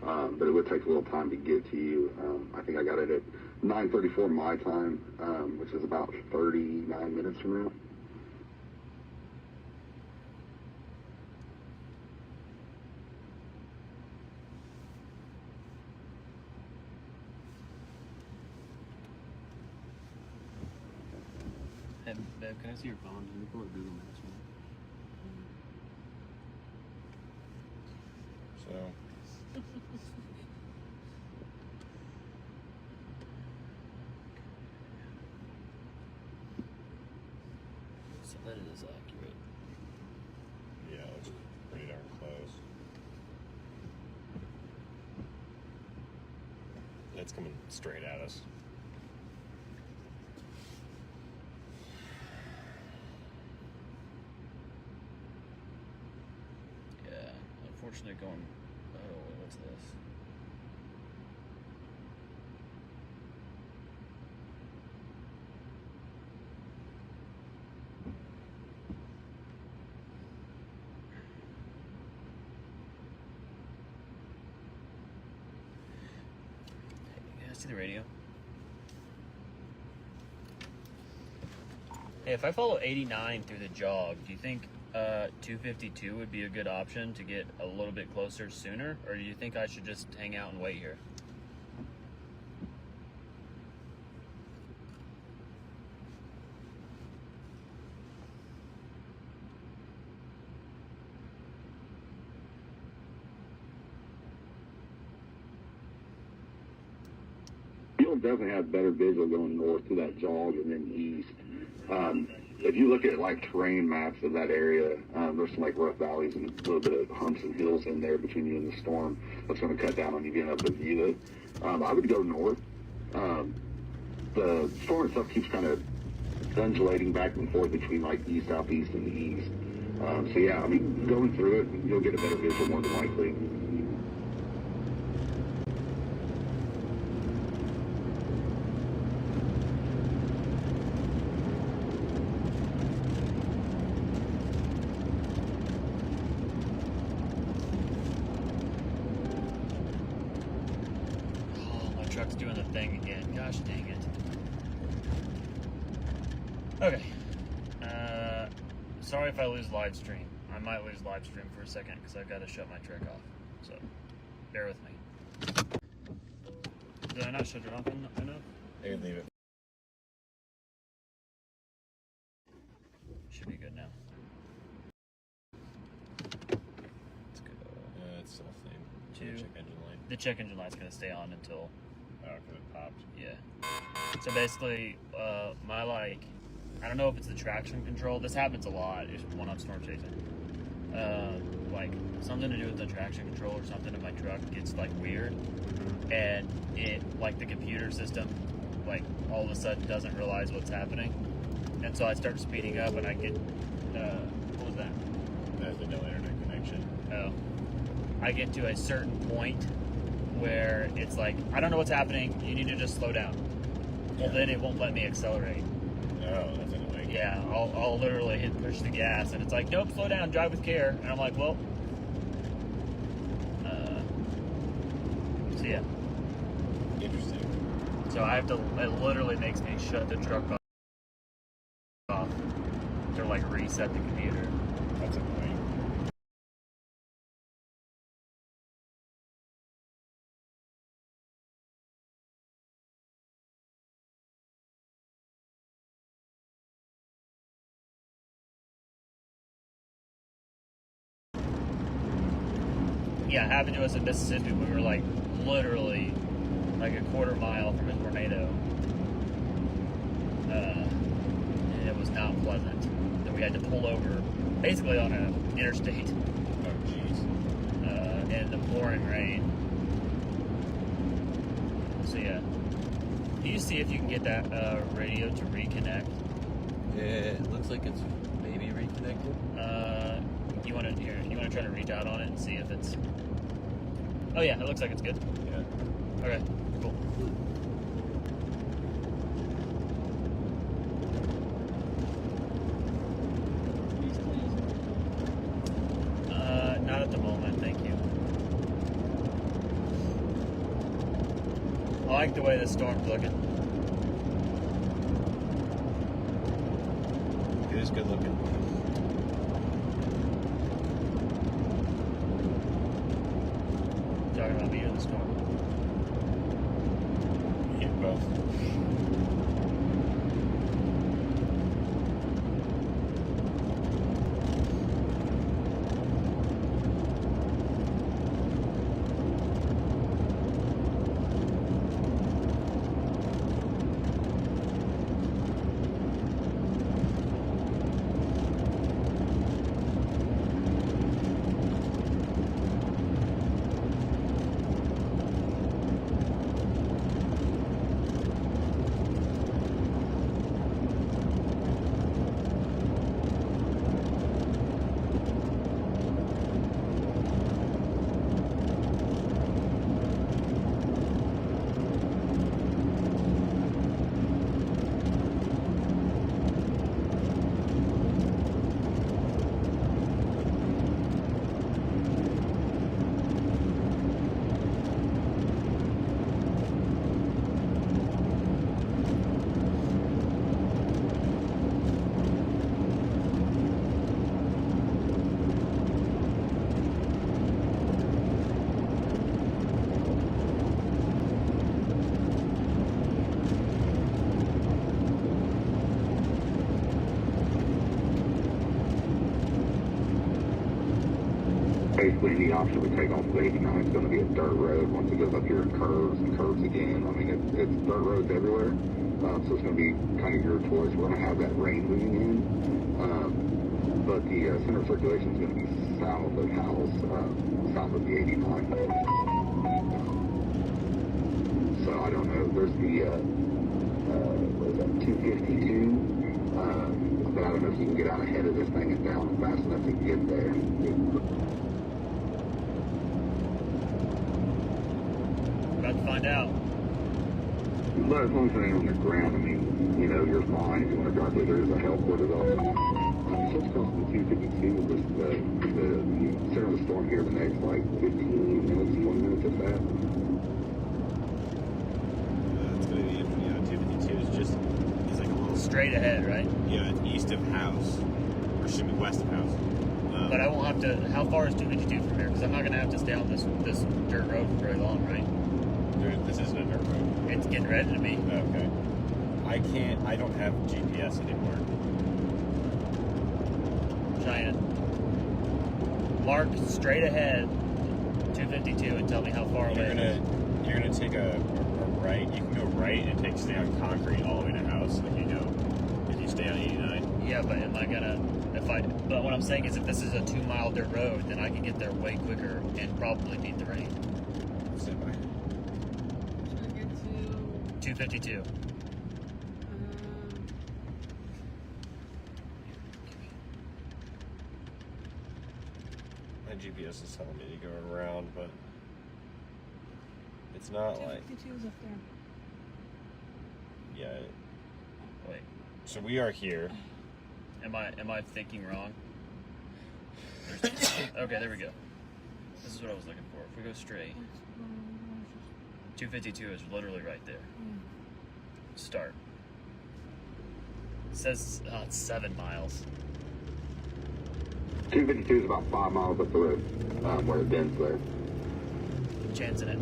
Speaker 4: But it would take a little time to get to you. I think I got it at 9:34 my time, which is about 39 minutes from now.
Speaker 1: Hey, babe, can I see your phone? Can you pull up Google Maps for me?
Speaker 3: So
Speaker 1: That is accurate.
Speaker 3: Yeah, it looks pretty darn close. It's coming straight at us.
Speaker 1: Yeah, unfortunately going. Oh, what's this? Hey, see the radio? Hey, if I follow 89 through the jog, do you think 252 would be a good option to get a little bit closer sooner? Or do you think I should just hang out and wait here?
Speaker 4: You'll definitely have better visual going north to that jog and then east. If you look at like terrain maps of that area, there's some like rough valleys and a little bit of humps and hills in there between you and the storm. That's going to cut down on you being able to view it. I would go north. The storm itself keeps kind of undulating back and forth between like east, southeast, and the east. So yeah, I mean, going through it, you'll get a better visual more than likely.
Speaker 1: Truck's doing the thing again. Gosh dang it. Okay. Sorry if I lose live stream. I might lose live stream for a second because I've got to shut my truck off. So, bear with me. Did I not shut it off enough?
Speaker 3: I can leave it.
Speaker 1: Should be good now. Let's go.
Speaker 3: It's still the same.
Speaker 1: Two.
Speaker 3: Check engine light.
Speaker 1: The check engine light's going to stay on until.
Speaker 3: Oh, because it popped.
Speaker 1: Yeah. So basically, my I don't know if it's the traction control. This happens a lot. It's one up storm chasing. Like something to do with the traction control or something in my truck gets like weird, and it like the computer system like all of a sudden doesn't realize what's happening, and so I start speeding up and I get what was that?
Speaker 3: That's the no internet connection.
Speaker 1: Oh, I get to a certain point where it's like, I don't know what's happening, you need to just slow down. Well, then it won't let me accelerate.
Speaker 3: Oh, that's annoying.
Speaker 1: Yeah, I'll literally hit push the gas, and it's like, nope, slow down, drive with care. And I'm like, well, so yeah.
Speaker 3: Interesting.
Speaker 1: So I have to, it literally makes me shut the truck off to like reset the computer.
Speaker 3: That's annoying.
Speaker 1: Yeah, happened to us in Mississippi. We were like literally like a quarter mile from a tornado. And it was not pleasant. Then we had to pull over basically on an interstate
Speaker 3: Oh, jeez.
Speaker 1: in the pouring rain. So yeah. Can you see if you can get that radio to reconnect?
Speaker 6: It looks like it's maybe reconnected.
Speaker 1: You want to try to reach out on it and see if it's. Oh yeah, it looks like it's good.
Speaker 3: Yeah.
Speaker 1: Okay, cool. Not at the moment, thank you. I like the way the storm's looking.
Speaker 3: It is good looking.
Speaker 1: Talking about me or the storm?
Speaker 3: Yeah, both.
Speaker 4: any option we take off of 89 is going to be a dirt road once it goes up here and curves again. I mean, it's dirt roads everywhere, so it's going to be kind of your choice. We're going to have that rain moving in, but the center of circulation is going to be south of Howells, south of the 89. So I don't know. There's the what is that, 252. But I don't know if you can get out ahead of this thing and down fast enough to get there.
Speaker 1: About to find out.
Speaker 4: But as long as it ain't on the ground, I mean, you know, you're fine. If you want to drive through, there's a helport as well. Just crossing the 252, the center of the storm here the next, like, 15 minutes, 20 minutes, if that.
Speaker 3: It's going to be, 252 is just, it's like a little...
Speaker 1: Straight ahead, right?
Speaker 3: Yeah, it's east of House. Or should be west of House.
Speaker 1: But I won't have to. How far is 252 from here? Because I'm not going to have to stay on this dirt road for very long, right?
Speaker 3: This isn't a dirt road.
Speaker 1: It's getting ready to be.
Speaker 3: Okay. I don't have GPS anymore.
Speaker 1: Trying to mark straight ahead 252 and tell me how far away.
Speaker 3: You're gonna take a right. You can go right and stay on concrete all the way to House, like you go. If you stay on 89.
Speaker 1: Yeah, but am I gonna? But what I'm saying is, if this is a 2-mile dirt road, then I can get there way quicker and probably beat the rain.
Speaker 3: Stand by.
Speaker 2: Should I get to
Speaker 1: 252.
Speaker 3: My GPS is telling me to go around, but it's not like.
Speaker 2: 252 is up there.
Speaker 3: Yeah.
Speaker 1: Wait,
Speaker 3: So we are here.
Speaker 1: am I thinking wrong? Okay, there we go. This is what I was looking for. If we go straight, 252 is literally right there. Start. It says it's 7 miles.
Speaker 4: 252 is about 5 miles up the road, where it bends there.
Speaker 1: Chancing it.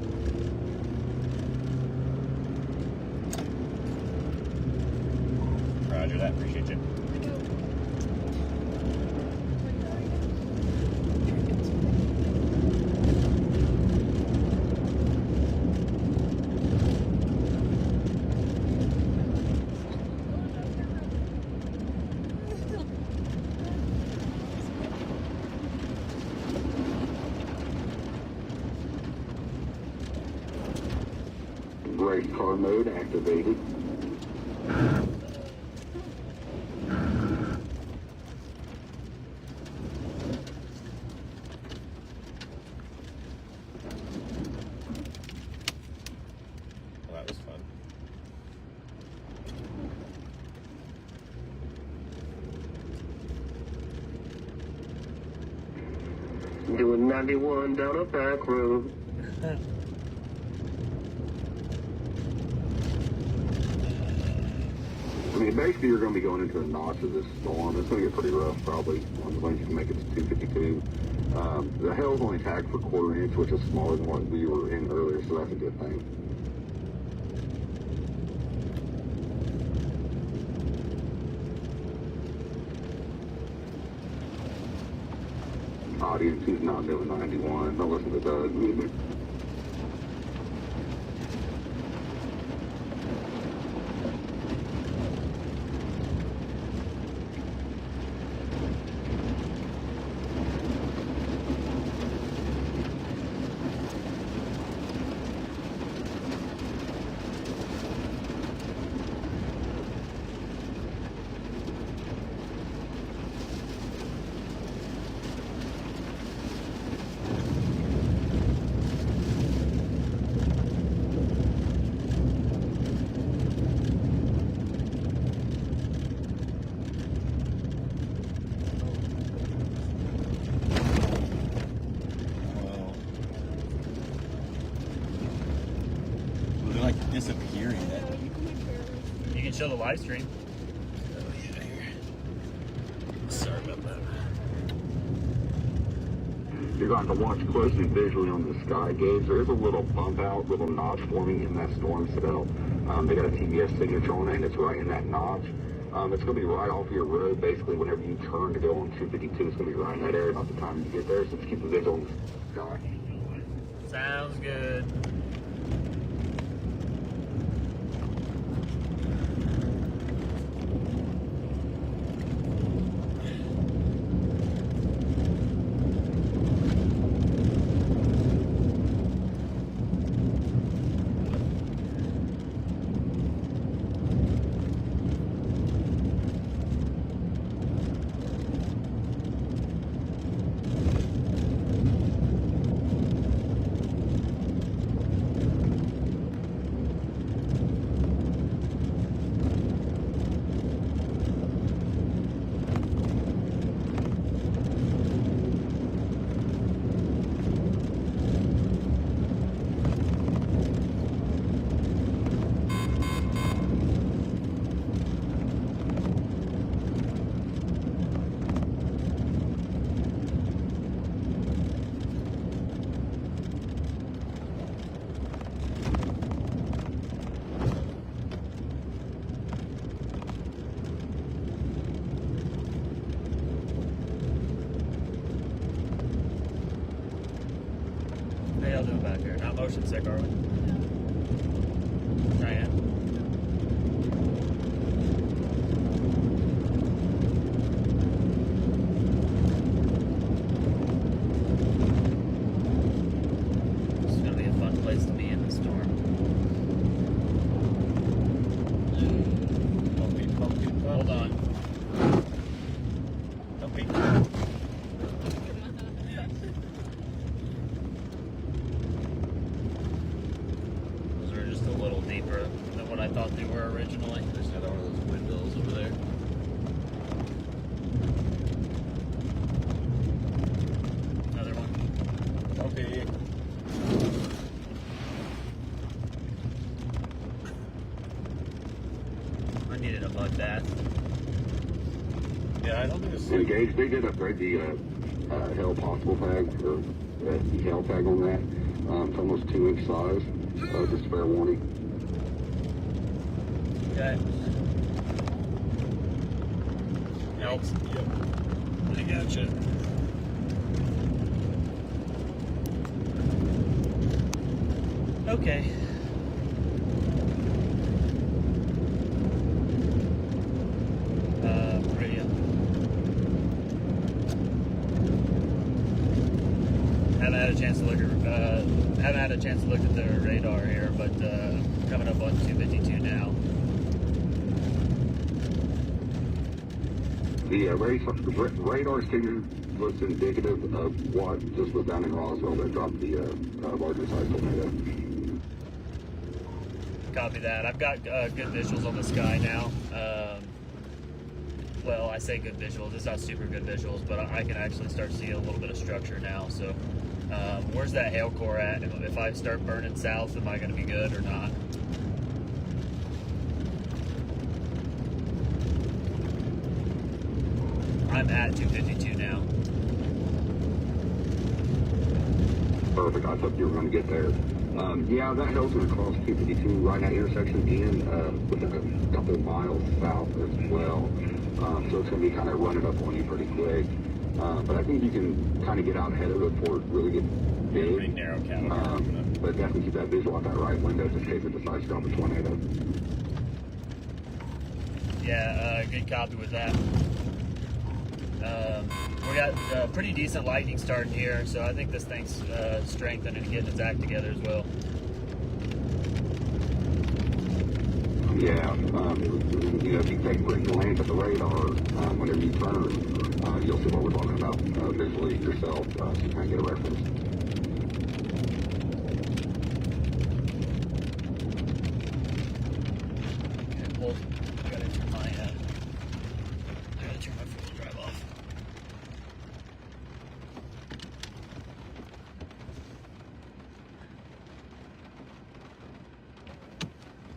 Speaker 3: Roger that. Appreciate you.
Speaker 4: Race car mode activated.
Speaker 3: Well, that was fun.
Speaker 5: Doing 91 down a back road.
Speaker 4: I mean, basically, you're going to be going into a notch of this storm. It's going to get pretty rough, probably, as long as you can make it to 252. The hail's only tagged for 1/4 inch, which is smaller than what we were in earlier, so that's a good thing. Audience who's not doing 91, don't listen to Doug.
Speaker 3: Well, they're like disappearing.
Speaker 1: You can show the live stream.
Speaker 3: Sorry about that.
Speaker 4: You're going to watch closely visually on the sky gauge. There is a little bump out, little notch forming in that storm cell. They got a TBS signature on it, and it's right in that notch. It's going to be right off your road. Basically, whenever you turn to go on 252, it's going to be right in that area about the time you get there. So just keep the visual on the sky.
Speaker 1: Sounds good. How y'all doing back here? Not motion sick, are we? Diane? This is gonna be a fun place to be in the storm. Hold on.
Speaker 3: Don't be.
Speaker 1: Those are just a little deeper than what I thought they were originally.
Speaker 6: There's another one of those windmills over there.
Speaker 1: Another one.
Speaker 3: Okay.
Speaker 1: I needed a mud bath.
Speaker 3: Yeah, I don't think it's.
Speaker 4: And Gage, they did upgrade the hail possible tag, or the hail tag on that. It's almost 2-inch size. Just a fair warning.
Speaker 1: Okay. Helps.
Speaker 3: Yep. I gotcha.
Speaker 1: Okay. Radio. Haven't had a chance to look at the radar here, but coming up on 252 now.
Speaker 4: The radar signal looks indicative of what just was down in Roswell that dropped the larger size tornado.
Speaker 1: Copy that. I've got good visuals on the sky now. Well, I say good visuals. It's not super good visuals, but I can actually start seeing a little bit of structure now. So, where's that hail core at? If I start burning south, am I going to be good or not? I'm at 252 now.
Speaker 4: Perfect. I thought you were going to get there. Yeah, that hill's going to cross 252 right at that intersection and within a couple of miles south as well. So it's going to be kind of running up on you pretty quick. But I think you can kind of get out ahead of it before it really gets big.
Speaker 3: Pretty narrow cattle.
Speaker 4: But definitely keep that visual out that right window just in case it decides to drop a tornado.
Speaker 1: Yeah, good copy with that. We got pretty decent lightning starting here, so I think this thing's strengthening and getting its act together as well.
Speaker 4: Yeah, you know, if you take a quick glance at the radar, whenever you turn, you'll see what we're talking about visually yourself, so you kind of get a reference.
Speaker 1: Okay, well, I gotta turn my four-wheel drive off.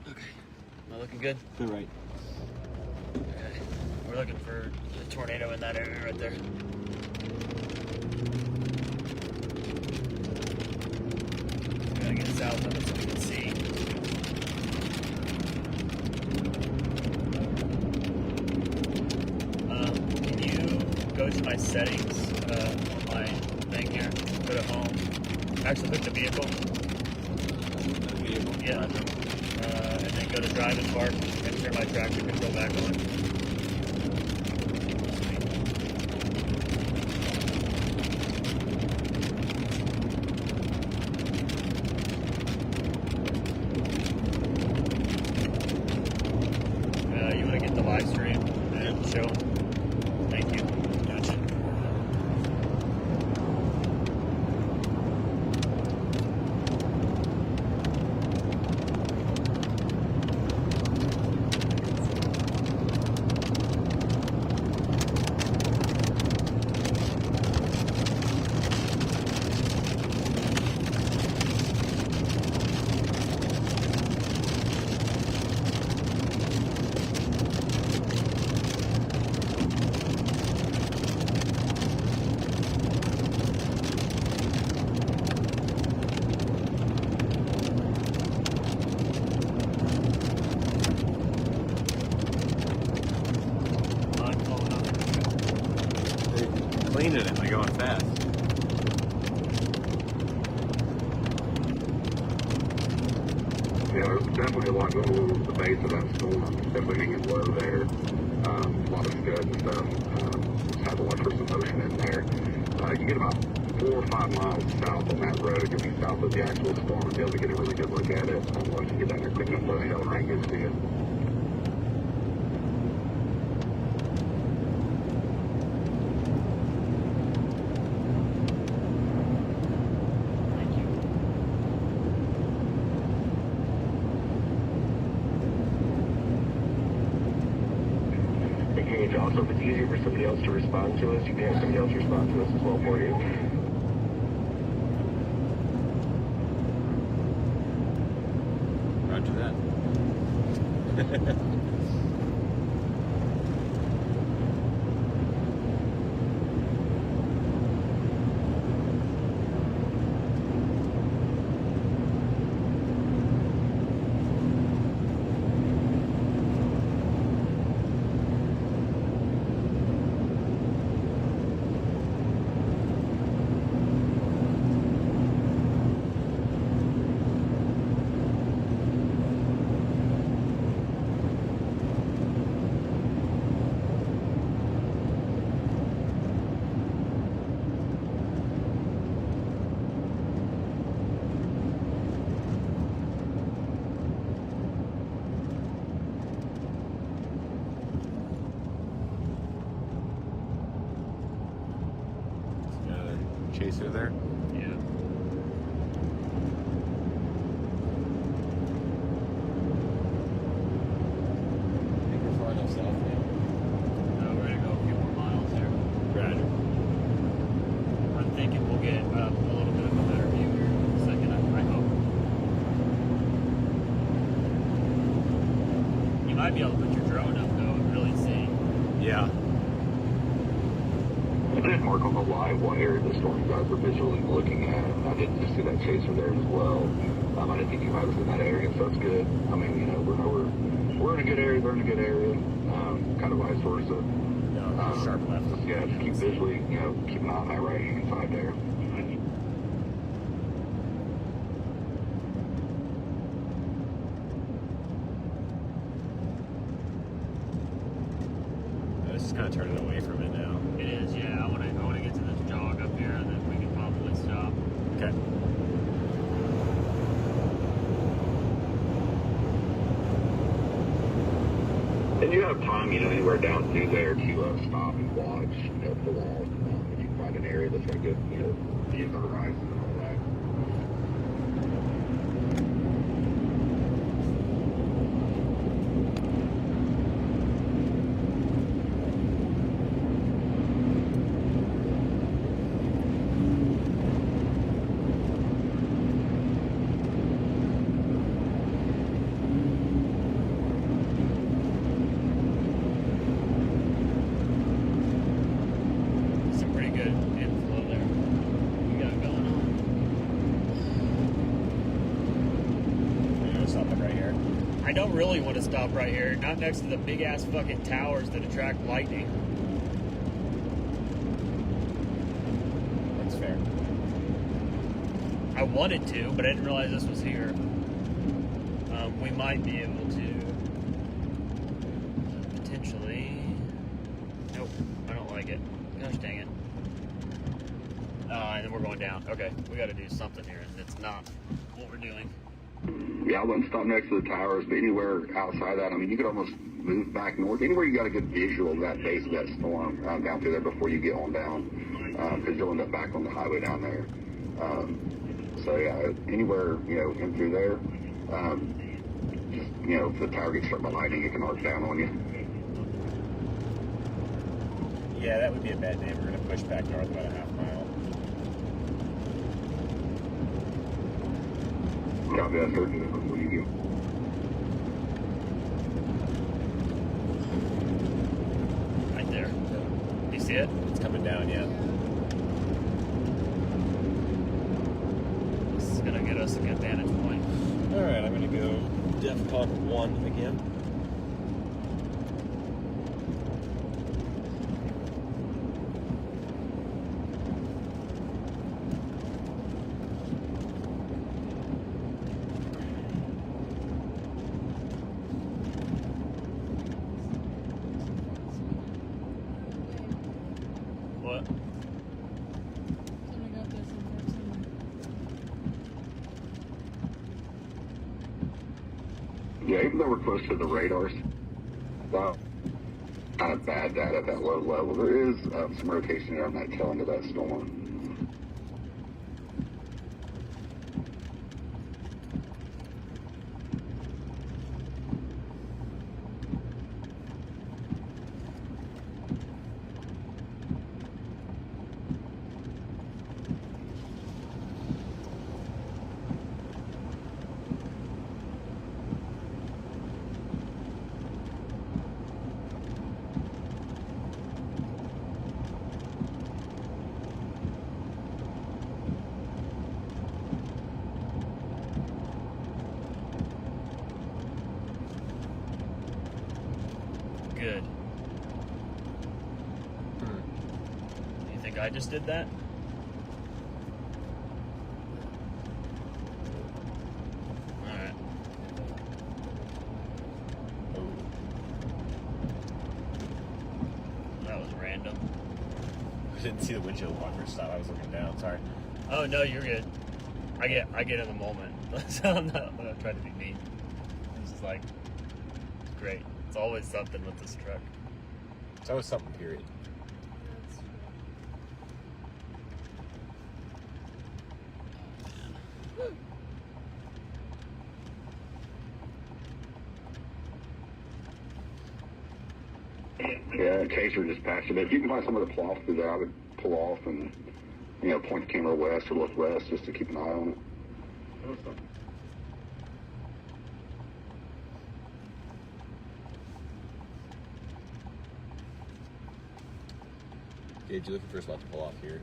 Speaker 1: Okay, am I looking good?
Speaker 3: You're right.
Speaker 1: Okay, we're looking for a tornado in that area right there. Gotta get south of it so we can see. go to my settings on my thing here. Go to home. Actually, pick the vehicle. Yeah. And then go to drive and park and turn my tractor control back on. You want to get the live stream and show them? Thank you. Gotcha.
Speaker 3: Cleaning it by going fast.
Speaker 4: Yeah, there's definitely a lot going on with the base of that storm. It's definitely hanging low there. A lot of scuds and stuff. Just have to watch for some motion in there. You get about 4 or 5 miles south on that road. You'll be south of the actual storm and be able to get a really good look at it. Once you get down there quick enough, those hell rain gets to you. Also, if it's easier for somebody else to respond to us, you can have somebody else respond to us as well for you.
Speaker 3: Roger that. Chaser there.
Speaker 1: Yeah.
Speaker 3: I think we're far enough south now.
Speaker 1: We're gonna go a few more miles here.
Speaker 3: Roger.
Speaker 1: I'm thinking we'll get a little bit of a better view here in a second. I hope. You might be able to put your drone up though and really see.
Speaker 3: Yeah.
Speaker 4: I did mark on the live what area the storm you guys were visually looking at. I did just see that chaser there as well. I didn't think you guys was in that area, so that's good. I mean, you know, we're in a good area, they're in a good area, kind of vice versa.
Speaker 3: No, sharp left.
Speaker 4: Yeah, just keep visually, you know, keep an eye on that right hand side there.
Speaker 3: This is kind of turning away from it now.
Speaker 1: It is, yeah. I want to get to this jog up here, and then we can probably stop.
Speaker 3: Okay.
Speaker 4: And you have time, you know, anywhere down through there to stop and watch, you know, the wall. If you find an area that's got good, you know, view of the horizon and all that.
Speaker 1: Some pretty good inflow there. We got going on.
Speaker 3: We're gonna stop it right here.
Speaker 1: I don't really want to stop right here. Not next to the big ass fucking towers that attract lightning. wanted to, but I didn't realize this was here. We might be able to potentially. Nope, I don't like it. Gosh dang it. And then we're going down. Okay, we got to do something here, and it's not what we're doing.
Speaker 4: Yeah, I wouldn't stop next to the towers, but anywhere outside that, I mean, you could almost move back north. Anywhere you got a good visual of that base of that storm down through there before you get on down, because you'll end up back on the highway down there. So yeah, anywhere, you know, in through there, just, you know, if the tower gets struck by lightning, it can arc down on you.
Speaker 3: Yeah, that would be a bad day. We're going to push back north about a half mile.
Speaker 4: Copy that, sir. Where you go?
Speaker 1: Right there. You see it?
Speaker 3: It's coming down, yeah.
Speaker 1: This is gonna get us a good vantage point.
Speaker 3: Alright, I'm going to go DEFCON 1 again.
Speaker 1: What?
Speaker 2: Somebody got this in person.
Speaker 4: Yeah, even though we're close to the radars, well, kind of bad data at that low level. There is some rotation there on that tail end of that storm.
Speaker 1: Good. You think I just did that? Alright. That was random.
Speaker 3: I didn't see the windshield wipers stop. I was looking down. Sorry.
Speaker 1: Oh no, you're good. I get in the moment. So I'm not trying to be mean. It's just like, it's great. It's always something with this truck.
Speaker 3: It's always something, period.
Speaker 2: That's true.
Speaker 4: Yeah, Chaser just passed it. If you can find some of the cloth through there, I would pull off and, you know, point the camera west or look west just to keep an eye on it.
Speaker 3: Gage, you looking for a spot to pull off here?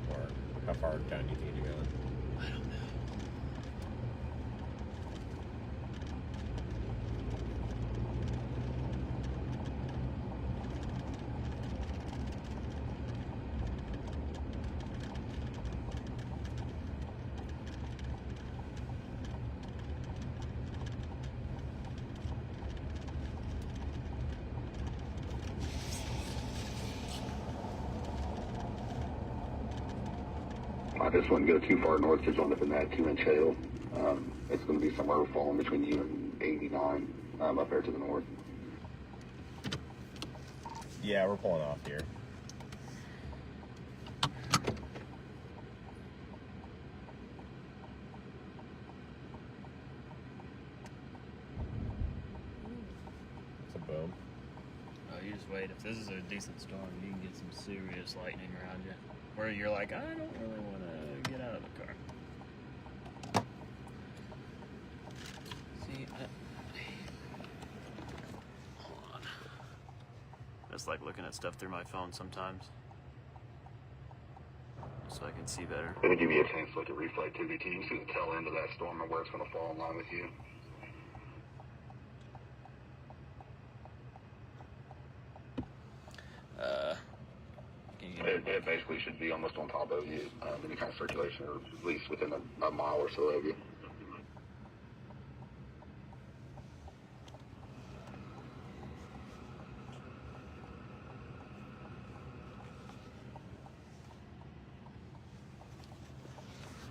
Speaker 3: Or how far down do you think you're going?
Speaker 1: I don't know.
Speaker 4: I just wouldn't go too far north because you'll end up in that 2-inch hail. It's going to be somewhere falling between you and 89 up there to the north.
Speaker 3: Yeah, we're pulling off here. It's a boom.
Speaker 1: Oh, you just wait. If this is a decent storm, you can get some serious lightning around you. Where you're like, I don't really want to get out of the car. See, hold on. Just like looking at stuff through my phone sometimes. So I can see better.
Speaker 4: It'll give you a chance to look at reflight too. You can see the tail end of that storm and where it's going to fall in line with you.
Speaker 1: Can you
Speaker 4: It basically basically should be almost on top of you, any kind of circulation, or at least within a mile or so of you.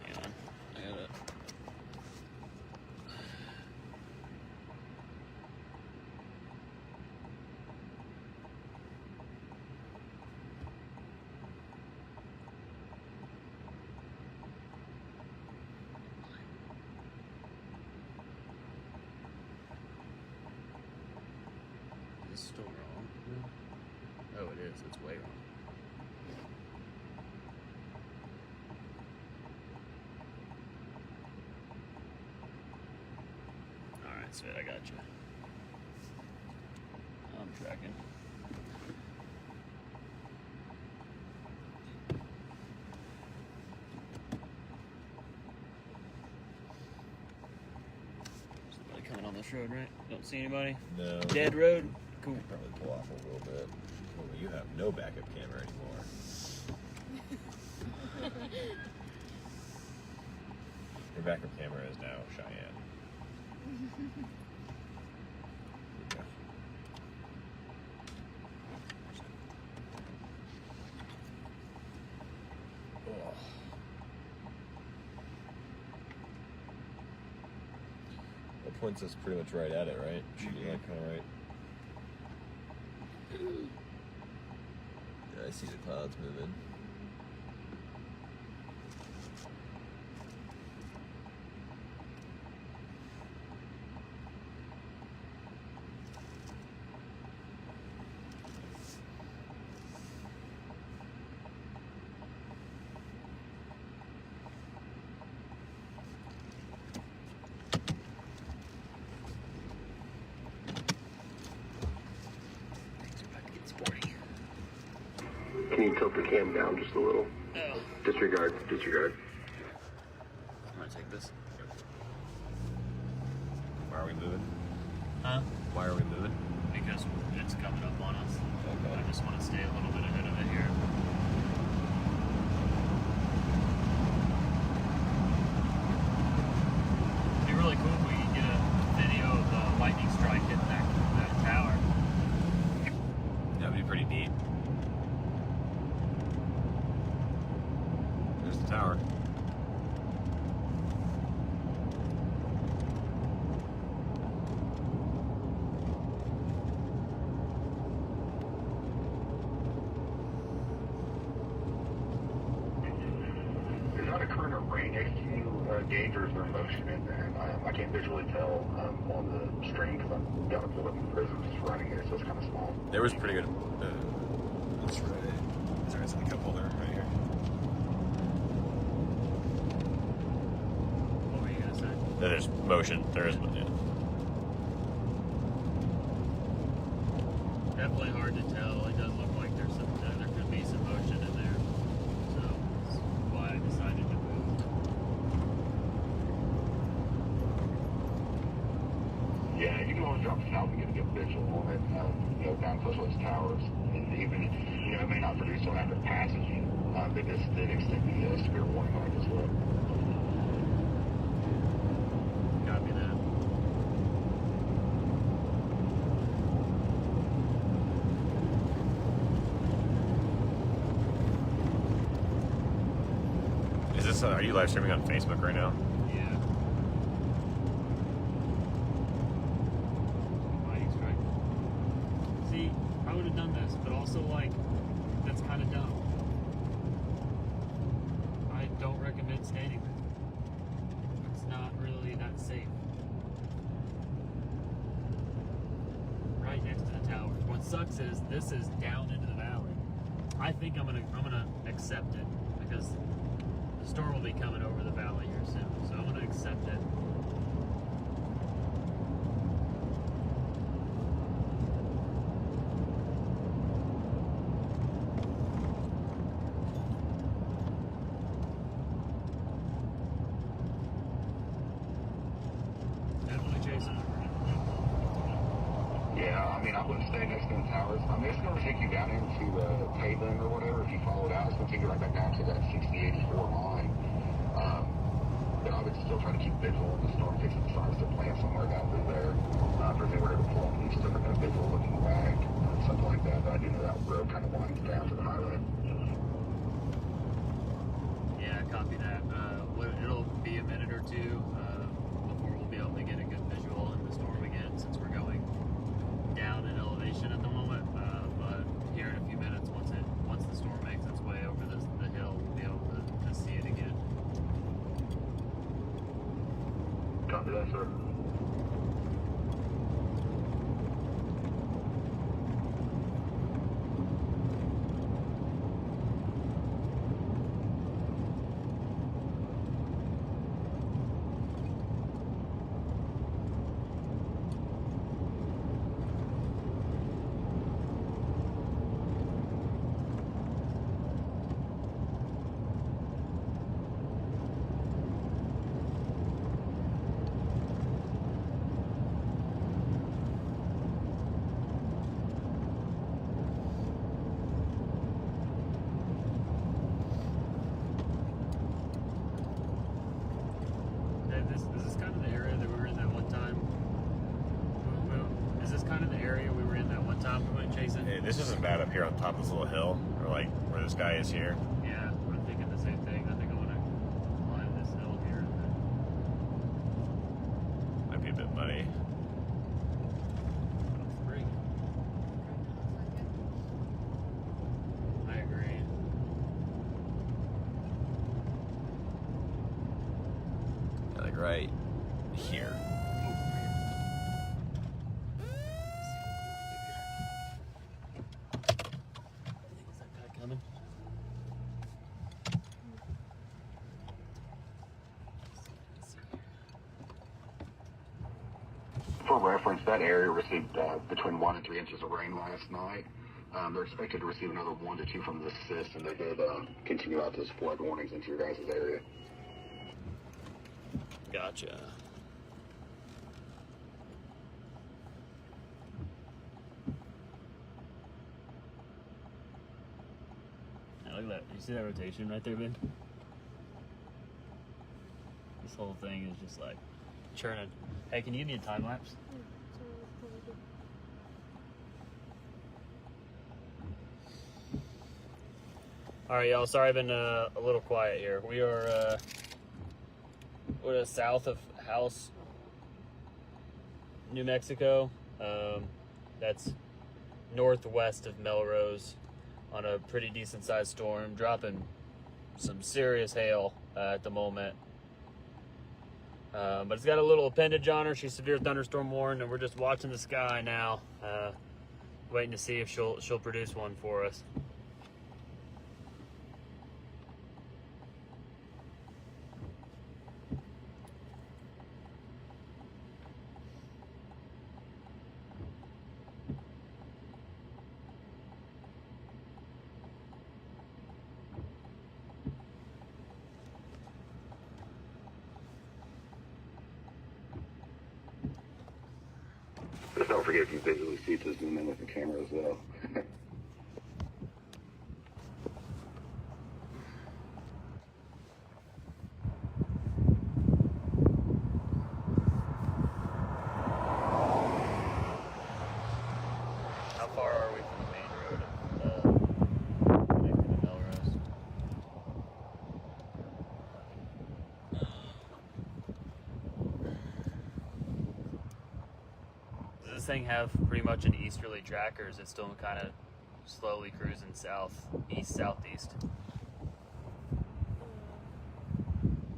Speaker 1: Hang on. I got it. Is this still wrong? Oh, it is. It's way wrong. Alright, sweet, I got you. I'm tracking. Somebody coming on this road, right? Don't see anybody?
Speaker 3: No.
Speaker 1: Dead road? Cool.
Speaker 3: Probably pull off a little bit. Oh, you have no backup camera anymore. Your backup camera is now Cheyenne. Okay. Oh. That points us pretty much right at it, right? Should be like kind of right. Yeah, I see the clouds moving.
Speaker 1: Things are about to get sporty.
Speaker 5: Can you tilt the cam down just a little?
Speaker 1: Oh.
Speaker 5: Disregard. Disregard.
Speaker 1: I'm gonna take this.
Speaker 3: Why are we moving?
Speaker 1: Huh?
Speaker 3: Why are we moving?
Speaker 1: Because it's coming up on us.
Speaker 3: Okay.
Speaker 1: I just want to stay a little bit ahead of it here. It'd be really cool if we could get a video of the lightning strike hitting that tower.
Speaker 3: That would be pretty neat. There's the tower.
Speaker 4: There's not a current of rain next to you, Gage, or is there motion in there? I can't visually tell on the stream because I've got a pull up in the prism just running here, so it's kind of small.
Speaker 3: There was pretty good. That's right. There's a couple there right here.
Speaker 1: What were you gonna say?
Speaker 3: There's motion. There is, yeah.
Speaker 1: Definitely hard to tell. It does look like there could be some motion in there. So that's why I decided to move.
Speaker 4: Yeah, you can always drop south and get a good visual on it, down close to those towers. And even if, it may not produce one after it passes you, they just did extend the severe warning light as well.
Speaker 1: Copy that.
Speaker 3: Is this? Are you live streaming on Facebook right now?
Speaker 1: Yeah. Lightning strike. See, I would have done this, but also that's kind of dumb. I don't recommend standing there. It's not really that safe. Right next to the tower. What sucks is this is down into the valley. I think I'm gonna accept it because the storm will be coming over the valley here soon, so I'm gonna accept it.
Speaker 4: Yeah, I mean, I wouldn't stay next to the towers. I mean, it's going to take you down into Haven or whatever. If you follow it out, it's going to take you right back down to that 6084 line. But I would still try to keep visual in the storm in case it decides to plant somewhere down through there. If they were to pull up east, different kind of visual looking back, something like that. But I do know that road kind of winds down to the highway.
Speaker 1: Yeah, copy that. It'll be a minute or two before we'll be able to get a good visual in the storm again, since we're going down in elevation at the moment. But here in a few minutes, once the storm makes its way over the hill, we'll be able to see it again.
Speaker 4: Copy that, sir.
Speaker 1: Is this kind of the area that we were in that one time? Is this kind of the area we were in that one time we went chasing?
Speaker 3: Hey, this isn't bad up here on top of this little hill, or like where this guy is here.
Speaker 1: Yeah, we're thinking the same thing. I think I want to climb this hill here.
Speaker 3: Might be a bit muddy.
Speaker 1: Spring. I agree.
Speaker 3: Like right here.
Speaker 1: Is that guy coming?
Speaker 4: For reference, that area received between 1 and 3 inches of rain last night. They're expected to receive another 1 to 2 from the assist, and they did continue out those flood warnings into your guys' area.
Speaker 1: Gotcha. Look at that. You see that rotation right there, Ben? This whole thing is just like churning. Hey, can you give me a time lapse? All right, y'all. Sorry, I've been a little quiet here. We are we're south of House, New Mexico. That's northwest of Melrose, on a pretty decent sized storm, dropping some serious hail at the moment. But it's got a little appendage on her. She's severe thunderstorm warned, and we're just watching the sky now, waiting to see if she'll produce one for us.
Speaker 4: Just don't forget if you visually see to zoom in with the camera as well.
Speaker 1: How far are we from the main road connected to Melrose? Does this thing have pretty much an easterly track, or is it still kind of slowly cruising southeast?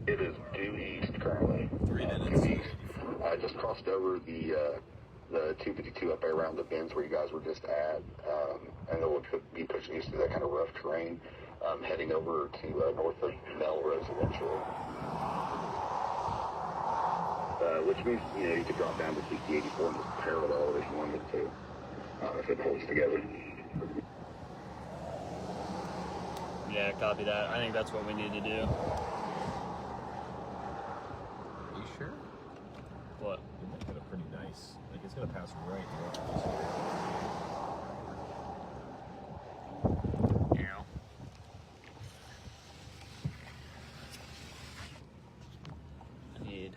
Speaker 4: It is due east currently.
Speaker 3: 3 minutes.
Speaker 4: Due east. I just crossed over the 252 up there around the bends where you guys were just at, and then we'll be pushing east through that kind of rough terrain, heading over to north of Melrose eventually. Which means, you could drop down to 6084 and just parallel if you wanted to, if it holds together.
Speaker 1: Yeah, copy that. I think that's what we need to do.
Speaker 6: You sure?
Speaker 1: What?
Speaker 6: You're not gonna
Speaker 3: pretty nice. Like it's gonna pass right through.
Speaker 1: Ow. I need.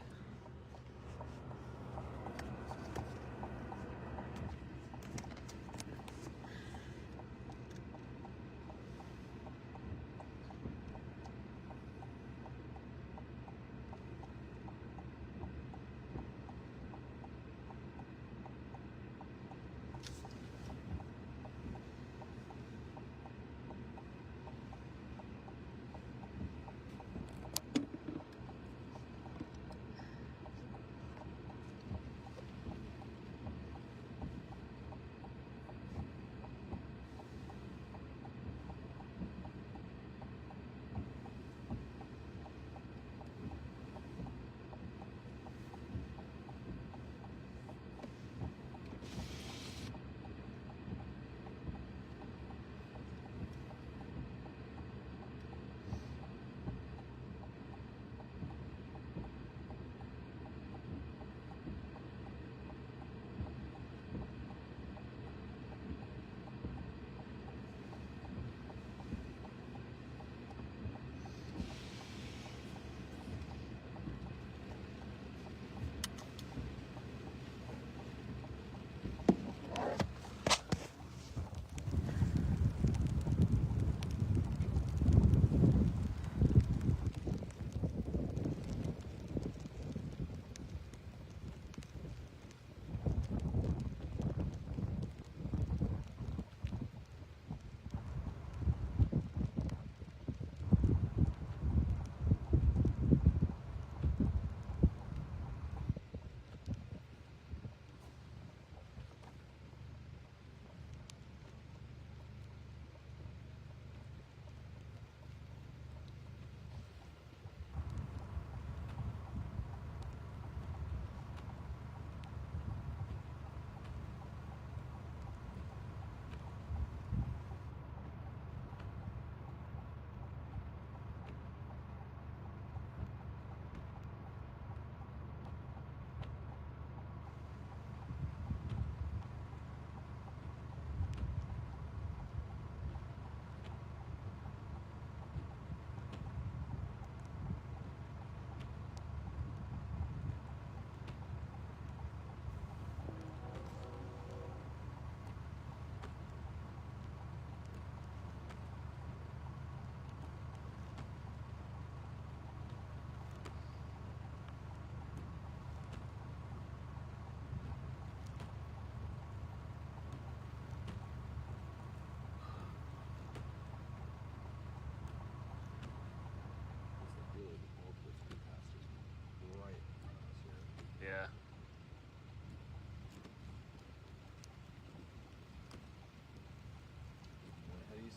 Speaker 1: Yeah.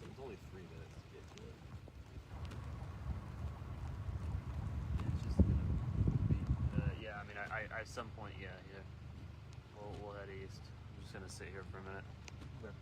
Speaker 3: It's only 3 minutes to get to it.
Speaker 1: It's just gonna be. Yeah. I mean, I at some point, yeah. We'll head east. I'm just gonna sit here for a minute.
Speaker 3: Okay.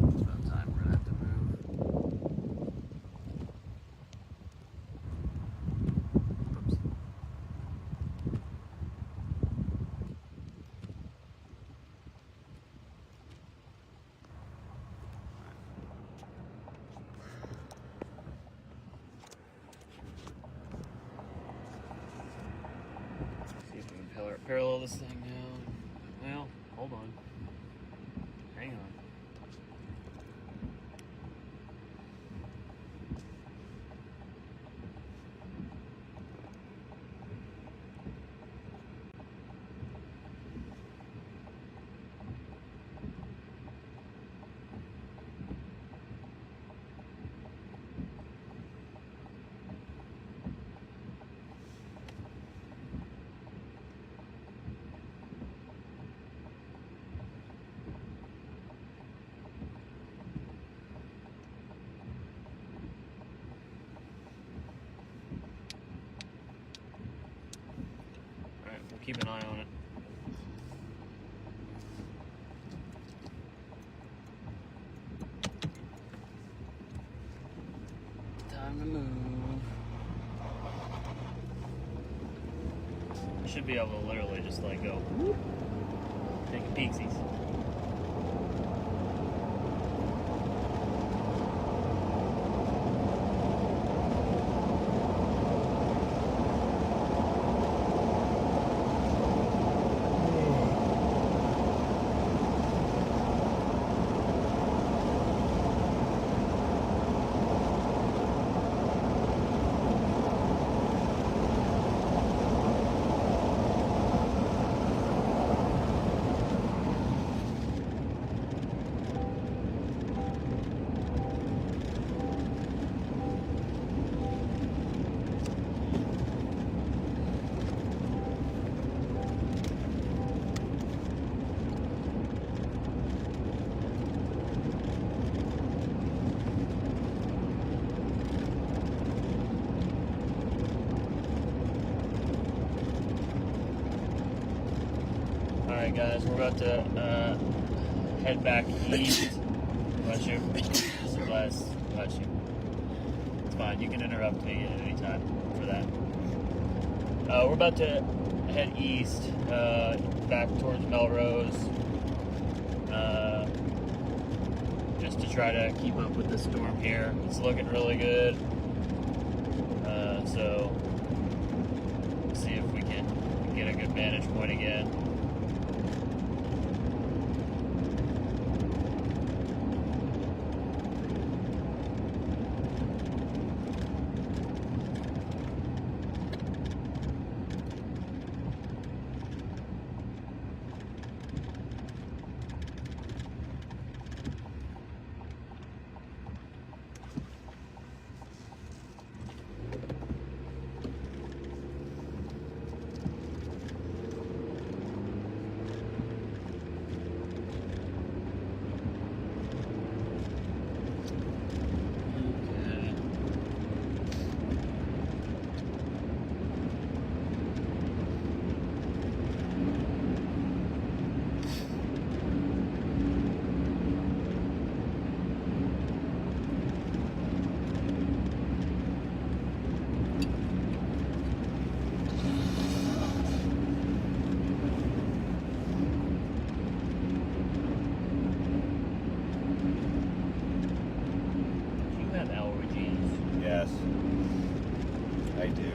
Speaker 1: It's about time we're gonna have to move. Oops. See if we can parallel this thing down. Well, hold on. keep an eye on it. Time to move. I should be able to literally just like go whoop, take a peeksies. Alright guys, we're about to head back east. Bless you. Bless you. It's fine, you can interrupt me at any time for that. We're about to head east, back towards Melrose, just to try to keep up with the storm here. It's looking really good, so see if we can get a good vantage point again.
Speaker 3: Yes, I do.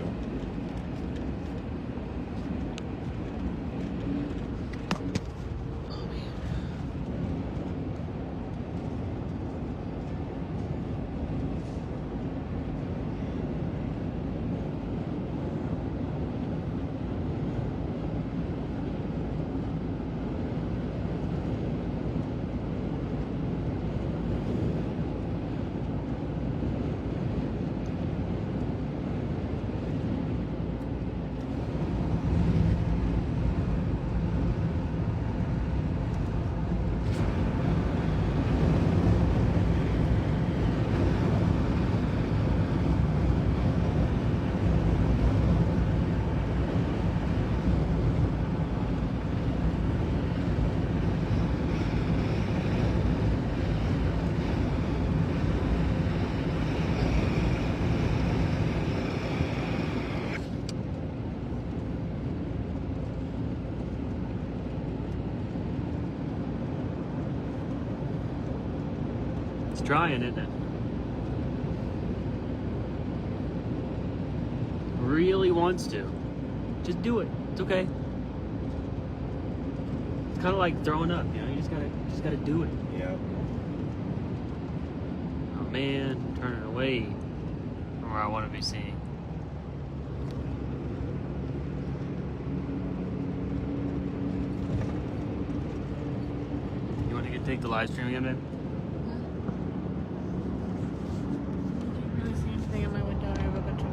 Speaker 1: It's trying, isn't it? Really wants to. Just do it. It's okay. It's kind of like throwing up, you know. You just gotta do it.
Speaker 3: Yeah.
Speaker 1: Oh man, turning away from where I want to be seen. You want to take the live stream again, babe?
Speaker 2: Can't really see anything in my window. I have a bunch of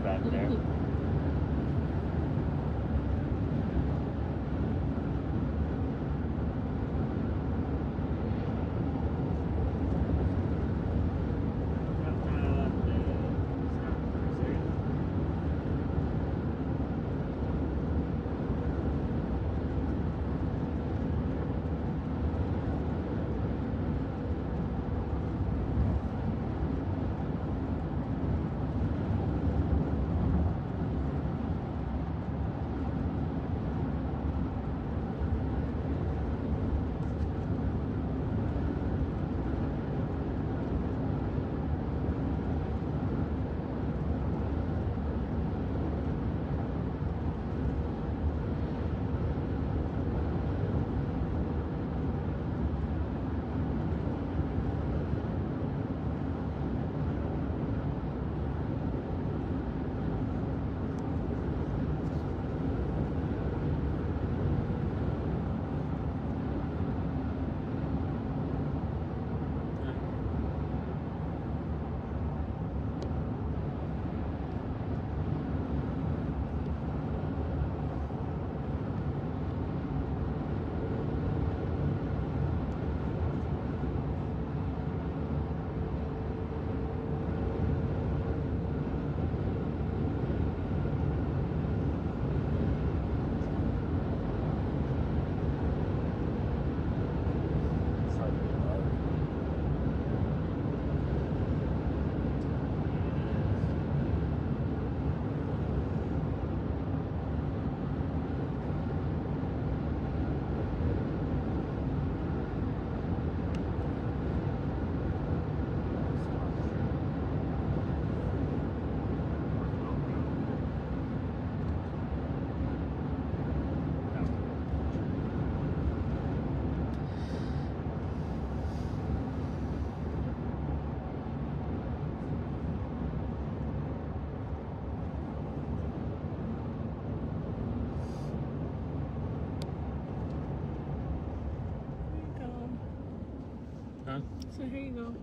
Speaker 1: back there. Huh?
Speaker 2: So here you go.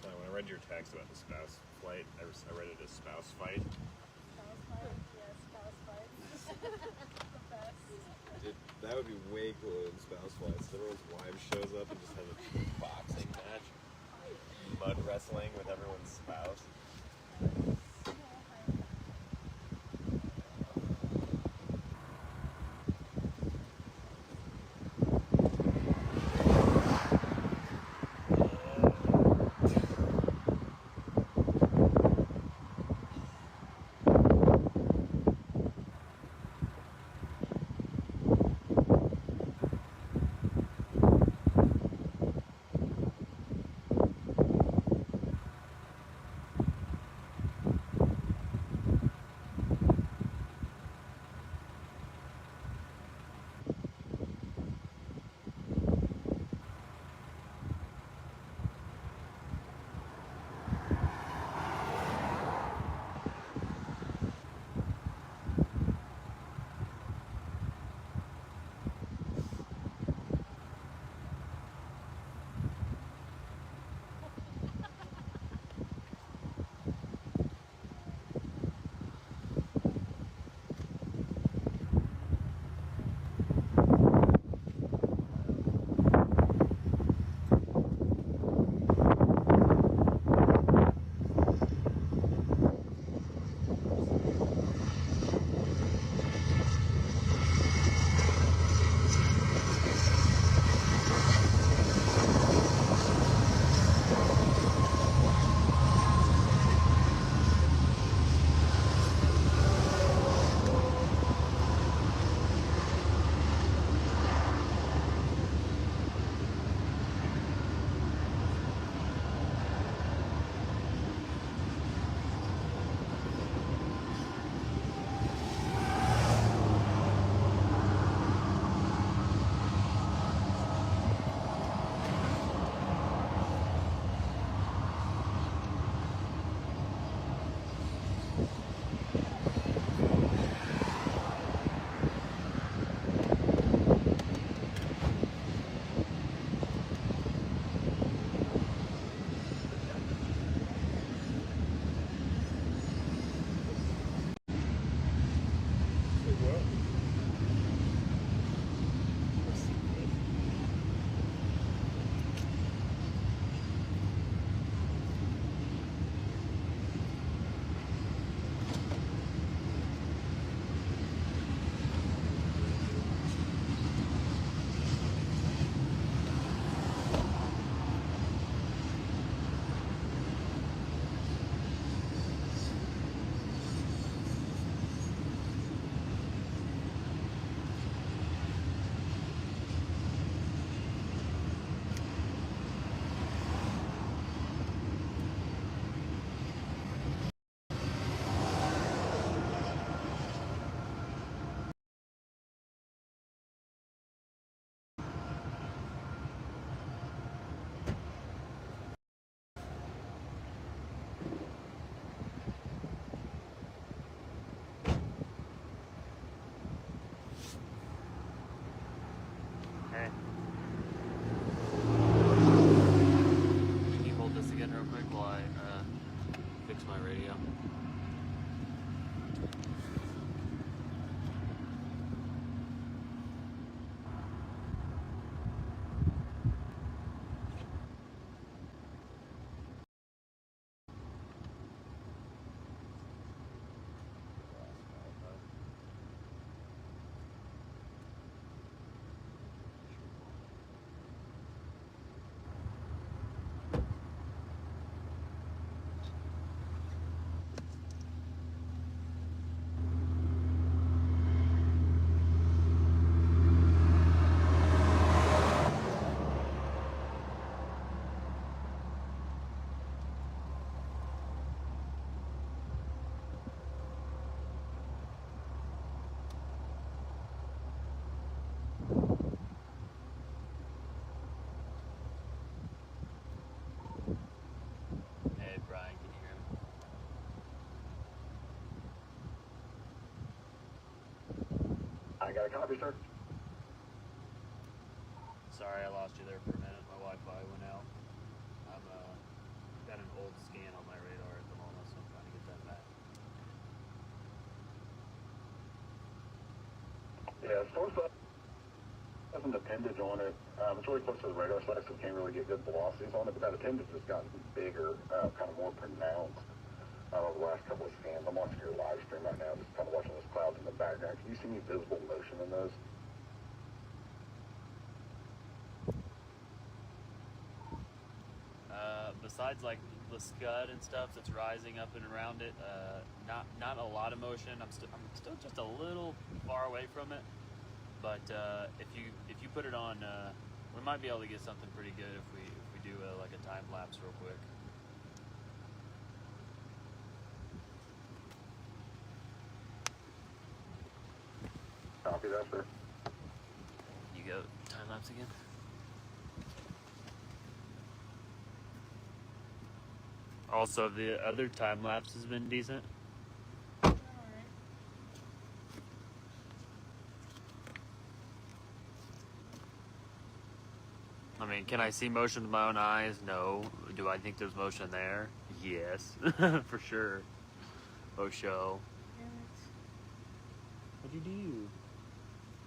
Speaker 3: When I read your text about the spouse flight, I read it as spouse fight.
Speaker 2: Spouse fight? Yes, spouse fight. The best.
Speaker 3: That would be way cooler than spouse fights. Everyone's wife shows up and just has a boxing match, mud wrestling with everyone's spouse.
Speaker 6: while I fix my radio. Hey Brian, can you hear me?
Speaker 4: I got a copy, sir.
Speaker 1: Sorry, I lost you there for a minute. My Wi-Fi went out. I'm got an old scan on my radar at the moment, so I'm trying to get that back.
Speaker 4: Yeah, storm has an appendage on it. It's really close to the radar side, so we can't really get good velocities on it, but that appendage has gotten bigger, kind of more pronounced over the last couple of scans. I'm watching your live stream right now, just kind of watching those clouds in the background. Can you see any visible motion in those?
Speaker 1: Besides like the scud and stuff that's rising up and around it, not a lot of motion. I'm still just a little far away from it. But if you put it on, we might be able to get something pretty good if we do like a time lapse real quick.
Speaker 4: Copy that, sir.
Speaker 1: You go time lapse again. Also, the other time lapse has been decent.
Speaker 2: Alright.
Speaker 1: I mean, can I see motion with my own eyes? No. Do I think there's motion there? Yes, for sure. Oh, show.
Speaker 2: Damn it.
Speaker 1: What'd you do?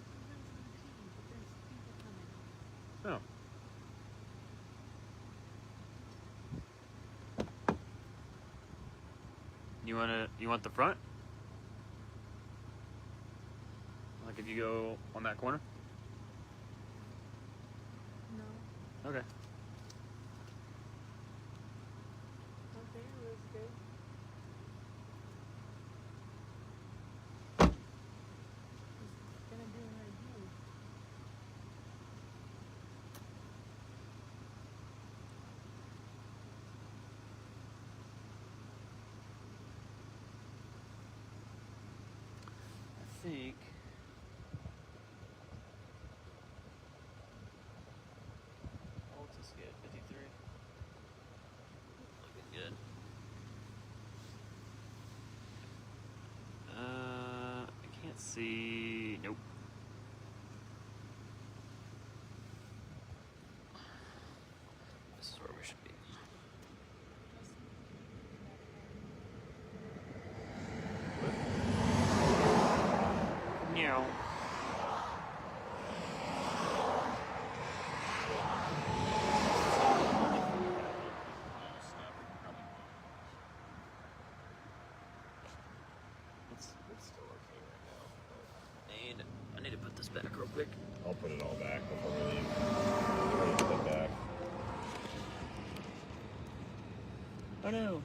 Speaker 2: Sometimes on TV, but there's people coming.
Speaker 1: Oh. You want the front? Like if you go on that corner?
Speaker 2: No.
Speaker 1: Okay.
Speaker 2: Okay, that's good. It's gonna do an idea.
Speaker 1: I think. What's this get? 53? Looking good. I can't see. Nope. This is where we should be. Meow. It's still okay right now. I need to put this back real quick.
Speaker 3: I'll put it all back before we leave. Ready to put it back.
Speaker 1: Oh no.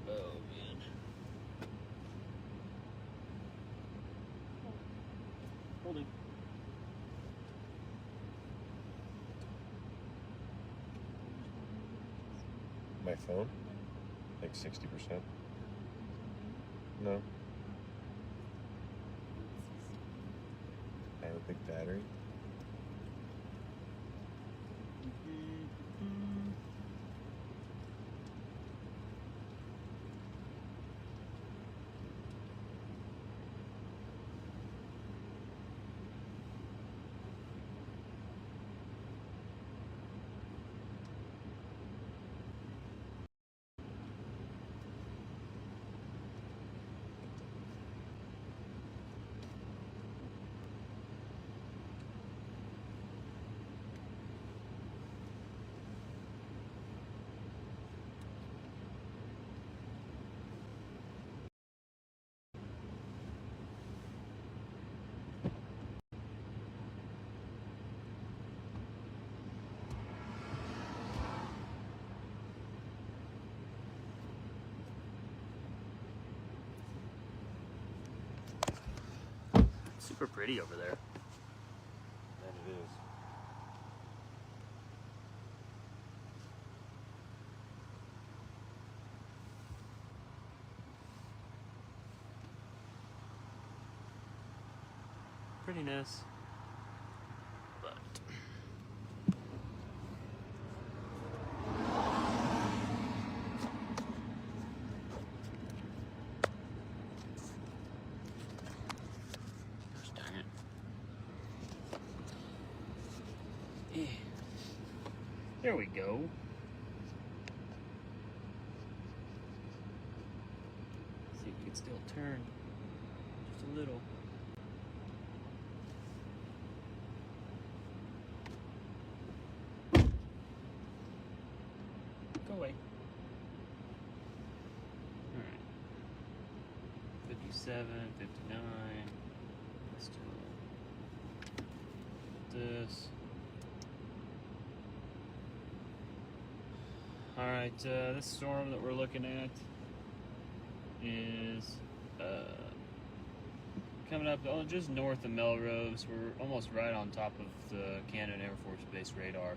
Speaker 1: Oh man. Holding.
Speaker 3: My phone? Like 60%? No. I have a big battery.
Speaker 1: super pretty over there.
Speaker 3: And it is.
Speaker 1: Prettiness. But gosh dang it. Eh. There we go. See if we can still turn just a little. Go away. Alright. 57, 59. Let's do this. Alright, this storm that we're looking at is coming up just north of Melrose. We're almost right on top of the Cannon Air Force Base radar.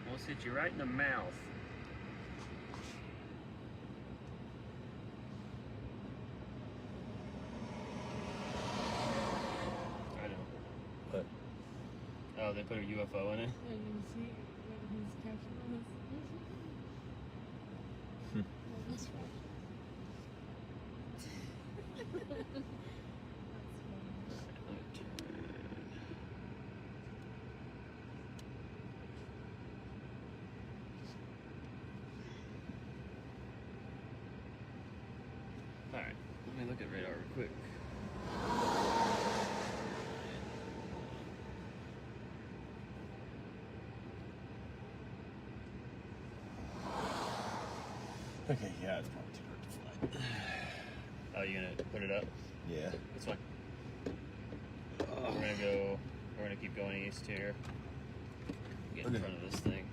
Speaker 1: Almost hit you right in the mouth. I know.
Speaker 3: But
Speaker 1: Oh, they put a UFO in it?
Speaker 2: Yeah, you can see what he's catching us. That's right. That's funny.
Speaker 1: Alright, let me look at radar real quick.
Speaker 3: okay, yeah, it's probably too hard to fly.
Speaker 1: Oh, you gonna put it up?
Speaker 3: Yeah.
Speaker 1: That's fine. We're gonna keep going east here. Get in
Speaker 3: Okay.
Speaker 1: front of this thing.